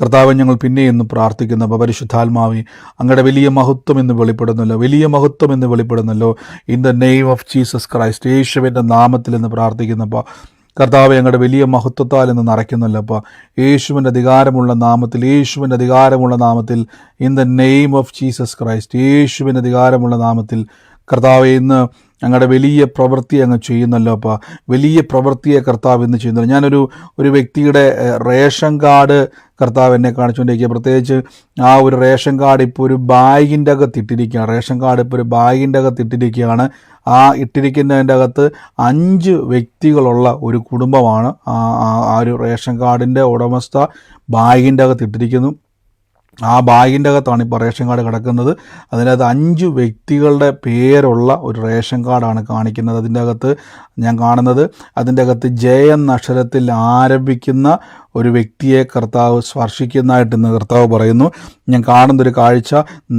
കർത്താവ്, ഞങ്ങൾ പിന്നെയെന്ന് പ്രാർത്ഥിക്കുന്നപ്പോൾ പരിശുദ്ധാത്മാവേ, അങ്ങയുടെ വലിയ മഹത്വം എന്ന് വെളിപ്പെടുന്നല്ലോ, വലിയ മഹത്വം എന്ന് വെളിപ്പെടുന്നല്ലോ. In the name of Jesus Christ, യേശുവിൻ്റെ നാമത്തിൽ എന്ന് പ്രാർത്ഥിക്കുന്നപ്പോൾ കർത്താവ്, ഞങ്ങളുടെ വലിയ മഹത്വത്താൽ എന്ന് നിറയ്ക്കുന്നല്ലോ അപ്പോൾ യേശുവിൻ്റെ അധികാരമുള്ള നാമത്തിൽ, യേശുവിൻ്റെ അധികാരമുള്ള നാമത്തിൽ, in the name of Jesus Christ, യേശുവിൻ്റെ അധികാരമുള്ള നാമത്തിൽ കർത്താവ് ഇന്ന് ഞങ്ങളുടെ വലിയ പ്രവൃത്തി അങ്ങ് ചെയ്യുന്നല്ലോ അപ്പോൾ വലിയ പ്രവൃത്തിയെ കർത്താവ് ഇന്ന് ചെയ്യുന്നല്ലോ. ഞാനൊരു വ്യക്തിയുടെ റേഷൻ കാർഡ് കർത്താവ് എന്നെ കാണിച്ചുകൊണ്ടിരിക്കുക. പ്രത്യേകിച്ച് ആ ഒരു റേഷൻ കാർഡ് ഇപ്പോൾ ഒരു ബാഗിൻ്റെ അകത്ത് ഇട്ടിരിക്കുകയാണ്. റേഷൻ കാർഡ് ഇപ്പോൾ ഒരു ബാഗിൻ്റെ അകത്ത് ഇട്ടിരിക്കുകയാണ്. ആ ഇട്ടിരിക്കുന്നതിൻ്റെ അകത്ത് 5 വ്യക്തികളുള്ള ഒരു കുടുംബമാണ്. ആ ഒരു റേഷൻ കാർഡിൻ്റെ ഉടമസ്ഥ ബാഗിൻ്റെ അകത്ത് ഇട്ടിരിക്കുന്നു. ആ ബാഗിൻ്റെ അകത്താണ് ഇപ്പോൾ റേഷൻ കാർഡ് കിടക്കുന്നത്. അതിനകത്ത് 5 വ്യക്തികളുടെ പേരുള്ള ഒരു റേഷൻ കാർഡാണ് കാണിക്കുന്നത്. അതിൻ്റെ അകത്ത് ഞാൻ കാണുന്നത്, അതിൻ്റെ അകത്ത് ജെ എന്ന അക്ഷരത്തിൽ ആരംഭിക്കുന്ന ഒരു വ്യക്തിയെ കർത്താവ് സ്പർശിക്കുന്നതായിട്ട് ഇന്ന് കർത്താവ് പറയുന്നു. ഞാൻ കാണുന്നൊരു കാഴ്ച,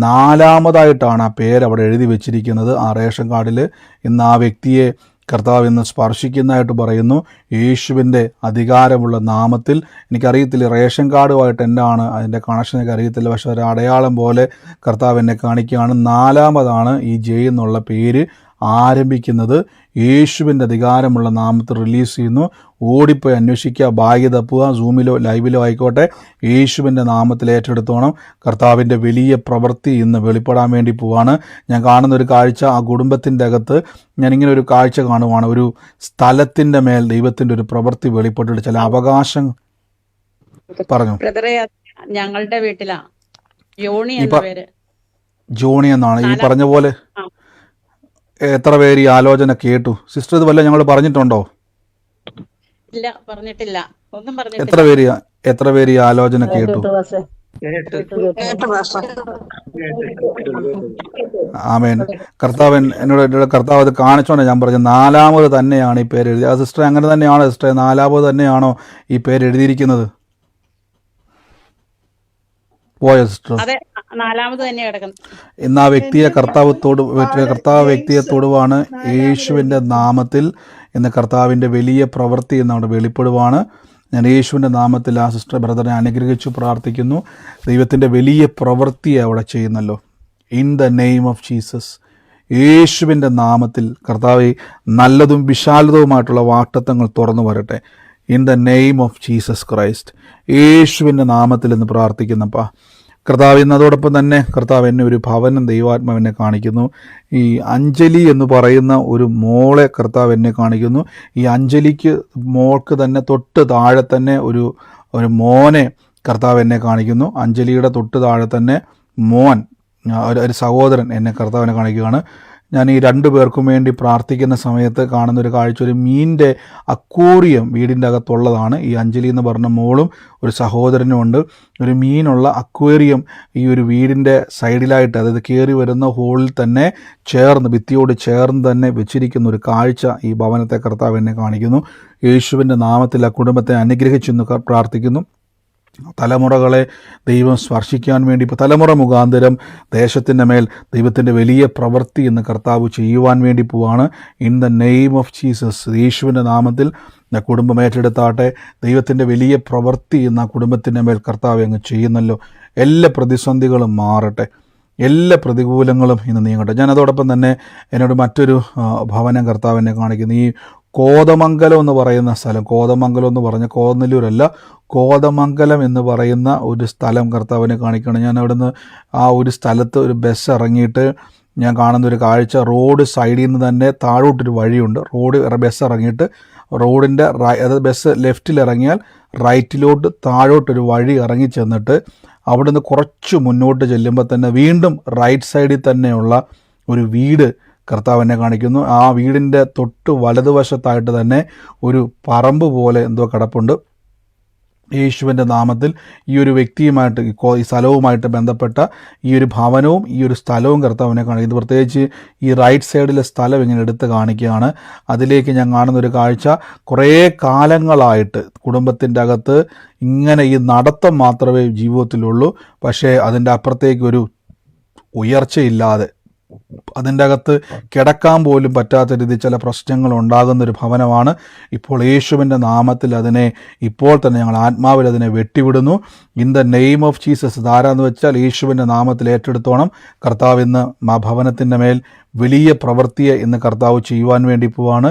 4ാമതായിട്ടാണ് ആ പേര് അവിടെ എഴുതി വെച്ചിരിക്കുന്നത്. ആ റേഷൻ കാർഡിൽ ഇന്ന് ആ വ്യക്തിയെ കർത്താവ് ഇന്ന് സ്പർശിക്കുന്നതായിട്ട് പറയുന്നു. യേശുവിൻ്റെ അധികാരമുള്ള നാമത്തിൽ. എനിക്കറിയത്തില്ല റേഷൻ കാർഡുമായിട്ട് എന്താണ് അതിൻ്റെ കണക്ഷൻ, എനിക്ക് അറിയത്തില്ല. പക്ഷേ ഒരു അടയാളം പോലെ കർത്താവ് എന്നെ കാണിക്കുകയാണ്. 4ാമതാണ് ഈ ജെ എന്നുള്ള പേര് ആരംഭിക്കുന്നത്. യേശുവിൻ്റെ അധികാരമുള്ള നാമത്തിൽ റിലീസ് ചെയ്യുന്നു. ഓടിപ്പോയി അന്വേഷിക്കുക, ഭാഗ്യ തപ്പുക, സൂമിലോ ലൈവിലോ ആയിക്കോട്ടെ, യേശുവിൻ്റെ നാമത്തിൽ ഏറ്റെടുത്തോണം. കർത്താവിൻ്റെ വലിയ പ്രവൃത്തി ഇന്ന് വെളിപ്പെടാൻ വേണ്ടി പോവാണ്. ഞാൻ കാണുന്നൊരു കാഴ്ച, ആ കുടുംബത്തിൻ്റെ അകത്ത് ഞാനിങ്ങനെ ഒരു കാഴ്ച കാണുവാണ്. ഒരു സ്ഥലത്തിൻ്റെ മേൽ ദൈവത്തിൻ്റെ ഒരു പ്രവൃത്തി വെളിപ്പെട്ടിട്ട് ചില അവകാശം പറഞ്ഞു. ഞങ്ങളുടെ വീട്ടിലാ യോണി എന്ന പേര്. ജോണി എന്നാണ് ഈ പറഞ്ഞ പോലെ. എത്ര പേര് ഈ ആലോചന കേട്ടു? സിസ്റ്റർ ഇത് വല്ല ഞങ്ങൾ പറഞ്ഞിട്ടുണ്ടോ? ഇല്ല, പറഞ്ഞിട്ടില്ല, ഒന്നും പറഞ്ഞിട്ടില്ല. എത്ര പേര് ഈ ആലോചന കേട്ടു? ആമേൻ. എന്നോട് കർത്താവ് അത് കാണിച്ചോണ്ട് ഞാൻ പറഞ്ഞു, 4ാമത് തന്നെയാണ് ഈ പേര് എഴുതി. ആ സിസ്റ്റർ അങ്ങനെ തന്നെയാണോ സിസ്റ്റർ? 4ാമത് തന്നെയാണോ ഈ പേര് എഴുതിയിരിക്കുന്നത്? പോയോ സിസ്റ്റർ? അതെ, 4ാമത് തന്നെ കിടക്കുന്നത്. ഇന്ന് ആ വ്യക്തിയെ കർത്താവ് വ്യക്തിയെ തൊടുവാണ്. യേശുവിൻ്റെ നാമത്തിൽ ഇന്ന് കർത്താവിൻ്റെ വലിയ പ്രവൃത്തി എന്ന് അവിടെ വെളിപ്പെടുവാണ്. ഞാൻ യേശുവിൻ്റെ നാമത്തിൽ ആ സിസ്റ്റർ ബ്രദറിനെ അനുഗ്രഹിച്ചു പ്രാർത്ഥിക്കുന്നു. ദൈവത്തിൻ്റെ വലിയ പ്രവൃത്തി അവിടെ ചെയ്യുന്നല്ലോ. In the name of Jesus, യേശുവിൻ്റെ നാമത്തിൽ കർത്താവെ നല്ലതും വിശാലതവുമായിട്ടുള്ള വാഗ്ദത്തങ്ങൾ തുറന്നു വരട്ടെ. In the name of Jesus Christ, യേശുവിൻ്റെ നാമത്തിൽ എന്ന് പ്രാർത്ഥിക്കുന്നപ്പാ കർത്താവ്. ഇന്ന് അതോടൊപ്പം തന്നെ കർത്താവ് എന്നെ ഒരു ഭവനം ദൈവാത്മാവെന്നെ കാണിക്കുന്നു. ഈ അഞ്ജലി എന്ന് പറയുന്ന ഒരു മോളെ കർത്താവ് എന്നെ കാണിക്കുന്നു. ഈ അഞ്ജലിക്ക് മോൾക്ക് തന്നെ തൊട്ട് താഴെ തന്നെ ഒരു മോനെ കർത്താവ് എന്നെ കാണിക്കുന്നു. അഞ്ജലിയുടെ തൊട്ട് താഴെ തന്നെ മോൻ, ഒരു സഹോദരൻ എന്നെ കർത്താവിനെ കാണിക്കുകയാണ്. ഞാൻ ഈ 2 പേർക്കും വേണ്ടി പ്രാർത്ഥിക്കുന്ന സമയത്ത് കാണുന്നൊരു കാഴ്ച, ഒരു മീനിൻ്റെ അക്വേറിയം വീടിൻ്റെ അകത്തുള്ളതാണ്. ഈ അഞ്ജലി എന്ന് പറഞ്ഞ മോളും ഒരു സഹോദരനും ഉണ്ട്. ഒരു മീനുള്ള അക്വേറിയം ഈ ഒരു വീടിൻ്റെ സൈഡിലായിട്ട്, അതായത് കയറി വരുന്ന ഹോളിൽ തന്നെ ചേർന്ന്, ഭിത്തിയോട് ചേർന്ന് തന്നെ വെച്ചിരിക്കുന്ന ഒരു കാഴ്ച ഈ ഭവനത്തെ കർത്താവ് എന്നെ കാണിക്കുന്നു. യേശുവിൻ്റെ നാമത്തിൽ ആ കുടുംബത്തെ അനുഗ്രഹിച്ചെന്ന് പ്രാർത്ഥിക്കുന്നു. തലമുറകളെ ദൈവം സ്പർശിക്കാൻ വേണ്ടി ഇപ്പോൾ തലമുറ മുഖാന്തരം ദേശത്തിൻ്റെ മേൽ ദൈവത്തിൻ്റെ വലിയ പ്രവൃത്തി എന്ന് കർത്താവ് ചെയ്യുവാൻ വേണ്ടി പോവാണ്. In the name of Jesus, യേശുവിൻ്റെ നാമത്തിൽ കുടുംബം ഏറ്റെടുത്താട്ടെ. ദൈവത്തിൻ്റെ വലിയ പ്രവൃത്തി എന്ന കുടുംബത്തിൻ്റെ മേൽ കർത്താവ് അങ്ങ് ചെയ്യുന്നല്ലോ. എല്ലാ പ്രതിസന്ധികളും മാറട്ടെ, എല്ലാ പ്രതികൂലങ്ങളും ഇന്ന് നീങ്ങട്ടെ. ഞാൻ അതോടൊപ്പം തന്നെ എന്നോട് മറ്റൊരു ഭവനം കർത്താവ് എന്നെ കാണിക്കുന്നു. ഈ കോതമംഗലം എന്ന് പറയുന്ന സ്ഥലം, കോതമംഗലം എന്ന് പറഞ്ഞ കോതനല്ലൂരല്ല, കോതമംഗലം എന്ന് പറയുന്ന ഒരു സ്ഥലം കർത്താവിനെ കാണിക്കണം. ഞാൻ അവിടുന്ന് ആ ഒരു സ്ഥലത്ത് ഒരു ബസ് ഇറങ്ങിയിട്ട് ഞാൻ കാണുന്നൊരു കാഴ്ച, റോഡ് സൈഡിൽ നിന്ന് തന്നെ താഴോട്ടൊരു വഴിയുണ്ട്. ബസ് ഇറങ്ങിയിട്ട് റോഡിൻ്റെ അതായത് ബസ് ലെഫ്റ്റിൽ ഇറങ്ങിയാൽ റൈറ്റിലോട്ട് താഴോട്ടൊരു വഴി ഇറങ്ങി ചെന്നിട്ട് അവിടുന്ന് കുറച്ച് മുന്നോട്ട് ചെല്ലുമ്പോൾ തന്നെ വീണ്ടും റൈറ്റ് സൈഡിൽ തന്നെയുള്ള ഒരു വീട് കർത്താവ് എന്നെ കാണിക്കുന്നു. ആ വീടിൻ്റെ തൊട്ട് വലതുവശത്തായിട്ട് തന്നെ ഒരു പറമ്പ് പോലെ എന്തോ കിടപ്പുണ്ട്. യേശുവിൻ്റെ നാമത്തിൽ ഈ ഒരു വ്യക്തിയുമായിട്ട് ഈ സ്ഥലവുമായിട്ട് ബന്ധപ്പെട്ട ഈ ഒരു ഭവനവും ഈ ഒരു സ്ഥലവും കർത്താവിനെ കാണിക്കുന്നത്. പ്രത്യേകിച്ച് ഈ റൈറ്റ് സൈഡിലെ സ്ഥലം ഇങ്ങനെ എടുത്ത് കാണിക്കുകയാണ്. അതിലേക്ക് ഞാൻ കാണുന്നൊരു കാഴ്ച, കുറേ കാലങ്ങളായിട്ട് കുടുംബത്തിൻ്റെ അകത്ത് ഇങ്ങനെ ഈ നടത്തം മാത്രമേ ജീവിതത്തിലുള്ളൂ. പക്ഷേ അതിൻ്റെ അപ്പുറത്തേക്കൊരു ഉയർച്ചയില്ലാതെ, അതിൻ്റെ അകത്ത് കിടക്കാൻ പോലും പറ്റാത്ത രീതിയിൽ ചില പ്രശ്നങ്ങൾ ഉണ്ടാകുന്നൊരു ഭവനമാണ്. ഇപ്പോൾ യേശുവിൻ്റെ നാമത്തിൽ അതിനെ ഇപ്പോൾ തന്നെ ഞങ്ങൾ ആത്മാവിൽ അതിനെ വെട്ടിവിടുന്നു. In the name of Jesus. ഇതാരാന്ന് വെച്ചാൽ യേശുവിൻ്റെ നാമത്തിൽ ഏറ്റെടുത്തോണം. കർത്താവ് ഇന്ന് ആ ഭവനത്തിൻ്റെ മേൽ വലിയ പ്രവൃത്തിയെ ഇന്ന് കർത്താവ് ചെയ്യുവാൻ വേണ്ടി പോവാണ്.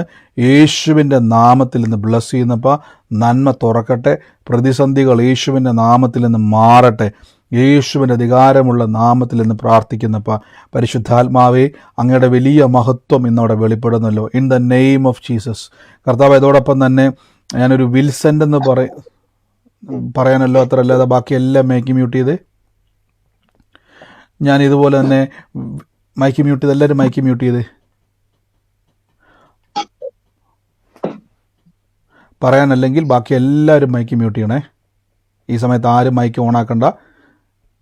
യേശുവിൻ്റെ നാമത്തിൽ ഇന്ന് ബ്ലസ് ചെയ്യുന്നപ്പോൾ നന്മ തുറക്കട്ടെ. പ്രതിസന്ധികൾ യേശുവിൻ്റെ നാമത്തിൽ നിന്ന് മാറട്ടെ. യേശുവിൻ്റെ അധികാരമുള്ള നാമത്തിൽ നിന്ന് പ്രാർത്ഥിക്കുന്നപ്പോൾ പരിശുദ്ധാത്മാവേ, അങ്ങയുടെ വലിയ മഹത്വം ഇന്നവിടെ വെളിപ്പെടുന്നല്ലോ. In the name of Jesus. കർത്താവ്, ഇതോടൊപ്പം തന്നെ ഞാനൊരു വിൽസൻ്റ് എന്ന് പറയാനല്ലോ അത്ര അല്ലാതെ ബാക്കി എല്ലാം മൈക്ക് മ്യൂട്ട് ചെയ്ത്, ഞാൻ ഇതുപോലെ തന്നെ മൈക്ക് മ്യൂട്ട് ചെയ്ത്, എല്ലാവരും മൈക്ക് മ്യൂട്ട് ചെയ്ത് പറയാനല്ലെങ്കിൽ ബാക്കി എല്ലാവരും മൈക്ക് മ്യൂട്ട് ചെയ്യണേ. ഈ സമയത്ത് ആരും മൈക്ക് ഓണാക്കണ്ട.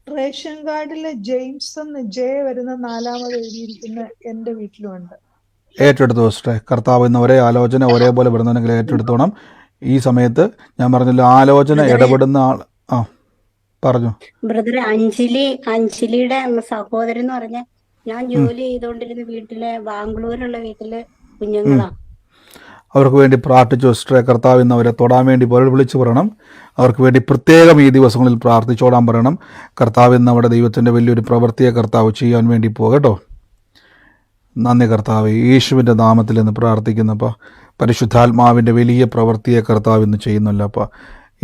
റേഷൻ കാർഡിലെ ജെയിംസ് എന്ന് ജെ വരുന്ന 4ാമത് എഴുതിയിരിക്കുന്ന എൻ്റെ വീട്ടിലുണ്ട്. ഏറ്റെടുത്തു സിസ്റ്ററെ. കർത്താവ് ഇന്ന് ഒരേ ആലോചന ഒരേപോലെ വരുന്നുണ്ടെങ്കിൽ ഏറ്റെടുത്തോണം. ഈ സമയത്ത് ഞാൻ പറഞ്ഞല്ലോ, ആലോചന ഇടപെടുന്ന ആൾ. ആ പറഞ്ഞു. ബ്രദർ അഞ്ജലിയുടെ സഹോദരൻ എന്ന് പറഞ്ഞ, ഞാൻ ജോലി ചെയ്തുകൊണ്ടിരുന്ന വീട്ടിലെ ബാംഗ്ലൂരുള്ള വീട്ടില് കുഞ്ഞുങ്ങളാ. അവർക്ക് വേണ്ടി പ്രാർത്ഥിച്ചു സിസ്റ്ററെ. കർത്താവ് ഇന്ന് അവരെ തൊടാൻ വേണ്ടി വിളിച്ചു പറയണം. അവർക്ക് വേണ്ടി പ്രത്യേകം ഈ ദിവസങ്ങളിൽ പ്രാർത്ഥിച്ചോടാൻ പറയണം. കർത്താവ് ഇന്ന് നമ്മുടെ ദൈവത്തിൻ്റെ വലിയൊരു പ്രവൃത്തിയെ കർത്താവ് ചെയ്യാൻ വേണ്ടി പോകട്ടോ. നന്ദി കർത്താവ്. യേശുവിൻ്റെ നാമത്തിൽ നിന്ന് പ്രാർത്ഥിക്കുന്നപ്പോൾ പരിശുദ്ധാത്മാവിൻ്റെ വലിയ പ്രവൃത്തിയെ കർത്താവ് ഇന്ന് ചെയ്യുന്നല്ലപ്പോൾ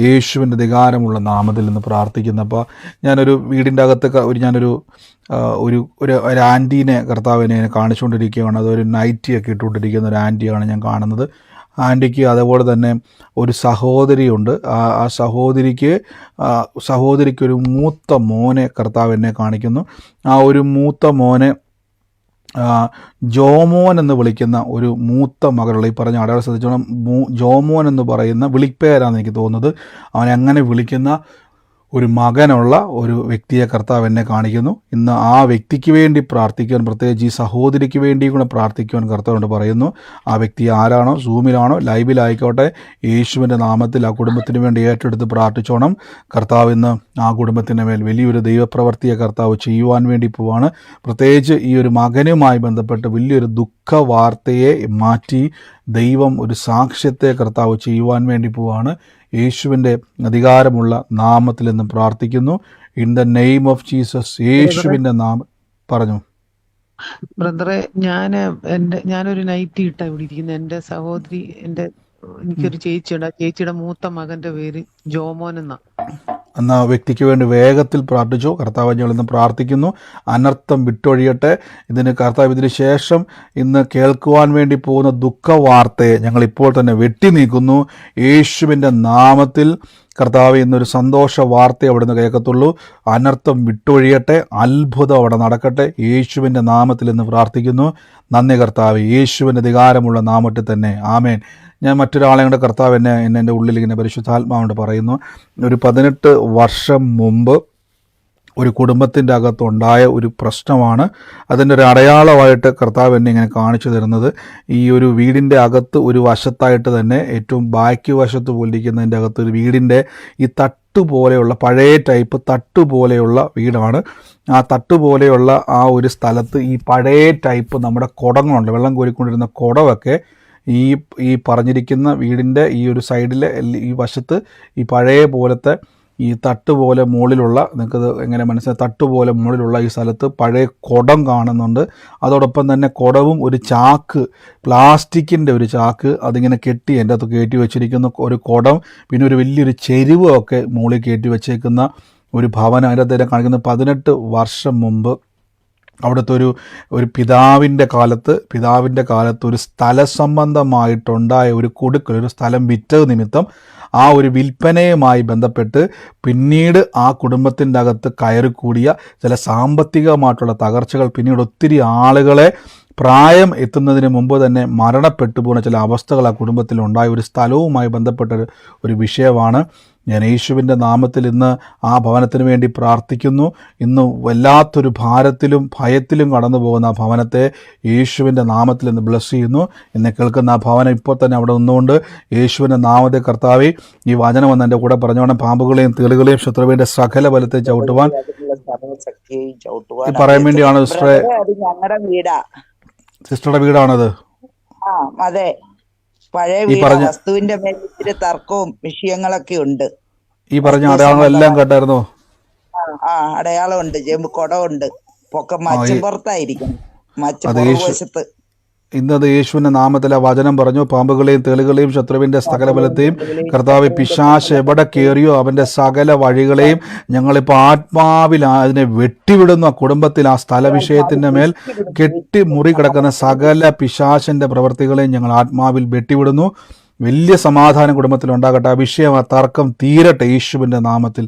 യേശുവിൻ്റെ അധികാരമുള്ള നാമത്തിൽ നിന്ന് പ്രാർത്ഥിക്കുന്നപ്പോൾ ഞാനൊരു വീടിൻ്റെ അകത്ത് ഒരു ആൻറ്റീനെ കർത്താവിനെ കാണിച്ചുകൊണ്ടിരിക്കുകയാണ്. അതൊരു നൈറ്റിയൊക്കെ ഇട്ടുകൊണ്ടിരിക്കുന്ന ഒരു ആൻറ്റിയാണ് ഞാൻ കാണുന്നത്. ആൻറ്റിക്ക് അതുപോലെ തന്നെ ഒരു സഹോദരിയുണ്ട്. ആ സഹോദരിക്കൊരു മൂത്ത മോനെ കർത്താവ് എന്നെ കാണിക്കുന്നു. ആ ഒരു മൂത്ത മോനെ ജോമോൻ എന്ന് വിളിക്കുന്ന ഒരു മൂത്ത മകളുള്ള, ഈ പറഞ്ഞ അടയാളം ശ്രദ്ധിച്ചോണം, ജോമോൻ എന്ന് പറയുന്ന വിളിപ്പേരാണെന്ന് എനിക്ക് തോന്നുന്നത്. അവനെ അങ്ങനെ വിളിക്കുന്ന ഒരു മകനുള്ള ഒരു വ്യക്തിയെ കർത്താവ് എന്നെ കാണിക്കുന്നു. ഇന്ന് ആ വ്യക്തിക്ക് വേണ്ടി പ്രാർത്ഥിക്കുവാൻ, പ്രത്യേകിച്ച് ഈ സഹോദരിക്ക് വേണ്ടി കൂടെ പ്രാർത്ഥിക്കുവാൻ കർത്താവിനോട് പറയുന്നു. ആ വ്യക്തി ആരാണോ, സൂമിലാണോ ലൈവിലായിക്കോട്ടെ, യേശുവിൻ്റെ നാമത്തിൽ ആ കുടുംബത്തിന് വേണ്ടി ഏറ്റെടുത്ത് പ്രാർത്ഥിച്ചോണം. കർത്താവ് ഇന്ന് ആ കുടുംബത്തിൻ്റെ മേൽ വലിയൊരു ദൈവപ്രവൃത്തിയെ കർത്താവ് ചെയ്യുവാൻ വേണ്ടി പോവാണ്. പ്രത്യേകിച്ച് ഈ ഒരു മകനുമായി ബന്ധപ്പെട്ട് വലിയൊരു ദുഃഖ വാർത്തയെ മാറ്റി ദൈവം ഒരു സാക്ഷ്യത്തെ കർത്താവ് ചെയ്യുവാൻ വേണ്ടി പോവാണ്. യേശുവിൻ്റെ അധികാരമുള്ള നാമത്തിൽ നിന്ന് പ്രാർത്ഥിക്കുന്നു. In the name of Jesus. യേശുവിൻ്റെ നാമം പറഞ്ഞു. ബ്രദറെ, ഞാനൊരു നൈറ്റി ഇട്ടാ ഇവിടെ ഇരിക്കുന്നത്. എൻ്റെ സഹോദരി, എനിക്കൊരു ചേച്ചിയുണ്ട്. ആ ചേച്ചിയുടെ മൂത്ത മകന്റെ പേര് ജോമോൻ എന്നാ. എന്ന വ്യക്തിക്ക് വേണ്ടി വേഗത്തിൽ പ്രാർത്ഥിച്ചു. കർത്താവ് ഞങ്ങളിന്ന് പ്രാർത്ഥിക്കുന്നു. അനർത്ഥം വിട്ടൊഴിയട്ടെ. ഇതിന് ശേഷം ഇന്ന് കേൾക്കുവാൻ വേണ്ടി പോകുന്ന ദുഃഖ വാർത്തയെ ഞങ്ങൾ ഇപ്പോൾ തന്നെ വെട്ടി നീക്കുന്നു. യേശുവിൻ്റെ നാമത്തിൽ കർത്താവ് ഇന്നൊരു സന്തോഷ വാർത്ത അവിടെ നിന്ന് കേൾക്കത്തുള്ളൂ. അനർത്ഥം വിട്ടൊഴിയട്ടെ. അത്ഭുതം അവിടെ നടക്കട്ടെ. യേശുവിൻ്റെ നാമത്തിൽ ഇന്ന് പ്രാർത്ഥിക്കുന്നു. നന്ദി കർത്താവ്. യേശുവിൻ്റെ അധികാരമുള്ള നാമത്തിൽ തന്നെ ആമേൻ. ഞാൻ മറ്റൊരാളെ കൊണ്ട് കർത്താവ് എന്നെ എൻ്റെ ഉള്ളിൽ ഇങ്ങനെ പരിശുദ്ധാത്മാവോട് പറയുന്നു. ഒരു 18 വർഷം മുമ്പ് ഒരു കുടുംബത്തിൻ്റെ അകത്തുണ്ടായ ഒരു പ്രശ്നമാണ്. അതിൻ്റെ ഒരു അടയാളമായിട്ട് കർത്താവ് എന്നെ ഇങ്ങനെ കാണിച്ചു തരുന്നത്, ഈ ഒരു വീടിൻ്റെ അകത്ത് ഒരു വശത്തായിട്ട് തന്നെ ഏറ്റവും ബാക്ക് വശത്ത് പോലിരിക്കുന്നതിൻ്റെ അകത്ത് ഒരു വീടിൻ്റെ ഈ തട്ടുപോലെയുള്ള പഴയ ടൈപ്പ് തട്ടുപോലെയുള്ള വീടാണ്. ആ തട്ടുപോലെയുള്ള ആ ഒരു സ്ഥലത്ത് ഈ പഴയ ടൈപ്പ് നമ്മുടെ കുടങ്ങളുണ്ട്, വെള്ളം കോരിക്കൊണ്ടിരുന്ന കുടമൊക്കെ ഈ പറഞ്ഞിരിക്കുന്ന വീടിൻ്റെ ഈ ഒരു സൈഡിലെ ഈ വശത്ത് ഈ പഴയ പോലത്തെ ഈ തട്ടുപോലെ മുകളിലുള്ള, നിങ്ങൾക്കത് എങ്ങനെ മനസ്സിലായി, തട്ടുപോലെ മുകളിലുള്ള ഈ സ്ഥലത്ത് പഴയ കുടം കാണുന്നുണ്ട്. അതോടൊപ്പം തന്നെ കുടവും ഒരു ചാക്ക്, പ്ലാസ്റ്റിക്കിൻ്റെ ഒരു ചാക്ക് അതിങ്ങനെ കെട്ടി എൻ്റെ അകത്ത് കയറ്റി വെച്ചിരിക്കുന്ന ഒരു കുടം, പിന്നെ ഒരു വലിയൊരു ചെരുവൊക്കെ മുകളിൽ കയറ്റി വെച്ചേക്കുന്ന ഒരു ഭവനം. അതിൻ്റെ അകത്ത് കാണിക്കുന്ന 18 വർഷം മുമ്പ് അവിടുത്തെ ഒരു പിതാവിൻ്റെ കാലത്ത് ഒരു സ്ഥല സംബന്ധമായിട്ടുണ്ടായ ഒരു കൊടുക്കൽ, ഒരു സ്ഥലം വിറ്റത് നിമിത്തം ആ ഒരു വിൽപ്പനയുമായി ബന്ധപ്പെട്ട് പിന്നീട് ആ കുടുംബത്തിൻ്റെ അകത്ത് കയറിക്കൂടിയ ചില സാമ്പത്തികമായിട്ടുള്ള തകർച്ചകൾ, പിന്നീട് ഒത്തിരി ആളുകളെ പ്രായം എത്തുന്നതിന് മുമ്പ് തന്നെ മരണപ്പെട്ടു പോകുന്ന ചില അവസ്ഥകൾ ആ കുടുംബത്തിലുണ്ടായ ഒരു സ്ഥലവുമായി ബന്ധപ്പെട്ട ഒരു വിഷയമാണ്. ഞാൻ യേശുവിൻ്റെ നാമത്തിൽ ഇന്ന് ആ ഭവനത്തിന് വേണ്ടി പ്രാർത്ഥിക്കുന്നു. ഇന്ന് വല്ലാത്തൊരു ഭാരത്തിലും ഭയത്തിലും കടന്നു പോകുന്ന ആ ഭവനത്തെ യേശുവിൻ്റെ നാമത്തിൽ ഇന്ന് ബ്ലസ് ചെയ്യുന്നു. എന്നെ കേൾക്കുന്ന ആ ഭവനം ഇപ്പോൾ തന്നെ അവിടെ നിന്നുകൊണ്ട് യേശുവിൻ്റെ നാമത്തെ കർത്താവേ, ഈ വചനം വന്ന് എൻ്റെ കൂടെ പറഞ്ഞോണം, പാമ്പുകളെയും തേളുകളെയും ശത്രുവിൻ്റെ സകല ബലത്തെ ചവിട്ടുവാൻ ഈ പറയാൻ വേണ്ടിയാണ് സിസ്റ്ററെ. ഞങ്ങളുടെ വീടാ, സിസ്റ്ററുടെ വീടാണത്. അതെ, പഴയ വീടാ. വസ്തുവിന്റെ മേൽ ഇത്തിരി തർക്കവും വിഷയങ്ങളൊക്കെ ഉണ്ട്. ഈ പറഞ്ഞ അടയാളങ്ങളെല്ലാം കേട്ടായിരുന്നോ? അടയാളമുണ്ട്, കുടമുണ്ട്, പൊക്കം മച്ചപ്പുറത്തായിരിക്കണം, മച്ചപ്പുറവശത്ത്. ഇന്നത് യേശുവിൻ്റെ നാമത്തിലെ വചനം പറഞ്ഞു, പാമ്പുകളെയും തേളുകളെയും ശത്രുവിൻ്റെ സകല ബലത്തെയും കർത്താവ് പിശാച് എവിടെ കയറിയോ അവൻ്റെ സകല വഴികളെയും ഞങ്ങളിപ്പോൾ ആത്മാവിൽ അതിനെ വെട്ടിവിടുന്നു. ആ കുടുംബത്തിൽ ആ സ്ഥലവിഷയത്തിൻ്റെ മേൽ കെട്ടി മുറി കിടക്കുന്ന സകല പിശാചിൻ്റെ പ്രവൃത്തികളെയും ഞങ്ങൾ ആത്മാവിൽ വെട്ടിവിടുന്നു. വലിയ സമാധാനം കുടുംബത്തിൽ ഉണ്ടാകട്ടെ. ആ വിഷയം, ആ തർക്കം തീരട്ടെ യേശുവിൻ്റെ നാമത്തിൽ.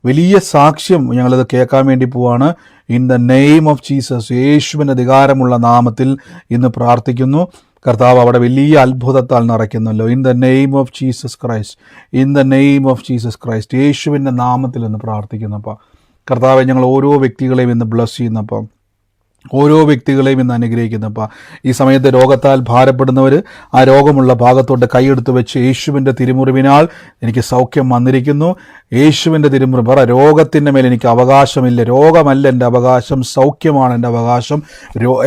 വലിയ സാക്ഷ്യം ഞങ്ങളിത് കേൾക്കാൻ വേണ്ടി പോവാണ്. In the name of Jesus, യേശുവിൻ്റെ അധികാരമുള്ള നാമത്തിൽ ഇന്ന് പ്രാർത്ഥിക്കുന്നു. കർത്താവ് അവിടെ വലിയ അത്ഭുതത്താൽ നിറയ്ക്കുന്നല്ലോ. In the name of Jesus Christ, in the name of Jesus Christ, യേശുവിൻ്റെ നാമത്തിൽ ഇന്ന് പ്രാർത്ഥിക്കുന്നപ്പോൾ കർത്താവെ, ഞങ്ങൾ ഓരോ വ്യക്തികളെയും ഇന്ന് ബ്ലസ് ചെയ്യുന്നപ്പോൾ, ഓരോ വ്യക്തികളെയും ഇന്ന് അനുഗ്രഹിക്കുന്നപ്പോൾ, ഈ സമയത്ത് രോഗത്താൽ ഭാരപ്പെടുന്നവർ ആ രോഗമുള്ള ഭാഗത്തോട്ട് കൈയെടുത്ത് വെച്ച് യേശുവിൻ്റെ തിരുമുറിവിനാൽ എനിക്ക് സൗഖ്യം വന്നിരിക്കുന്നു. യേശുവിൻ്റെ തിരുമുറിവ് പറ, രോഗത്തിൻ്റെ മേൽ എനിക്ക് അവകാശമില്ല, രോഗമല്ല എൻ്റെ അവകാശം, സൗഖ്യമാണ് എൻ്റെ അവകാശം.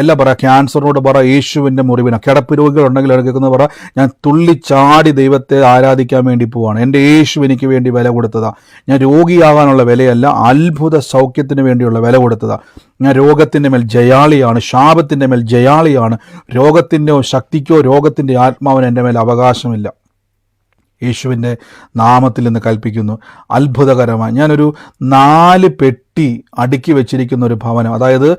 എല്ലാം പറ, ക്യാൻസറിനോട് പറ, യേശുവിൻ്റെ മുറിവിന്. കിടപ്പ് രോഗികളുണ്ടെങ്കിൽ കേൾക്കുന്നത് പറ, ഞാൻ തുള്ളിച്ചാടി ദൈവത്തെ ആരാധിക്കാൻ വേണ്ടി പോവാണ്. എൻ്റെ യേശു എനിക്ക് വേണ്ടി വില കൊടുത്തതാണ്. ഞാൻ രോഗിയാകാനുള്ള വിലയല്ല, അത്ഭുത സൗഖ്യത്തിന് വേണ്ടിയുള്ള വില കൊടുത്തതാണ്. ഞാൻ രോഗത്തിൻ്റെ മേൽ ജയാളിയാണ്, ശാപത്തിൻ്റെ മേൽ ജയാളിയാണ്. രോഗത്തിൻ്റെ ശക്തിക്കോ രോഗത്തിൻ്റെ ആത്മാവിന് എൻ്റെ മേൽ അവകാശമില്ല. യേശുവിൻ്റെ നാമത്തിൽ നിന്ന് കൽപ്പിക്കുന്നു. അത്ഭുതകരമായി ഞാനൊരു 4 പെട്ടി അടുക്കി വെച്ചിരിക്കുന്ന ഒരു ഭവനം, അതായത്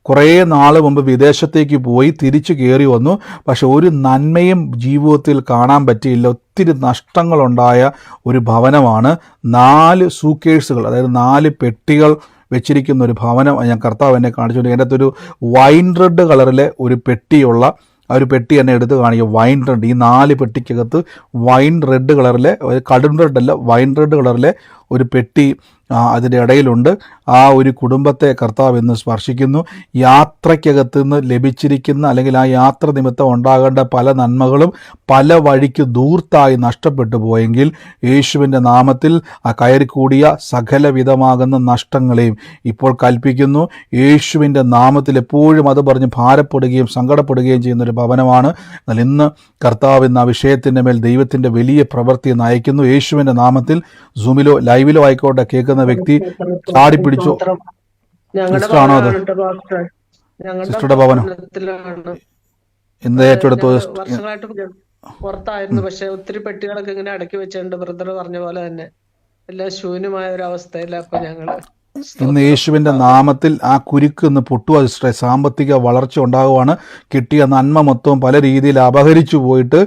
കുറേ നാൾ മുമ്പ് വിദേശത്തേക്ക് പോയി തിരിച്ചു കയറി വന്നു. പക്ഷെ ഒരു നന്മയും ജീവിതത്തിൽ കാണാൻ പറ്റിയില്ല. ഒത്തിരി നഷ്ടങ്ങളുണ്ടായ ഒരു ഭവനമാണ്. 4 സൂക്കേഴ്സുകൾ, അതായത് 4 പെട്ടികൾ വെച്ചിരിക്കുന്ന ഒരു ഭവനം ഞാൻ കർത്താവ് എന്നെ കാണിച്ചുകൊണ്ട്, എൻ്റെ അകത്തൊരു വൈൻ റെഡ് കളറിലെ ഒരു പെട്ടിയുള്ള ആ ഒരു പെട്ടി എന്നെ എടുത്ത് കാണിക്കുക. വൈൻ റെഡ്, ഈ 4 പെട്ടിക്കകത്ത് വൈൻ റെഡ് കളറിലെ, കടും റെഡ് അല്ല, വൈൻ റെഡ് കളറിലെ ഒരു പെട്ടി അതിൻ്റെ ഇടയിലുണ്ട്. ആ ഒരു കുടുംബത്തെ കർത്താവ് ഇന്ന് സ്പർശിക്കുന്നു. യാത്രയ്ക്കകത്ത് നിന്ന് ലഭിച്ചിരിക്കുന്ന അല്ലെങ്കിൽ ആ യാത്ര നിമിത്തം ഉണ്ടാകേണ്ട പല നന്മകളും പല വഴിക്ക് ദൂർത്തായി നഷ്ടപ്പെട്ടു പോയെങ്കിൽ യേശുവിൻ്റെ നാമത്തിൽ ആ കയറിക്കൂടിയ സകലവിധമാകുന്ന നഷ്ടങ്ങളെയും ഇപ്പോൾ കൽപ്പിക്കുന്നു. യേശുവിൻ്റെ നാമത്തിൽ എപ്പോഴും അത് പറഞ്ഞ് ഭാരപ്പെടുകയും സങ്കടപ്പെടുകയും ചെയ്യുന്നൊരു ഭവനമാണ്. എന്നാൽ ഇന്ന് കർത്താവ് ഇന്ന് ആ വിഷയത്തിൻ്റെ മേൽ ദൈവത്തിൻ്റെ വലിയ പ്രവൃത്തി നയിക്കുന്നു. യേശുവിൻ്റെ നാമത്തിൽ സൂമിലോ ലൈവിലോ ആയിക്കോട്ടെ കേൾക്കുന്ന വ്യക്തി ചാടിപ്പിടിച്ചു. സിസ്റ്ററാണോ അത്? സിസ്റ്ററുടെ ഭവനം ഇന്ന് ഏറ്റെടുത്തു. വർഷങ്ങളായിട്ട് പുറത്തായിരുന്നു, പക്ഷെ ഒത്തിരി പെട്ടികളൊക്കെ ഇങ്ങനെ അടക്കി വെച്ചിട്ടുണ്ട്. ബ്രദർ പറഞ്ഞ പോലെ തന്നെ എല്ലാം ശൂന്യമായ ഒരു അവസ്ഥയില്ല. അപ്പൊ ഞങ്ങള് ഇന്ന് യേശുവിൻ്റെ നാമത്തിൽ ആ കുരുക്ക് ഇന്ന് പൊട്ടുക സിസ്റ്ററെ. സാമ്പത്തിക വളർച്ച ഉണ്ടാകുവാണ്. കിട്ടിയ നന്മ മൊത്തവും പല രീതിയിൽ അപഹരിച്ചു പോയിട്ട്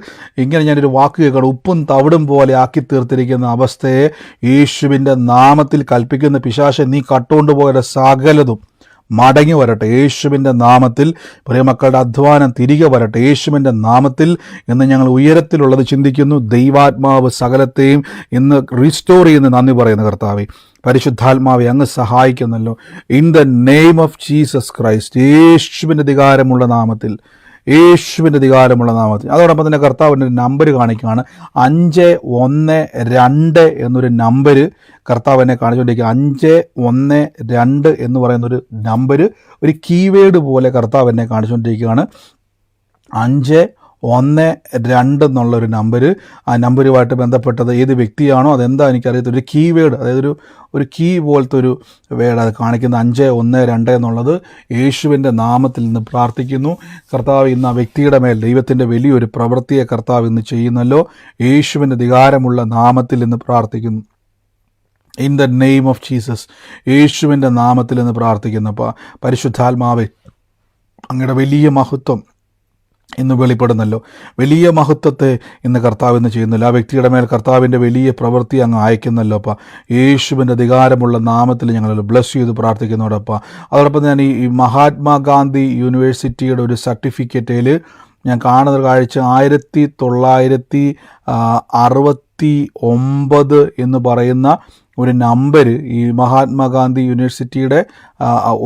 ഇങ്ങനെ ഞാനൊരു വാക്ക് കേൾക്കണം, ഉപ്പും തവിടും പോലെ ആക്കി തീർത്തിരിക്കുന്ന അവസ്ഥയെ യേശുവിൻ്റെ നാമത്തിൽ കൽപ്പിക്കുന്ന പിശാച്, നീ കട്ടുകൊണ്ടുപോയ സകലതും മടങ്ങി വരട്ടെ യേശുവിൻ്റെ നാമത്തിൽ. പ്രിയമക്കളുടെ അധ്വാനം തിരികെ വരട്ടെ യേശുവിൻ്റെ നാമത്തിൽ. ഇന്ന് ഞങ്ങൾ ഉയരത്തിലുള്ളത് ചിന്തിക്കുന്നു. ദൈവാത്മാവ് സകലത്തെയും ഇന്ന് റീസ്റ്റോർ ചെയ്യുന്ന നന്ദി പറയുന്ന കർത്താവേ, പരിശുദ്ധാത്മാവെ അങ്ങ് സഹായിക്കുന്നല്ലോ. In the name of Jesus Christ, യേശുവിൻ്റെ അധികാരമുള്ള നാമത്തിൽ, യേശുവിൻ്റെ അധികാരമുള്ള നാമത്തിൽ. അതോടൊപ്പം തന്നെ കർത്താവിൻ്റെ ഒരു നമ്പർ കാണിക്കുകയാണ്. 512 എന്നൊരു നമ്പർ കർത്താവ് എന്നെ കാണിച്ചുകൊണ്ടിരിക്കുക. 512 എന്ന് പറയുന്നൊരു നമ്പർ, ഒരു കീവേഡ് പോലെ കർത്താവ് എന്നെ കാണിച്ചുകൊണ്ടിരിക്കുകയാണ്. 512 എന്നുള്ളൊരു നമ്പർ. ആ നമ്പറുമായിട്ട് ബന്ധപ്പെട്ടത് ഏത് വ്യക്തിയാണോ അതെന്താ എനിക്കറിയത്തില്ല. ഒരു കീവേഡ്, അതായത് ഒരു കീ പോലത്തെ ഒരു വേഡ് അത് കാണിക്കുന്ന 512 എന്നുള്ളത്. യേശുവിൻ്റെ നാമത്തിൽ നിന്ന് പ്രാർത്ഥിക്കുന്നു. കർത്താവ് ഇന്ന് ആ വ്യക്തിയുടെ മേൽ ദൈവത്തിൻ്റെ വലിയൊരു പ്രവൃത്തിയെ കർത്താവ് ഇന്ന് ചെയ്യുന്നല്ലോ. യേശുവിൻ്റെ അധികാരമുള്ള നാമത്തിൽ ഇന്ന് പ്രാർത്ഥിക്കുന്നു. In the name of Jesus, യേശുവിൻ്റെ നാമത്തിൽ നിന്ന് പ്രാർത്ഥിക്കുന്നപ്പോൾ പരിശുദ്ധാത്മാവേ, അങ്ങയുടെ വലിയ മഹത്വം ഇന്ന് വെളിപ്പെടുന്നല്ലോ. വലിയ മഹത്വത്തെ ഇന്ന് കർത്താവ് ഇന്ന് ചെയ്യുന്നല്ലോ. ആ വ്യക്തിയുടെ മേൽ കർത്താവിൻ്റെ വലിയ പ്രവൃത്തി അങ്ങ് അയക്കുന്നല്ലോ അപ്പ. യേശുവിൻ്റെ അധികാരമുള്ള നാമത്തിൽ ഞങ്ങൾ ബ്ലസ് ചെയ്ത് പ്രാർത്ഥിക്കുന്നതോടൊപ്പം അതോടൊപ്പം ഞാൻ ഈ മഹാത്മാഗാന്ധി യൂണിവേഴ്സിറ്റിയുടെ ഒരു സർട്ടിഫിക്കറ്റിൽ ഞാൻ കാണുന്നൊരു കാഴ്ച 1969 എന്ന് പറയുന്ന ഒരു നമ്പർ ഈ മഹാത്മാഗാന്ധി യൂണിവേഴ്സിറ്റിയുടെ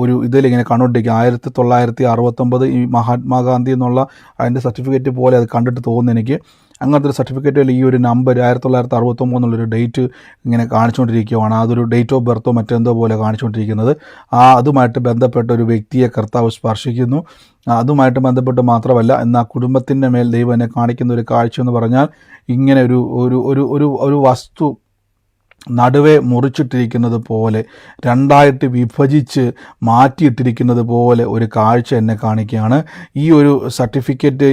ഒരു ഇതിലിങ്ങനെ കണ്ടുകൊണ്ടിരിക്കുക. 1969 ഈ മഹാത്മാഗാന്ധി എന്നുള്ള അതിൻ്റെ സർട്ടിഫിക്കറ്റ് പോലെ അത് കണ്ടിട്ട് തോന്നുന്നു എനിക്ക്. അങ്ങനത്തെ ഒരു സർട്ടിഫിക്കറ്റിൽ ഈ ഒരു നമ്പർ 1969 എന്നുള്ളൊരു ഡേറ്റ് ഇങ്ങനെ കാണിച്ചുകൊണ്ടിരിക്കുകയാണ്. അതൊരു ഡേറ്റ് ഓഫ് ബർത്തോ മറ്റെന്തോ പോലെ കാണിച്ചുകൊണ്ടിരിക്കുന്നത്. അതുമായിട്ട് ബന്ധപ്പെട്ട ഒരു വ്യക്തിയെ കർത്താവ് സ്പർശിക്കുന്നു. അതുമായിട്ട് ബന്ധപ്പെട്ട് മാത്രമല്ല, എന്നാൽ കുടുംബത്തിൻ്റെ മേൽ ദൈവം എന്നെ കാണിക്കുന്ന ഒരു കാഴ്ച എന്ന് പറഞ്ഞാൽ ഇങ്ങനെ ഒരു ഒരു ഒരു ഒരു ഒരു വസ്തു നടുവെ മുറിച്ചിട്ടിരിക്കുന്നത് പോലെ, രണ്ടായിട്ട് വിഭജിച്ച് മാറ്റിയിട്ടിരിക്കുന്നത് പോലെ ഒരു കാഴ്ച എന്നെ കാണിക്കുകയാണ്. ഈ ഒരു സർട്ടിഫിക്കറ്റ്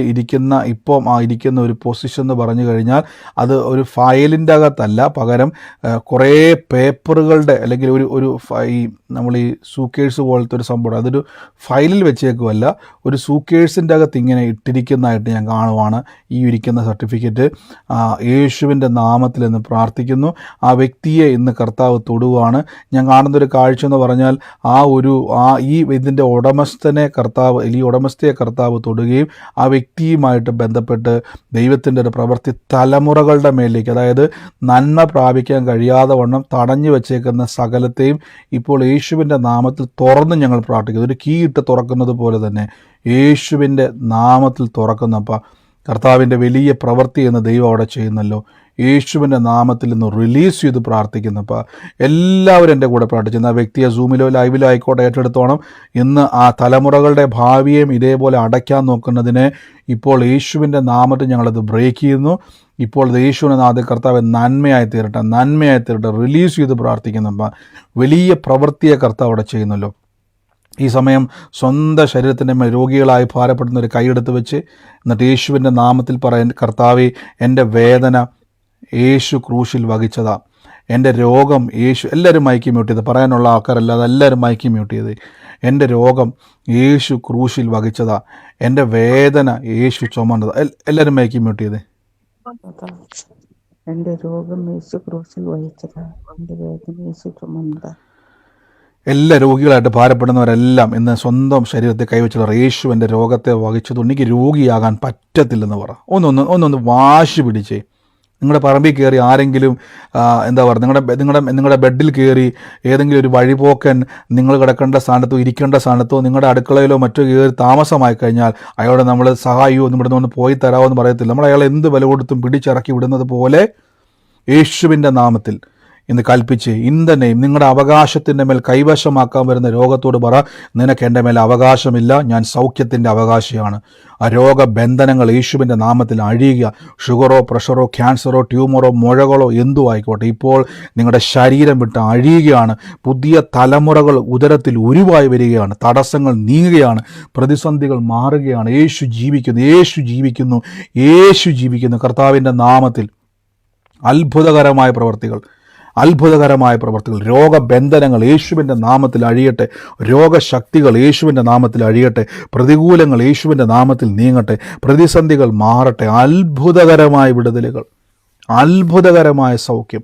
ഇപ്പം ഇരിക്കുന്ന ഒരു പൊസിഷൻ എന്ന് പറഞ്ഞു കഴിഞ്ഞാൽ അത് ഒരു ഫയലിൻ്റെ അകത്തല്ല, പകരം കുറേ പേപ്പറുകളുടെ അല്ലെങ്കിൽ ഒരു ഈ നമ്മൾ ഈ സൂക്കേഴ്സ് പോലത്തെ ഒരു സംഭവം, അതൊരു ഫയലിൽ വെച്ചേക്കുമല്ല, ഒരു സൂക്കേഴ്സിൻ്റെ അകത്ത് ഇങ്ങനെ ഇട്ടിരിക്കുന്നതായിട്ട് ഞാൻ കാണുവാണ് ഈ ഇരിക്കുന്ന സർട്ടിഫിക്കറ്റ്. യേശുവിൻ്റെ നാമത്തിൽ എന്ന് പ്രാർത്ഥിക്കുന്നു. ആ വ്യക്തിയെ ഇന്ന് കർത്താവ് തൊടുവാണ്. ഞാൻ കാണുന്നൊരു കാഴ്ച എന്ന് പറഞ്ഞാൽ ഈ ഇതിൻ്റെ ഉടമസ്ഥയെ കർത്താവ് തൊടുകയും ആ വ്യക്തിയുമായിട്ട് ബന്ധപ്പെട്ട് ദൈവത്തിൻ്റെ ഒരു പ്രവൃത്തി തലമുറകളുടെ മേലേക്ക്, അതായത് നന്മ പ്രാപിക്കാൻ കഴിയാതെ വണ്ണം തടഞ്ഞു വെച്ചേക്കുന്ന സകലത്തെയും ഇപ്പോൾ യേശുവിൻ്റെ നാമത്തിൽ തുറന്ന് ഞങ്ങൾ പ്രാർത്ഥിക്കുന്നു. ഒരു കീ ഇട്ട് തുറക്കുന്നത് പോലെ തന്നെ യേശുവിൻ്റെ നാമത്തിൽ തുറക്കുന്നപ്പോൾ കർത്താവിൻ്റെ വലിയ പ്രവൃത്തി എന്ന് ദൈവം അവിടെ ചെയ്യുന്നല്ലോ. യേശുവിൻ്റെ നാമത്തിൽ നിന്ന് റിലീസ് ചെയ്ത് പ്രാർത്ഥിക്കുന്നപ്പോൾ എല്ലാവരും എൻ്റെ കൂടെ പ്രാർത്ഥിച്ചു. ആ വ്യക്തിയെ സൂമിലോ ലൈവിലോ ആയിക്കോട്ടെ ഏറ്റെടുത്തോണം. ഇന്ന് ആ തലമുറകളുടെ ഭാവിയെയും ഇതേപോലെ അടയ്ക്കാൻ നോക്കുന്നതിനെ ഇപ്പോൾ യേശുവിൻ്റെ നാമത്തിൽ ഞങ്ങളത് ബ്രേക്ക് ചെയ്യുന്നു. ഇപ്പോൾ യേശുവിൻ്റെ നാമത്തിൽ കർത്താവ് നന്മയായി തീരട്ടെ റിലീസ് ചെയ്ത് പ്രാർത്ഥിക്കുന്നപ്പോൾ വലിയ പ്രവൃത്തിയെ കർത്താവ് അവിടെ ചെയ്യുന്നല്ലോ. ഈ സമയം സ്വന്തം ശരീരത്തിൻ്റെ മേൽ രോഗികളായി ഭാരപ്പെടുന്ന ഒരു കൈയെടുത്ത് വെച്ച് എന്നിട്ട് യേശുവിൻ്റെ നാമത്തിൽ പറയാൻ, കർത്താവേ, എൻ്റെ വേദന യേശു ക്രൂശിൽ വഹിച്ചതാ, എൻ്റെ രോഗം യേശു, എല്ലാവരും മൈക്ക് മ്യൂട്ട് ചെയ്ത്, പറയാനുള്ള ആൾക്കാരല്ലാതെ എല്ലാവരും മൈക്ക് മ്യൂട്ട് ചെയ്ത്, എൻ്റെ രോഗം യേശു ക്രൂശിൽ വഹിച്ചതാ, എൻ്റെ വേദന യേശു ചുമന്നതാ, എല്ലാവരും മൈക്ക് മ്യൂട്ട് ചെയ്ത്. എൻ്റെ രോഗം യേശു ക്രൂശിൽ വഹിച്ചതാ, എൻ്റെ വേദന യേശു ചുമന്നതാ. എല്ലാ രോഗികളായിട്ട് ഭാരപ്പെടുന്നവരെല്ലാം ഇന്ന് സ്വന്തം ശരീരത്തെ കൈവച്ചുള്ള യേശു എൻ്റെ രോഗത്തെ വഹിച്ചതുകൊണ്ട് എനിക്ക് രോഗിയാകാൻ പറ്റത്തില്ലെന്ന് പറ. ഒന്നൊന്ന് വാശി പിടിച്ചേ. നിങ്ങളുടെ പറമ്പിൽ കയറി ആരെങ്കിലും എന്താ പറയുക, നിങ്ങളുടെ ബെഡിൽ കയറി ഏതെങ്കിലും ഒരു വഴിപോക്കൻ നിങ്ങൾ കിടക്കേണ്ട സ്ഥാനത്തോ ഇരിക്കേണ്ട സ്ഥാനത്തോ നിങ്ങളുടെ അടുക്കളയിലോ മറ്റോ കയറി താമസമായി കഴിഞ്ഞാൽ അയാളോട് നമ്മൾ സഹായിയോ ഇവിടുന്ന് ഒന്ന് പോയി തരാമോ എന്ന് പറയത്തില്ല. നമ്മൾ അയാളെ എന്ത് വില കൊടുത്തും പിടിച്ചിറക്കി വിടുന്നത് പോലെ യേശുവിൻ്റെ നാമത്തിൽ ഇന്ന് കൽപ്പിച്ച് ഇന്ധനെയും നിങ്ങളുടെ അവകാശത്തിൻ്റെ മേൽ കൈവശമാക്കാൻ വരുന്ന രോഗത്തോട് പറ, നിനക്ക് എൻ്റെ മേൽ അവകാശമില്ല, ഞാൻ സൗഖ്യത്തിൻ്റെ അവകാശിയാണ്. ആ രോഗബന്ധനങ്ങൾ യേശുവിൻ്റെ നാമത്തിൽ അഴിയുക. ഷുഗറോ പ്രഷറോ ക്യാൻസറോ ട്യൂമറോ മുഴകളോ എന്തു ആയിക്കോട്ടെ, ഇപ്പോൾ നിങ്ങളുടെ ശരീരം വിട്ട് അഴിയുകയാണ്. പുതിയ തലമുറകൾ ഉദരത്തിൽ ഉരുവായി വരികയാണ്. തടസ്സങ്ങൾ നീങ്ങുകയാണ്. പ്രതിസന്ധികൾ മാറുകയാണ്. യേശു ജീവിക്കുന്നു. കർത്താവിൻ്റെ നാമത്തിൽ അത്ഭുതകരമായ പ്രവർത്തികൾ, രോഗബന്ധനങ്ങൾ യേശുവിൻ്റെ നാമത്തിൽ അഴിയട്ടെ. രോഗശക്തികൾ യേശുവിൻ്റെ നാമത്തിൽ അഴിയട്ടെ. പ്രതികൂലങ്ങൾ യേശുവിൻ്റെ നാമത്തിൽ നീങ്ങട്ടെ. പ്രതിസന്ധികൾ മാറട്ടെ. അത്ഭുതകരമായ വിടുതലുകൾ, അത്ഭുതകരമായ സൗഖ്യം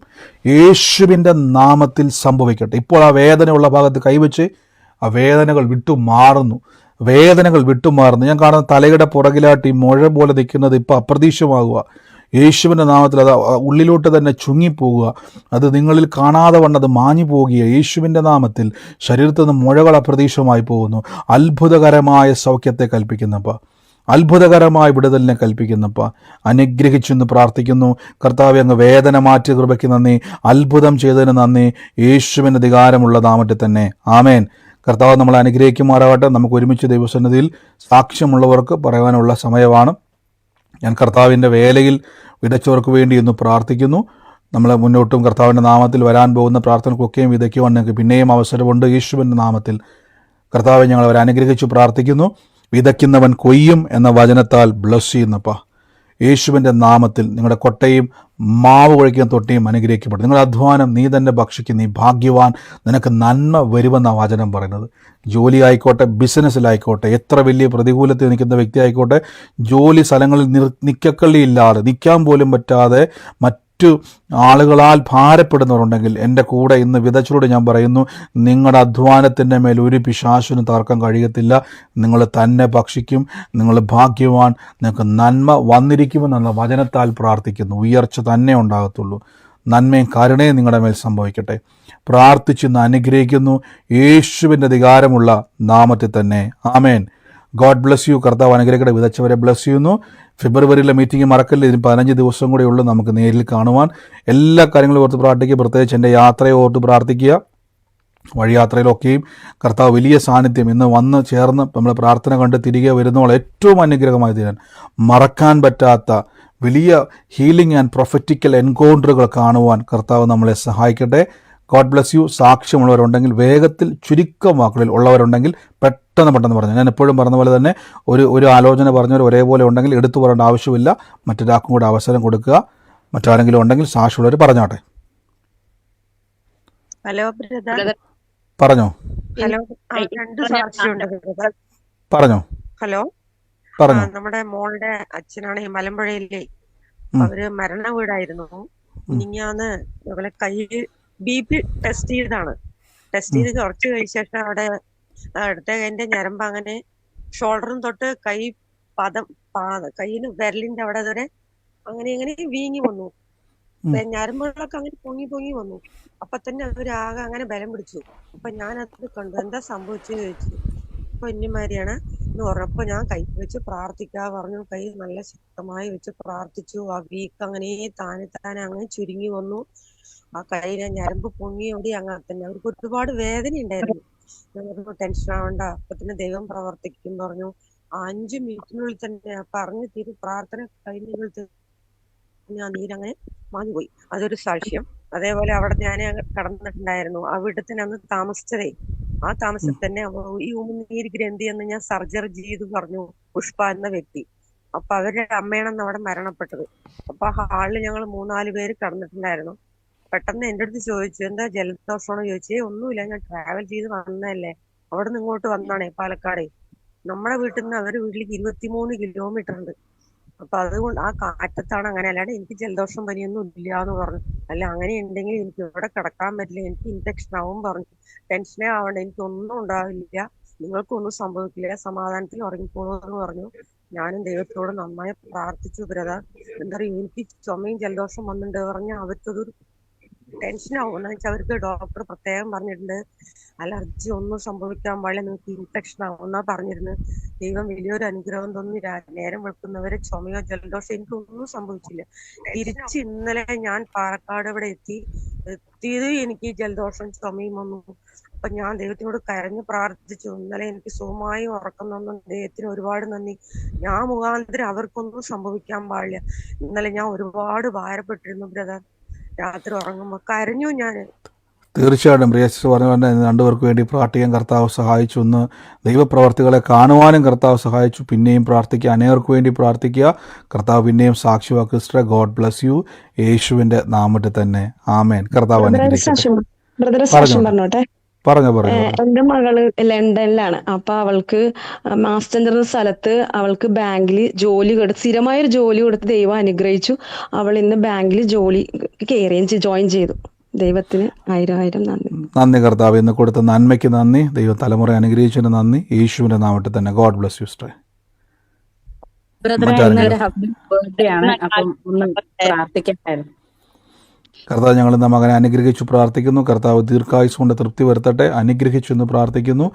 യേശുവിൻ്റെ നാമത്തിൽ സംഭവിക്കട്ടെ. ഇപ്പോൾ ആ വേദനയുള്ള ഭാഗത്ത് കൈവച്ച് ആ വേദനകൾ വിട്ടുമാറുന്നു. ഞാൻ കാണുന്ന തലയുടെ പുറകിലായിട്ട് ഈ മുഴ പോലെ നിൽക്കുന്നത് ഇപ്പോൾ അപ്രതീക്ഷിതമാകുക. യേശുവിൻ്റെ നാമത്തിൽ അത് ഉള്ളിലോട്ട് തന്നെ ചുങ്ങിപ്പോവുക. അത് നിങ്ങളിൽ കാണാതെ വണ്ണത് മാഞ്ഞു പോകുക. യേശുവിൻ്റെ നാമത്തിൽ ശരീരത്തിൽ നിന്ന് മുഴകൾ അപ്രതീക്ഷിതമായി പോകുന്നു. അത്ഭുതകരമായ സൗഖ്യത്തെ കൽപ്പിക്കുന്നപ്പോൾ, അത്ഭുതകരമായ വിടുതലിനെ കൽപ്പിക്കുന്നപ്പോൾ അനുഗ്രഹിച്ചെന്ന് പ്രാർത്ഥിക്കുന്നു. കർത്താവേ, അങ്ങ് വേദന മാറ്റിയ കൃപയ്ക്ക് നന്ദി, അത്ഭുതം ചെയ്തതിന് നന്ദി. യേശുവിൻ്റെ അധികാരമുള്ള നാമത്തിൽ തന്നെ ആമേൻ. കർത്താവ് നമ്മളെ അനുഗ്രഹിക്കുമാറാകട്ടെ. നമുക്ക് ഒരുമിച്ച് ദൈവസന്നിധിയിൽ സാക്ഷ്യമുള്ളവർക്ക് പറയാനുള്ള സമയമാണ്. ഞാൻ കർത്താവിൻ്റെ വേലയിൽ വിതച്ചവർക്ക് വേണ്ടി ഇന്ന് പ്രാർത്ഥിക്കുന്നു. നമ്മൾ മുന്നോട്ടും കർത്താവിൻ്റെ നാമത്തിൽ വരാൻ പോകുന്ന പ്രാർത്ഥനക്കൊക്കെയും വിതയ്ക്കുവാൻ നിങ്ങൾക്ക് പിന്നെയും അവസരമുണ്ട്. യേശുവിൻ്റെ നാമത്തിൽ കർത്താവെ ഞങ്ങൾ അവരെ അനുഗ്രഹിച്ചു പ്രാർത്ഥിക്കുന്നു. വിതയ്ക്കുന്നവൻ കൊയ്യും എന്ന വചനത്താൽ ബ്ലസ് ചെയ്യുന്നപ്പാ. യേശുവിൻ്റെ നാമത്തിൽ നിങ്ങളുടെ കൊട്ടയും മാവ് കുഴയ്ക്കുന്ന തൊട്ടിയും അനുഗ്രഹിക്കപ്പെടും. നിങ്ങളുടെ അധ്വാനം നീ തന്നെ ഭക്ഷിക്കും. നീ ഭാഗ്യവാൻ, നിനക്ക് നന്മ വരുമെന്ന വചനം പറയുന്നത്. ജോലി ആയിക്കോട്ടെ, ബിസിനസ്സിലായിക്കോട്ടെ, എത്ര വലിയ പ്രതികൂലത്തിൽ നിൽക്കുന്ന വ്യക്തി ആയിക്കോട്ടെ, ജോലി സ്ഥലങ്ങളിൽ നിൽക്കക്കള്ളിയില്ലാതെ, നിൽക്കാൻ പോലും പറ്റാതെ മറ്റ് മറ്റു ആളുകളാൽ ഭാരപ്പെടുന്നവരുണ്ടെങ്കിൽ എൻ്റെ കൂടെ ഇന്ന് വിതച്ചോട് ഞാൻ പറയുന്നു, നിങ്ങളുടെ അധ്വാനത്തിൻ്റെ മേൽ ഒരു പിശാചിനും തർക്കം കഴിയത്തില്ല. നിങ്ങൾ തന്നെ ഭക്ഷിക്കും. നിങ്ങൾ ഭാഗ്യവാൻ. നിങ്ങൾക്ക് നന്മ വന്നിരിക്കുമെന്നുള്ള വചനത്താൽ പ്രാർത്ഥിക്കുന്നു. ഉയർച്ച തന്നെ ഉണ്ടാകത്തുള്ളൂ. നന്മയും കരുണയും നിങ്ങളുടെ മേൽ സംഭവിക്കട്ടെ. പ്രാർത്ഥിച്ചെന്ന് അനുഗ്രഹിക്കുന്നു യേശുവിൻ്റെ അധികാരമുള്ള നാമത്തിൽ തന്നെ. ആമേൻ. God bless you. കർത്താവ് അനുഗ്രഹിക്കട്ടെ. വിതച്ചവരെ ബ്ലസ് ചെയ്യുന്നു. ഫെബ്രുവരിയിലെ മീറ്റിംഗ് മറക്കല്ലേ. ഇതിന് 15 ദിവസം കൂടെ ഉള്ളൂ നമുക്ക് നേരിൽ കാണുവാൻ. എല്ലാ കാര്യങ്ങളും ഓർത്ത് പ്രാർത്ഥിക്കുക. പ്രത്യേകിച്ച് എൻ്റെ യാത്രയെ ഓർത്ത് പ്രാർത്ഥിക്കുക. വഴിയാത്രയിലൊക്കെയും കർത്താവ് വലിയ സാന്നിധ്യം ഇന്ന് വന്ന് ചേർന്ന് നമ്മൾ പ്രാർത്ഥന കണ്ട് തിരികെ വരുന്നവൾ ഏറ്റവും അനുഗ്രഹമായി തീരാൻ, മറക്കാൻ പറ്റാത്ത വലിയ ഹീലിംഗ് ആൻഡ് പ്രൊഫറ്റിക്കൽ എൻകൗണ്ടറുകൾ കാണുവാൻ കർത്താവ് നമ്മളെ സഹായിക്കട്ടെ. God bless U. സാക്ഷ്യമുള്ളവരുണ്ടെങ്കിൽ വേഗത്തിൽ ചുരുക്കം വാക്കുകളിൽ ഉള്ളവരുണ്ടെങ്കിൽ പെട്ടെന്ന് പറഞ്ഞു. ഞാൻ എപ്പോഴും പറഞ്ഞ പോലെ തന്നെ ഒരു ആലോചന പറഞ്ഞവർ ഒരേപോലെ ഉണ്ടെങ്കിൽ എടുത്തു പറയേണ്ട ആവശ്യമില്ല. മറ്റൊരാൾക്കും കൂടെ അവസരം കൊടുക്കുക. മറ്റാരെങ്കിലും ഉണ്ടെങ്കിൽ സാക്ഷ്യമുള്ളവർ പറഞ്ഞോട്ടെ. Hello brother. പറഞ്ഞോ. ഹലോ, രണ്ട് സാക്ഷിയുണ്ട് ബ്രദർ. പറഞ്ഞോ. ഹലോ, പറഞ്ഞോ. നമ്മുടെ മോളുടെ അച്ഛനാണ് ഈ മലമ്പുഴയിലെ. അവര് മരണ വീടായിരുന്നു. മിനിഞ്ഞാന്ന് ഞങ്ങളെ കൈ BP ടെസ്റ്റ് ചെയ്തതാണ്. ടെസ്റ്റ് ചെയ്ത് കുറച്ച് കഴിഞ്ഞ ശേഷം അവിടെ അടുത്ത കൈന്റെ ഞരമ്പ് അങ്ങനെ ഷോൾഡറും തൊട്ട് കൈ കൈയിന് വിരലിന്റെ അവിടെ വരെ അങ്ങനെ വീങ്ങി വന്നു. ഞരമ്പുകളൊക്കെ അങ്ങനെ പൊങ്ങി വന്നു. അപ്പൊ തന്നെ അവരാകെ അങ്ങനെ ബലം പിടിച്ചു. അപ്പൊ ഞാനത് കണ്ടു. എന്താ സംഭവിച്ചു ചോദിച്ചു. അപ്പൊ ഇന്നിമാരിയാണ് എന്ന് പറഞ്ഞപ്പോ ഞാൻ കൈ വെച്ച് പ്രാർത്ഥിക്കാ പറഞ്ഞു. കൈ നല്ല ശക്തമായി വെച്ച് പ്രാർത്ഥിച്ചു. ആ വീക്ക് അങ്ങനെ താനെ അങ്ങനെ ചുരുങ്ങി വന്നു. ആ കൈയിലെ ഞരമ്പ് പൊങ്ങിയോടി അങ്ങനെ തന്നെ. അവർക്ക് ഒരുപാട് വേദന ഉണ്ടായിരുന്നു. ഞാൻ പറഞ്ഞു ടെൻഷൻ ആവണ്ട, അപ്പൊ തന്നെ ദൈവം പ്രവർത്തിക്കും പറഞ്ഞു. 5 മിനിറ്റിനുള്ളിൽ തന്നെ പറഞ്ഞു തീരും. പ്രാർത്ഥന കഴിഞ്ഞ നീരങ്ങനെ മാഞ്ഞുപോയി. അതൊരു സാക്ഷ്യം. അതേപോലെ അവിടെ ഞാൻ കടന്നിട്ടുണ്ടായിരുന്നു. ആ വീട്ടിൽ തന്നെ അന്ന് താമസിച്ചതേ. ആ താമസത്തിൽ തന്നെ ഈ ഉമിനീര് ഗ്രന്ഥി എന്ന് ഞാൻ സർജറി ചെയ്തു പറഞ്ഞു പുഷ്പ എന്ന വ്യക്തി. അപ്പൊ അവരുടെ അമ്മയാണെന്ന് അവിടെ മരണപ്പെട്ടത്. അപ്പൊ ആ ഹാളിൽ ഞങ്ങൾ 3-4 പേര് കടന്നിട്ടുണ്ടായിരുന്നു. പെട്ടെന്ന് എൻ്റെ അടുത്ത് ചോദിച്ചു, എന്താ ജലദോഷമാണോ ചോദിച്ചേ. ഒന്നുമില്ല, ഞാൻ ട്രാവൽ ചെയ്ത് വന്നതല്ലേ, അവിടെ നിന്ന് ഇങ്ങോട്ട് വന്നാണേ പാലക്കാട്. നമ്മുടെ വീട്ടിൽ നിന്ന് അവരുടെ വീട്ടിലേക്ക് 23 കിലോമീറ്റർ ഉണ്ട്. അപ്പൊ അതുകൊണ്ട് ആ കാറ്റത്താണ് അങ്ങനെ. അല്ലാണ്ട് എനിക്ക് ജലദോഷം പനിയൊന്നും ഇല്ല എന്ന് പറഞ്ഞു. അല്ല അങ്ങനെ ഉണ്ടെങ്കിൽ എനിക്ക് ഇവിടെ കിടക്കാൻ പറ്റില്ല, എനിക്ക് ഇൻഫെക്ഷൻ ആവും പറഞ്ഞു. ടെൻഷനേ ആവണ്ട, എനിക്കൊന്നും ഉണ്ടാവില്ല, നിങ്ങൾക്കൊന്നും സംഭവിക്കില്ല, സമാധാനത്തിൽ ഉറങ്ങിപ്പോണെന്ന് പറഞ്ഞു. ഞാനും ദൈവത്തോട് നന്നായി പ്രാർത്ഥിച്ചു. ബ്രദർ എന്താ പറയുക, എനിക്ക് ചുമയും ജലദോഷം വന്നിട്ടുണ്ട് പറഞ്ഞാൽ അവർക്കതൊരു ടെൻഷനാവും. എന്ന് വെച്ചാൽ അവർക്ക് ഡോക്ടർ പ്രത്യേകം പറഞ്ഞിട്ടുണ്ട് അലർജി ഒന്നും സംഭവിക്കാൻ പാടില്ല, നിങ്ങൾക്ക് ഇൻഫെക്ഷൻ ആവും എന്നാ പറഞ്ഞിരുന്നു. ദൈവം വലിയൊരു അനുഗ്രഹം തോന്നി. നേരം വെളുക്കുന്നവരെ ചുമയോ ജലദോഷം എനിക്കൊന്നും സംഭവിച്ചില്ല. തിരിച്ച് ഇന്നലെ ഞാൻ പാലക്കാട് ഇവിടെ എത്തിയത് എനിക്ക് ജലദോഷം ചുമയും വന്നു. അപ്പൊ ഞാൻ ദൈവത്തിനോട് കരഞ്ഞു പ്രാർത്ഥിച്ചു. ഇന്നലെ എനിക്ക് സുഖമായി ഉറക്കം തന്നു. ദൈവത്തിന് ഒരുപാട് നന്ദി. ഞാൻ മുഖാന്തരം അവർക്കൊന്നും സംഭവിക്കാൻ പാടില്ല. ഇന്നലെ ഞാൻ ഒരുപാട് ഭാരപ്പെട്ടിരുന്നു ബ്രദർ. രാത്രി ഉറങ്ങുമ്പോ കരഞ്ഞു ഞാൻ. തീർച്ചയായിട്ടും പ്രിയ സിസ്റ്റർ പറഞ്ഞ പോലെ രണ്ടുപേർക്ക് വേണ്ടി പ്രാർത്ഥിക്കാൻ കർത്താവ് സഹായിച്ചു. ഒന്ന് ദൈവപ്രവർത്തികളെ കാണുവാനും കർത്താവ് സഹായിച്ചു. പിന്നെയും പ്രാർത്ഥിക്കുക, അനേകർക്ക് വേണ്ടി പ്രാർത്ഥിക്കുക. കർത്താവ് പിന്നെയും സാക്ഷിവാക്ക്. Sister God bless you. യേശുവിന്റെ നാമത്തിൽ തന്നെ ആമേൻ. കർത്താവ് പറഞ്ഞോട്ടെ. എന്റെ മകള് ലണ്ടനിലാണ്. അപ്പൊ അവൾക്ക് മാസ്റ്റർ എന്ന സ്ഥലത്ത് അവൾക്ക് ബാങ്കിൽ സ്ഥിരമായൊരു ജോലി കൊടുത്ത് ദൈവം അനുഗ്രഹിച്ചു. അവൾ ഇന്ന് ബാങ്കിൽ ജോലി ജോയിൻ ചെയ്തു. ദൈവത്തിന് 1000 നന്ദി. കർത്താവ് ഇന്ന് കൊടുത്ത നന്മയ്ക്ക് നന്ദി. ദൈവം തലമുറ അനുഗ്രഹിച്ചതിന് നന്ദി. യേശുവിന്റെ നാമത്തിൽ തന്നെ ഗോഡ് ബ്ലസ് യു സിസ്റ്റർ. കർത്താവ് ഞങ്ങൾ ഇന്ന് മകനെ അനുഗ്രഹിച്ചു പ്രാർത്ഥിക്കുന്നു. കർത്താവ് ദീർഘായുസ് കൊണ്ട് തൃപ്തി വരുത്തട്ടെ. അനുഗ്രഹിച്ചു എന്ന് പ്രാർത്ഥിക്കുന്നു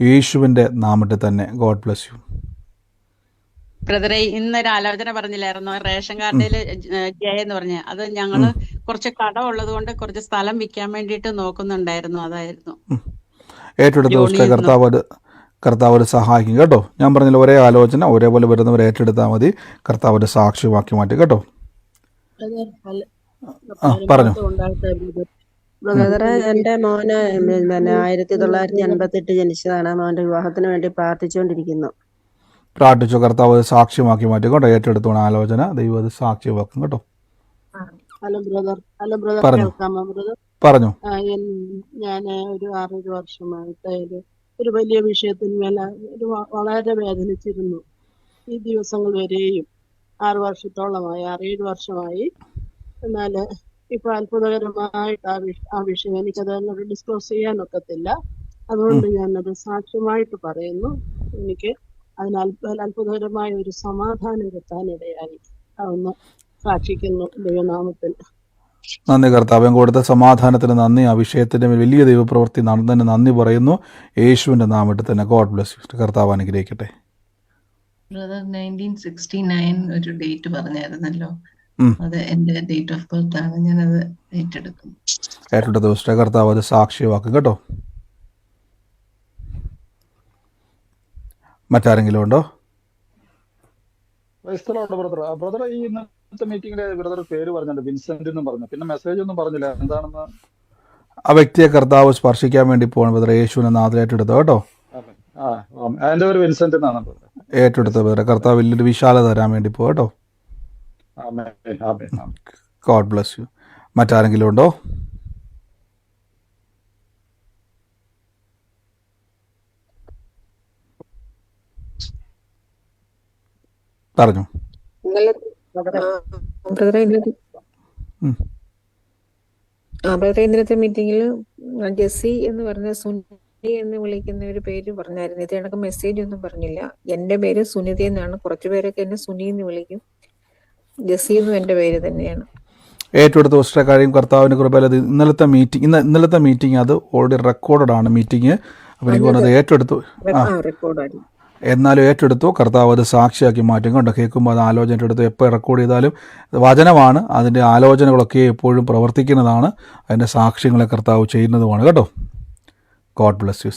യേശുവിന്റെ നാമത്തിൽ തന്നെ. God bless U. ബ്രദറെ, ഇന്നൊരു ആലോചന പറഞ്ഞില്ലായിരുന്നോ റേഷൻ കാർഡില് ജയ എന്ന് പറഞ്ഞ അത് ഞങ്ങള് കുറച്ച് കടം ഉള്ളത് കൊണ്ട് കുറച്ച് സ്ഥലം വിൽക്കാൻ വേണ്ടിയിട്ട് നോക്കുന്നുണ്ടായിരുന്നു. അതായിരുന്നു ഏറ്റെടുത്ത കർത്താവ് സഹായിക്കും കേട്ടോ. ഞാൻ പറഞ്ഞില്ല, ഒരേ ആലോചന ഒരേപോലെ വരുന്നവർ ഏറ്റെടുത്താൽ മതി. കർത്താവ് സാക്ഷ്യമാക്കി മാറ്റി കേട്ടോ. പറഞ്ഞു. ബ്രദറെ, എന്റെ മോന് 1988 ജനിച്ചതാണ്. മോന്റെ വിവാഹത്തിന് വേണ്ടി പ്രാർത്ഥിച്ചുകൊണ്ടിരിക്കുന്നു. പ്രാർത്ഥിച്ചു. കർത്താവ് സാക്ഷ്യമാക്കി മാറ്റി കേട്ടോ. ഏറ്റെടുത്തോണം ആലോചന. ദൈവം അത് സാക്ഷ്യമാക്കും കേട്ടോ. Hello brother. കേൾക്കാമോ ബ്രദർ? പറഞ്ഞു. ഞാൻ ഒരു 6 വർഷമായിട്ട് ഒരു വലിയ വിഷയത്തിന്മേൽ വളരെ വേദനിച്ചിരുന്നു. ഈ ദിവസങ്ങൾ വരെയും 6 വർഷത്തോളമായി 6-7 വർഷമായി എന്നാല് ഇപ്പൊ അത്ഭുതകരമായിട്ട് ആ വിഷയം എനിക്കത് ഡിസ്ക്ലോസ് ചെയ്യാൻ ഒക്കത്തില്ല. അതുകൊണ്ട് ഞാനത് സാക്ഷ്യമായിട്ട് പറയുന്നു. എനിക്ക് അത്ഭുതകരമായ ഒരു സമാധാനം കിട്ടാനിടയായി. അതൊന്ന് സാക്ഷിക്കുന്നു ദൈവനാമത്തിൽ. നന്ദി കർത്താവ്. കൊടുത്ത സമാധാനത്തിന് നന്ദി. ആ വിഷയത്തിൻ്റെ മേൽ വലിയ ദൈവപ്രവൃത്തി നടന്നതിന് നന്ദി പറയുന്നു. യേശുവിൻ്റെ നാമത്തിൽ തന്നെ. God bless you. കർത്താവ് അനുഗ്രഹിക്കട്ടെ. ബ്രദർ 1969 ഒരു ഡേറ്റ് പറഞ്ഞായിരുന്നല്ലോ, അത് എന്റെ ഡേറ്റ് ഓഫ് ബർത്ത് ആണ്. ഞാനത് ഏറ്റെടുക്കുന്നു. ഏറ്റെടുത്ത ദിവസത്തെ കർത്താവ് അത് സാക്ഷ്യമാക്കും കേട്ടോ. മറ്റാരെങ്കിലും ഉണ്ടോ? ബ്രദർ ഈ ഇന്നത്തെ മീറ്റിംഗിലെ ബ്രദർ പേര് പറഞ്ഞിട്ടുണ്ട്, വിൻസെന്റ് എന്നും പറഞ്ഞു. പിന്നെ മെസ്സേജ് ഒന്നും പറഞ്ഞില്ല, എന്താണെന്ന്. ആ വ്യക്തിയെ കർത്താവ് സ്പർശിക്കാൻ വേണ്ടി പോകണം ബ്രദർ. യേശുവിനെ നാഥൻ ഏറ്റെടുത്തോ കേട്ടോ. അതിന്റെ പേര് വിൻസെന്റ് എന്നാണ്. ഏറ്റെടുത്ത ബ്രദർ. കർത്താവ് വലിയൊരു വിശാലത തരാൻ വേണ്ടി പോ കേട്ടോ. God bless you. മറ്റാരെങ്കിലും ഉണ്ടോ? പറഞ്ഞു. ബ്രദറെ ഇന്നലത്തെ മീറ്റിംഗിൽ ജെസ്സി എന്ന് പറഞ്ഞ സുനി എന്ന് വിളിക്കുന്ന ഒരു പേര് പറഞ്ഞായിരുന്നു. ഇത് കണക്ക് മെസ്സേജ് ഒന്നും പറഞ്ഞില്ല. എന്റെ പേര് സുനിത എന്നാണ്. കുറച്ചു പേരൊക്കെ എന്നെ സുനി എന്ന് വിളിക്കും. ജെസ്സി എന്നും എന്റെ പേര് തന്നെയാണ്. ഏറ്റെടുത്ത ദിവസത്തെ കാര്യം കർത്താവിന് കൃപയിൽ. അത് ഇന്നലത്തെ മീറ്റിംഗ് അത് ഓൾറെഡി റെക്കോർഡഡ് ആണ് മീറ്റിംഗ്. അപ്പോൾ എനിക്ക് പറഞ്ഞത് ഏറ്റെടുത്തു. റെക്കോർഡായിരുന്നു. എന്നാലും ഏറ്റെടുത്തു. കർത്താവ് അത് സാക്ഷിയാക്കി മാറ്റും കേട്ടോ. കേൾക്കുമ്പോൾ അത് ആലോചന എടുത്തു. എപ്പോൾ റെക്കോർഡ് ചെയ്താലും വചനമാണ്, അതിൻ്റെ ആലോചനകളൊക്കെ എപ്പോഴും പ്രവർത്തിക്കുന്നതാണ്. അതിൻ്റെ സാക്ഷ്യങ്ങളെ കർത്താവ് ചെയ്യുന്നതുമാണ് കേട്ടോ. God bless you.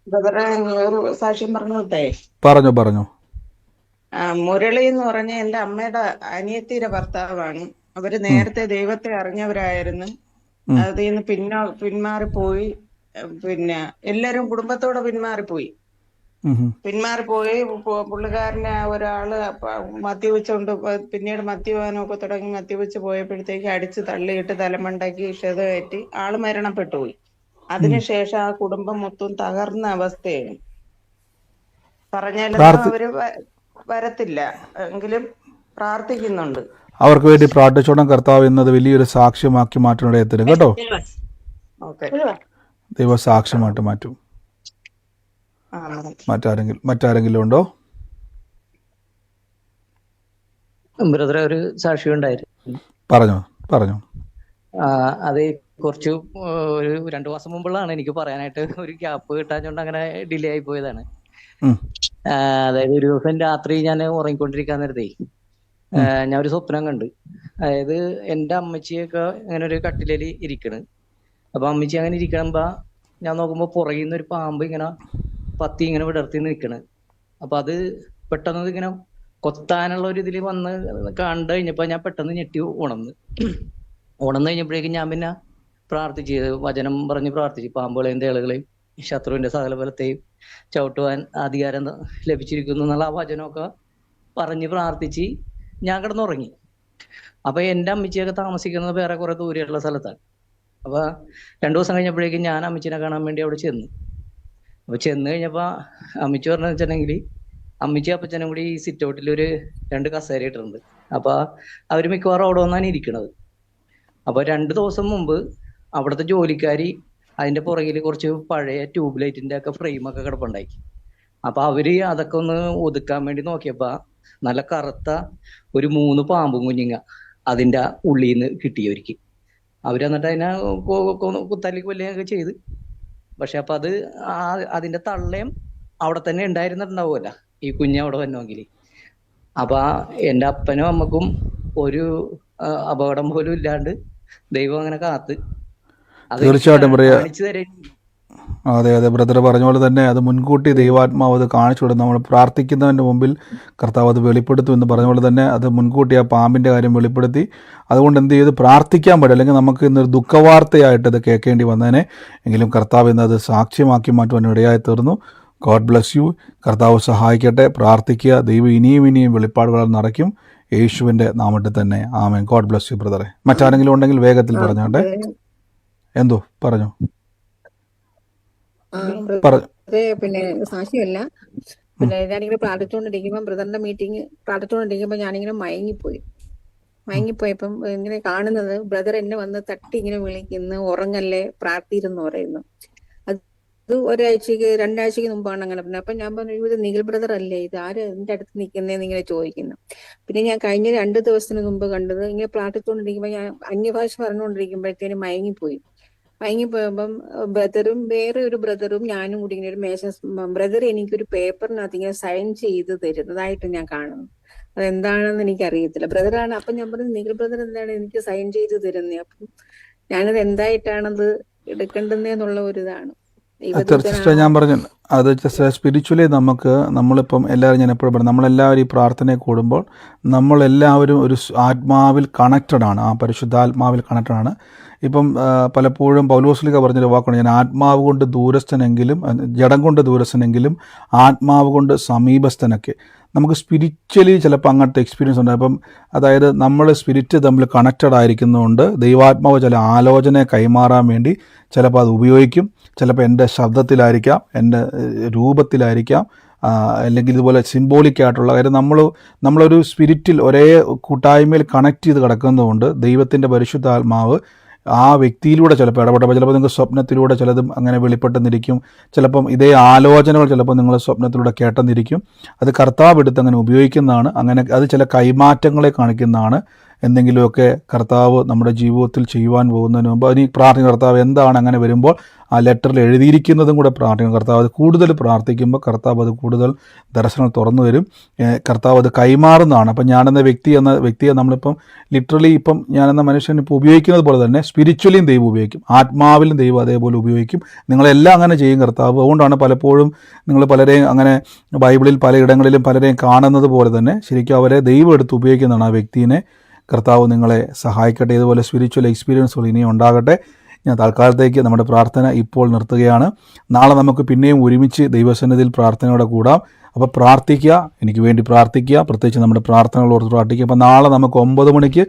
ബ്രദറെ ഒരു സാക്ഷ്യം പറഞ്ഞോട്ടെ? പറഞ്ഞു. മുരളി എന്ന് പറഞ്ഞ എന്റെ അമ്മയുടെ അനിയത്തിയുടെ ഭർത്താവാണ്. അവര് നേരത്തെ ദൈവത്തെ അറിഞ്ഞവരായിരുന്നു. അതിൽ നിന്ന് പിന്മാറിപ്പോയി. പിന്നെ എല്ലാരും കുടുംബത്തോടെ പിന്മാറിപ്പോയി. പുള്ളിക്കാരനെ ഒരാള് മദ്യപിച്ചുകൊണ്ട് പിന്നീട് മദ്യപാനമൊക്കെ തുടങ്ങി മദ്യപിച്ച് പോയപ്പോഴത്തേക്ക് അടിച്ച് തള്ളിയിട്ട് തലമണ്ടാക്കി ക്ഷതമേറ്റി ആള് മരണപ്പെട്ടു പോയി. അതിനുശേഷം ആ കുടുംബം മൊത്തം തകർന്ന അവസ്ഥയാണ്. പറഞ്ഞാലൊന്നും അവര് വരത്തില്ല, എങ്കിലും പ്രാർത്ഥിക്കുന്നുണ്ട്. അവർക്ക് വേണ്ടി പ്രാർത്ഥിച്ചോണം. കർത്താവ് എന്നത് വലിയൊരു സാക്ഷ്യമാക്കി മാറ്റാനിടയത്തിന് കേട്ടോ. ദൈവ സാക്ഷ്യമായിട്ട് മാറ്റും. മറ്റാരെങ്കിലും ഉണ്ടോ? ബ്രദറെ ഒരു സാക്ഷ്യം ഉണ്ടായിരുന്നു. പറഞ്ഞു. അത് കുറച്ച് ഒരു 2 മാസം മുമ്പുള്ളതാണ്. എനിക്ക് പറയാനായിട്ട് ഒരു ഗ്യാപ്പ് കിട്ടാഞ്ഞോണ്ട് അങ്ങനെ ഡിലേ ആയി പോയതാണ്. അതായത് ഒരു ദിവസം രാത്രി ഞാൻ ഉറങ്ങിക്കൊണ്ടിരിക്കാൻ നേരത്തെ ഞാൻ ഒരു സ്വപ്നം കണ്ട്. അതായത് എന്റെ അമ്മച്ചിയൊക്കെ ഇങ്ങനെ ഒരു കട്ടിലേല് ഇരിക്കണ്. അപ്പൊ അമ്മച്ചി അങ്ങനെ ഇരിക്കണമ്പോ ഞാൻ നോക്കുമ്പോ പുറകിൽ നിന്ന് ഒരു പാമ്പ് ഇങ്ങനെ പത്തി ഇങ്ങനെ വിടർത്തി നിൽക്കണ്. അപ്പൊ അത് പെട്ടെന്ന് ഇങ്ങനെ കൊത്താനുള്ള ഒരു ഇതിൽ വന്ന് കണ്ടു കഴിഞ്ഞപ്പോ ഞാൻ പെട്ടെന്ന് ഞെട്ടി ഉണർന്നു കഴിഞ്ഞപ്പോഴേക്കും ഞാൻ പിന്നെ പ്രാർത്ഥിച്ചു, വചനം പറഞ്ഞ് പ്രാർത്ഥിച്ചു. പാമ്പുകളെയും തേളുകളെയും ശത്രുവിന്റെ സകല ബലത്തെയും ചവിട്ടുവാൻ അധികാരം ലഭിച്ചിരിക്കുന്നു എന്നുള്ള ആ വചനമൊക്കെ പറഞ്ഞ് പ്രാർത്ഥിച്ച് ഞാൻ കിടന്നുറങ്ങി. അപ്പൊ എന്റെ അമ്മച്ചിയൊക്കെ താമസിക്കുന്നത് വേറെ കുറെ ദൂരെയുള്ള സ്ഥലത്താണ്. അപ്പൊ 2 ദിവസം കഴിഞ്ഞപ്പോഴേക്കും ഞാൻ അമ്മച്ചിനെ കാണാൻ വേണ്ടി അവിടെ ചെന്നു. അപ്പൊ ചെന്ന് കഴിഞ്ഞപ്പോ അമ്മച്ചി പറഞ്ഞെന്ന് വെച്ചിട്ടുണ്ടെങ്കിൽ അമ്മച്ചി അപ്പച്ചനും കൂടി ഈ സിറ്റ് ഔട്ടിൽ ഒരു 2 കസേര ഇട്ടിട്ടുണ്ട്. അപ്പൊ അവര് മിക്കവാറും അവിടെ വന്നാണ് ഇരിക്കണത്. അപ്പൊ 2 ദിവസം മുമ്പ് അവിടുത്തെ ജോലിക്കാരി അതിന്റെ പുറകിൽ കുറച്ച് പഴയ ട്യൂബ് ലൈറ്റിന്റെ ഒക്കെ ഫ്രെയിമൊക്കെ കിടപ്പുണ്ടായി. അപ്പൊ അവര് അതൊക്കെ ഒന്ന് ഒതുക്കാൻ വേണ്ടി നോക്കിയപ്പോ നല്ല കറുത്ത ഒരു 3 പാമ്പും കുഞ്ഞുങ്ങ അതിന്റെ ഉള്ളിൽ നിന്ന് കിട്ടിയവർക്ക്. അവരെന്നിട്ട് അതിനെ കുത്തല്ലി കൊല്ലുകയൊക്കെ ചെയ്ത്. പക്ഷെ അപ്പൊ അത് അതിന്റെ തള്ളയും അവിടെ തന്നെ ഉണ്ടായിരുന്നിട്ടുണ്ടാവുമല്ലോ ഈ കുഞ്ഞവിടെ വന്നെങ്കിൽ. അപ്പൊ എന്റെ അപ്പനും അമ്മക്കും ഒരു അപകടം പോലും ഇല്ലാണ്ട് ദൈവം അങ്ങനെ കാത്ത് തീർച്ചയായിട്ടും കാണിച്ചു തരേ. അതെ ബ്രദർ പറഞ്ഞ പോലെ തന്നെ അത് മുൻകൂട്ടി ദൈവാത്മാവ് അത് കാണിച്ചു കൊടുക്കും. നമ്മൾ പ്രാർത്ഥിക്കുന്നതിൻ്റെ മുമ്പിൽ കർത്താവ് അത് വെളിപ്പെടുത്തും എന്ന് പറഞ്ഞ പോലെ തന്നെ അത് മുൻകൂട്ടി ആ പാമ്പിൻ്റെ കാര്യം വെളിപ്പെടുത്തി. അതുകൊണ്ട് എന്ത് ചെയ്ത് പ്രാർത്ഥിക്കാൻ പാടില്ല, അല്ലെങ്കിൽ നമുക്ക് ഇന്നൊരു ദുഃഖവാർത്തയായിട്ട് ഇത് കേൾക്കേണ്ടി വന്നതിനെ. എങ്കിലും കർത്താവ് ഇന്നത് സാക്ഷ്യമാക്കി മാറ്റുവാൻ ഇടയായി തീർന്നു. God bless you. കർത്താവ് സഹായിക്കട്ടെ. പ്രാർത്ഥിക്കുക. ദൈവം ഇനിയും വെളിപ്പാടുകൾ നിറയ്ക്കും യേശുവിൻ്റെ നാമത്തിൽ തന്നെ. ആമേൻ. ഗോഡ് ബ്ലെസ് യു ബ്രദറെ. മറ്റാരെങ്കിലും ഉണ്ടെങ്കിൽ വേഗത്തിൽ പറഞ്ഞോട്ടെ. എന്തോ പറഞ്ഞു. പിന്നെ സാക്ഷ്യമല്ല, പിന്നെ ഞാനിങ്ങനെ പ്രാർത്ഥിച്ചുകൊണ്ടിരിക്കുമ്പോൾ ബ്രദറിന്റെ മീറ്റിംഗ് പ്രാർത്ഥിച്ചുകൊണ്ടിരിക്കുമ്പോൾ ഞാനിങ്ങനെ മയങ്ങിപ്പോയി. മയങ്ങിപ്പോയപ്പം ഇങ്ങനെ കാണുന്നത് ബ്രദർ എന്നെ വന്ന് തട്ടി ഇങ്ങനെ വിളിക്കുന്നു, ഉറങ്ങല്ലേ പ്രാർത്ഥിരെന്ന് പറയുന്നു. അത് ഒരാഴ്ചക്ക് 2 ആഴ്ചക്ക് മുമ്പാണ് അങ്ങനെ പറഞ്ഞത്. അപ്പൊ ഞാൻ പറഞ്ഞു, ഇത് നിഖിൽ ബ്രദർ അല്ലേ, ഇത് ആര് എന്റെ അടുത്ത് നിൽക്കുന്നേന്ന് ഇങ്ങനെ ചോദിക്കുന്നു. പിന്നെ ഞാൻ കഴിഞ്ഞ 2 ദിവസത്തിന് മുമ്പ് കണ്ടത്, ഇങ്ങനെ പ്രാർത്ഥിച്ചുകൊണ്ടിരിക്കുമ്പോ ഞാൻ അന്യഭാഷ പറഞ്ഞുകൊണ്ടിരിക്കുമ്പോഴത്തേനും മയങ്ങിപ്പോയപ്പം ബ്രദറും വേറെ ഒരു ബ്രദറും ഞാനും കൂടി ഇങ്ങനെ ഒരു ബ്രദർ എനിക്കൊരു പേപ്പറിനകത്ത് ഇങ്ങനെ സൈൻ ചെയ്ത് തരുന്നതായിട്ട് ഞാൻ കാണുന്നു. അതെന്താണെന്ന് എനിക്ക് അറിയത്തില്ല. ബ്രദറാണ്. അപ്പൊ ഞാൻ പറഞ്ഞു, നിഖിൽ ബ്രദർ എന്താണ് എനിക്ക് സൈൻ ചെയ്ത് തരുന്നത്? അപ്പം ഞാനത് എന്തായിട്ടാണത് എടുക്കേണ്ടതെന്നുള്ള ഒരു ഇതാണ്. സിസ്റ്റർ ഞാൻ പറഞ്ഞു അത് സ്പിരിച്വലി നമ്മളിപ്പം എല്ലാവരും, ഞാൻ എപ്പോഴും പറഞ്ഞു, നമ്മളെല്ലാവരും ഈ പ്രാർത്ഥനയിൽ കൂടുമ്പോൾ നമ്മളെല്ലാവരും ഒരു ആത്മാവിൽ കണക്റ്റഡ് ആണ്, ആ പരിശുദ്ധാത്മാവിൽ കണക്റ്റഡ് ആണ്. ഇപ്പം പലപ്പോഴും പൗലോസ്ലിക പറഞ്ഞൊരു വാക്കുണ്ട്, ഞാൻ ആത്മാവ് കൊണ്ട് ദൂരസ്ഥനെങ്കിലും ജഡം കൊണ്ട് ദൂരസ്ഥനെങ്കിലും ആത്മാവ് കൊണ്ട് സമീപസ്ഥനൊക്കെ. നമുക്ക് സ്പിരിച്വലി ചിലപ്പോൾ അങ്ങനത്തെ എക്സ്പീരിയൻസ് ഉണ്ട്. അപ്പം അതായത് നമ്മൾ സ്പിരിറ്റ് തമ്മിൽ കണക്റ്റഡ് ആയിരിക്കുന്നതുകൊണ്ട് ദൈവാത്മാവ് ചില ആലോചന കൈമാറാൻ വേണ്ടി ചിലപ്പോൾ അത് ഉപയോഗിക്കും. ചിലപ്പോൾ എൻ്റെ ശബ്ദത്തിലായിരിക്കാം, എൻ്റെ രൂപത്തിലായിരിക്കാം, അല്ലെങ്കിൽ ഇതുപോലെ സിംബോളിക്കായിട്ടുള്ള കാര്യം. നമ്മളൊരു സ്പിരിറ്റിൽ ഒരേ കൂട്ടായ്മയിൽ കണക്ട് ചെയ്ത് കിടക്കുന്നതുകൊണ്ട് ദൈവത്തിൻ്റെ പരിശുദ്ധാത്മാവ് ആ വ്യക്തിയിലൂടെ ചിലപ്പോൾ ഇടപെട്ടപ്പോൾ, ചിലപ്പോൾ നിങ്ങൾക്ക് സ്വപ്നത്തിലൂടെ ചിലതും അങ്ങനെ വെളിപ്പെട്ടെന്നിരിക്കും. ചിലപ്പം ഇതേ ആലോചനകൾ ചിലപ്പോൾ നിങ്ങൾ സ്വപ്നത്തിലൂടെ കേട്ടെന്നിരിക്കും. അത് കർത്താവ് എടുത്ത് അങ്ങനെ ഉപയോഗിക്കുന്നതാണ്. അങ്ങനെ അത് ചില കൈമാറ്റങ്ങളെ കാണിക്കുന്നതാണ്. എന്തെങ്കിലുമൊക്കെ കർത്താവ് നമ്മുടെ ജീവിതത്തിൽ ചെയ്യുവാൻ പോകുന്നതിന് മുമ്പ് അതിന് പ്രാർത്ഥിക്കും. കർത്താവ് എന്താണ് അങ്ങനെ വരുമ്പോൾ ആ ലെറ്ററിൽ എഴുതിയിരിക്കുന്നതും കൂടെ പ്രാർത്ഥിക്കും. കർത്താവ് അത് കൂടുതൽ പ്രാർത്ഥിക്കുമ്പോൾ കർത്താവ് അത് കൂടുതൽ ദർശനങ്ങൾ തുറന്നു വരും. കർത്താവ് അത് കൈമാറുന്നതാണ്. അപ്പം ഞാനെന്ന വ്യക്തിയെ നമ്മളിപ്പം ലിറ്ററലി ഇപ്പം ഞാനെന്ന മനുഷ്യൻ ഇപ്പോൾ ഉപയോഗിക്കുന്നത് പോലെ തന്നെ സ്പിരിച്വലിയും ദൈവം ഉപയോഗിക്കും, ആത്മാവിലും ദൈവം അതേപോലെ ഉപയോഗിക്കും. നിങ്ങളെല്ലാം അങ്ങനെ ചെയ്യും കർത്താവ്. അതുകൊണ്ടാണ് പലപ്പോഴും നിങ്ങൾ പലരെയും അങ്ങനെ ബൈബിളിൽ പലയിടങ്ങളിലും പലരെയും കാണുന്നത് പോലെ തന്നെ ശരിക്കും അവരെ ദൈവം എടുത്ത് ഉപയോഗിക്കുന്നതാണ് ആ വ്യക്തിയെ. കർത്താവ് നിങ്ങളെ സഹായിക്കട്ടെ. ഇതുപോലെ സ്പിരിച്വൽ എക്സ്പീരിയൻസുകൾ ഇനിയും ഉണ്ടാകട്ടെ. ഞാൻ തൽക്കാലത്തേക്ക് നമ്മുടെ പ്രാർത്ഥന ഇപ്പോൾ നിർത്തുകയാണ്. നാളെ നമുക്ക് പിന്നെയും ഒരുമിച്ച് ദൈവസന്നിധിയിൽ പ്രാർത്ഥനയോടെ കൂടാം. അപ്പോൾ പ്രാർത്ഥിക്കുക, എനിക്ക് വേണ്ടി പ്രാർത്ഥിക്കുക, പ്രത്യേകിച്ച് നമ്മുടെ പ്രാർത്ഥനകൾ ഓർത്ത് പ്രാർത്ഥിക്കുക. അപ്പോൾ നാളെ നമുക്ക് 9 മണിക്ക്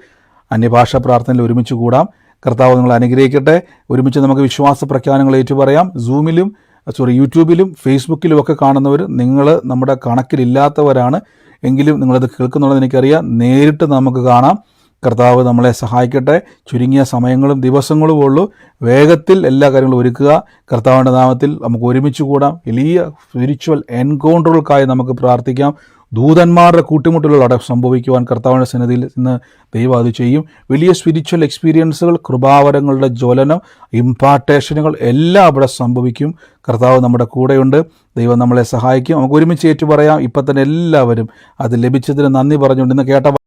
അന്യഭാഷാ പ്രാർത്ഥനയിൽ ഒരുമിച്ച് കൂടാം. കർത്താവ് നിങ്ങളെ അനുഗ്രഹിക്കട്ടെ. ഒരുമിച്ച് നമുക്ക് വിശ്വാസ പ്രഖ്യാപനങ്ങൾ ഏറ്റുപറയാം. യൂട്യൂബിലും ഫേസ്ബുക്കിലും ഒക്കെ കാണുന്നവർ നിങ്ങൾ നമ്മുടെ കണക്കിലില്ലാത്തവരാണ് എങ്കിലും നിങ്ങളത് കേൾക്കുന്നുണ്ടെന്ന് എനിക്കറിയാം. നേരിട്ട് നമുക്ക് കാണാം. കർത്താവ് നമ്മളെ സഹായിക്കട്ടെ. ചുരുങ്ങിയ സമയങ്ങളും ദിവസങ്ങളും ഉള്ളൂ. വേഗത്തിൽ എല്ലാ കാര്യങ്ങളും ഒരുക്കുക. കർത്താവിൻ്റെ നാമത്തിൽ നമുക്ക് ഒരുമിച്ച് കൂടാം. വലിയ സ്പിരിച്വൽ എൻകൗണ്ടറുകൾക്കായി നമുക്ക് പ്രാർത്ഥിക്കാം. ദൂതന്മാരുടെ കൂട്ടിമുട്ടലുകൾ സംഭവിക്കുവാൻ കർത്താവിൻ്റെ സന്നിധിയിൽ ഇന്ന് ദൈവം അത് ചെയ്യും. വലിയ സ്പിരിച്വൽ എക്സ്പീരിയൻസുകൾ, കൃപാവരങ്ങളുടെ ജ്വലനം, ഇമ്പാർട്ടേഷനുകൾ എല്ലാം അവിടെ സംഭവിക്കും. കർത്താവ് നമ്മുടെ കൂടെയുണ്ട്. ദൈവം നമ്മളെ സഹായിക്കും. നമുക്ക് ഒരുമിച്ച് ഏറ്റുപറയാം. ഇപ്പം തന്നെ എല്ലാവരും അത് ലഭിച്ചതിന് നന്ദി പറഞ്ഞുകൊണ്ട് ഇന്ന് കേട്ട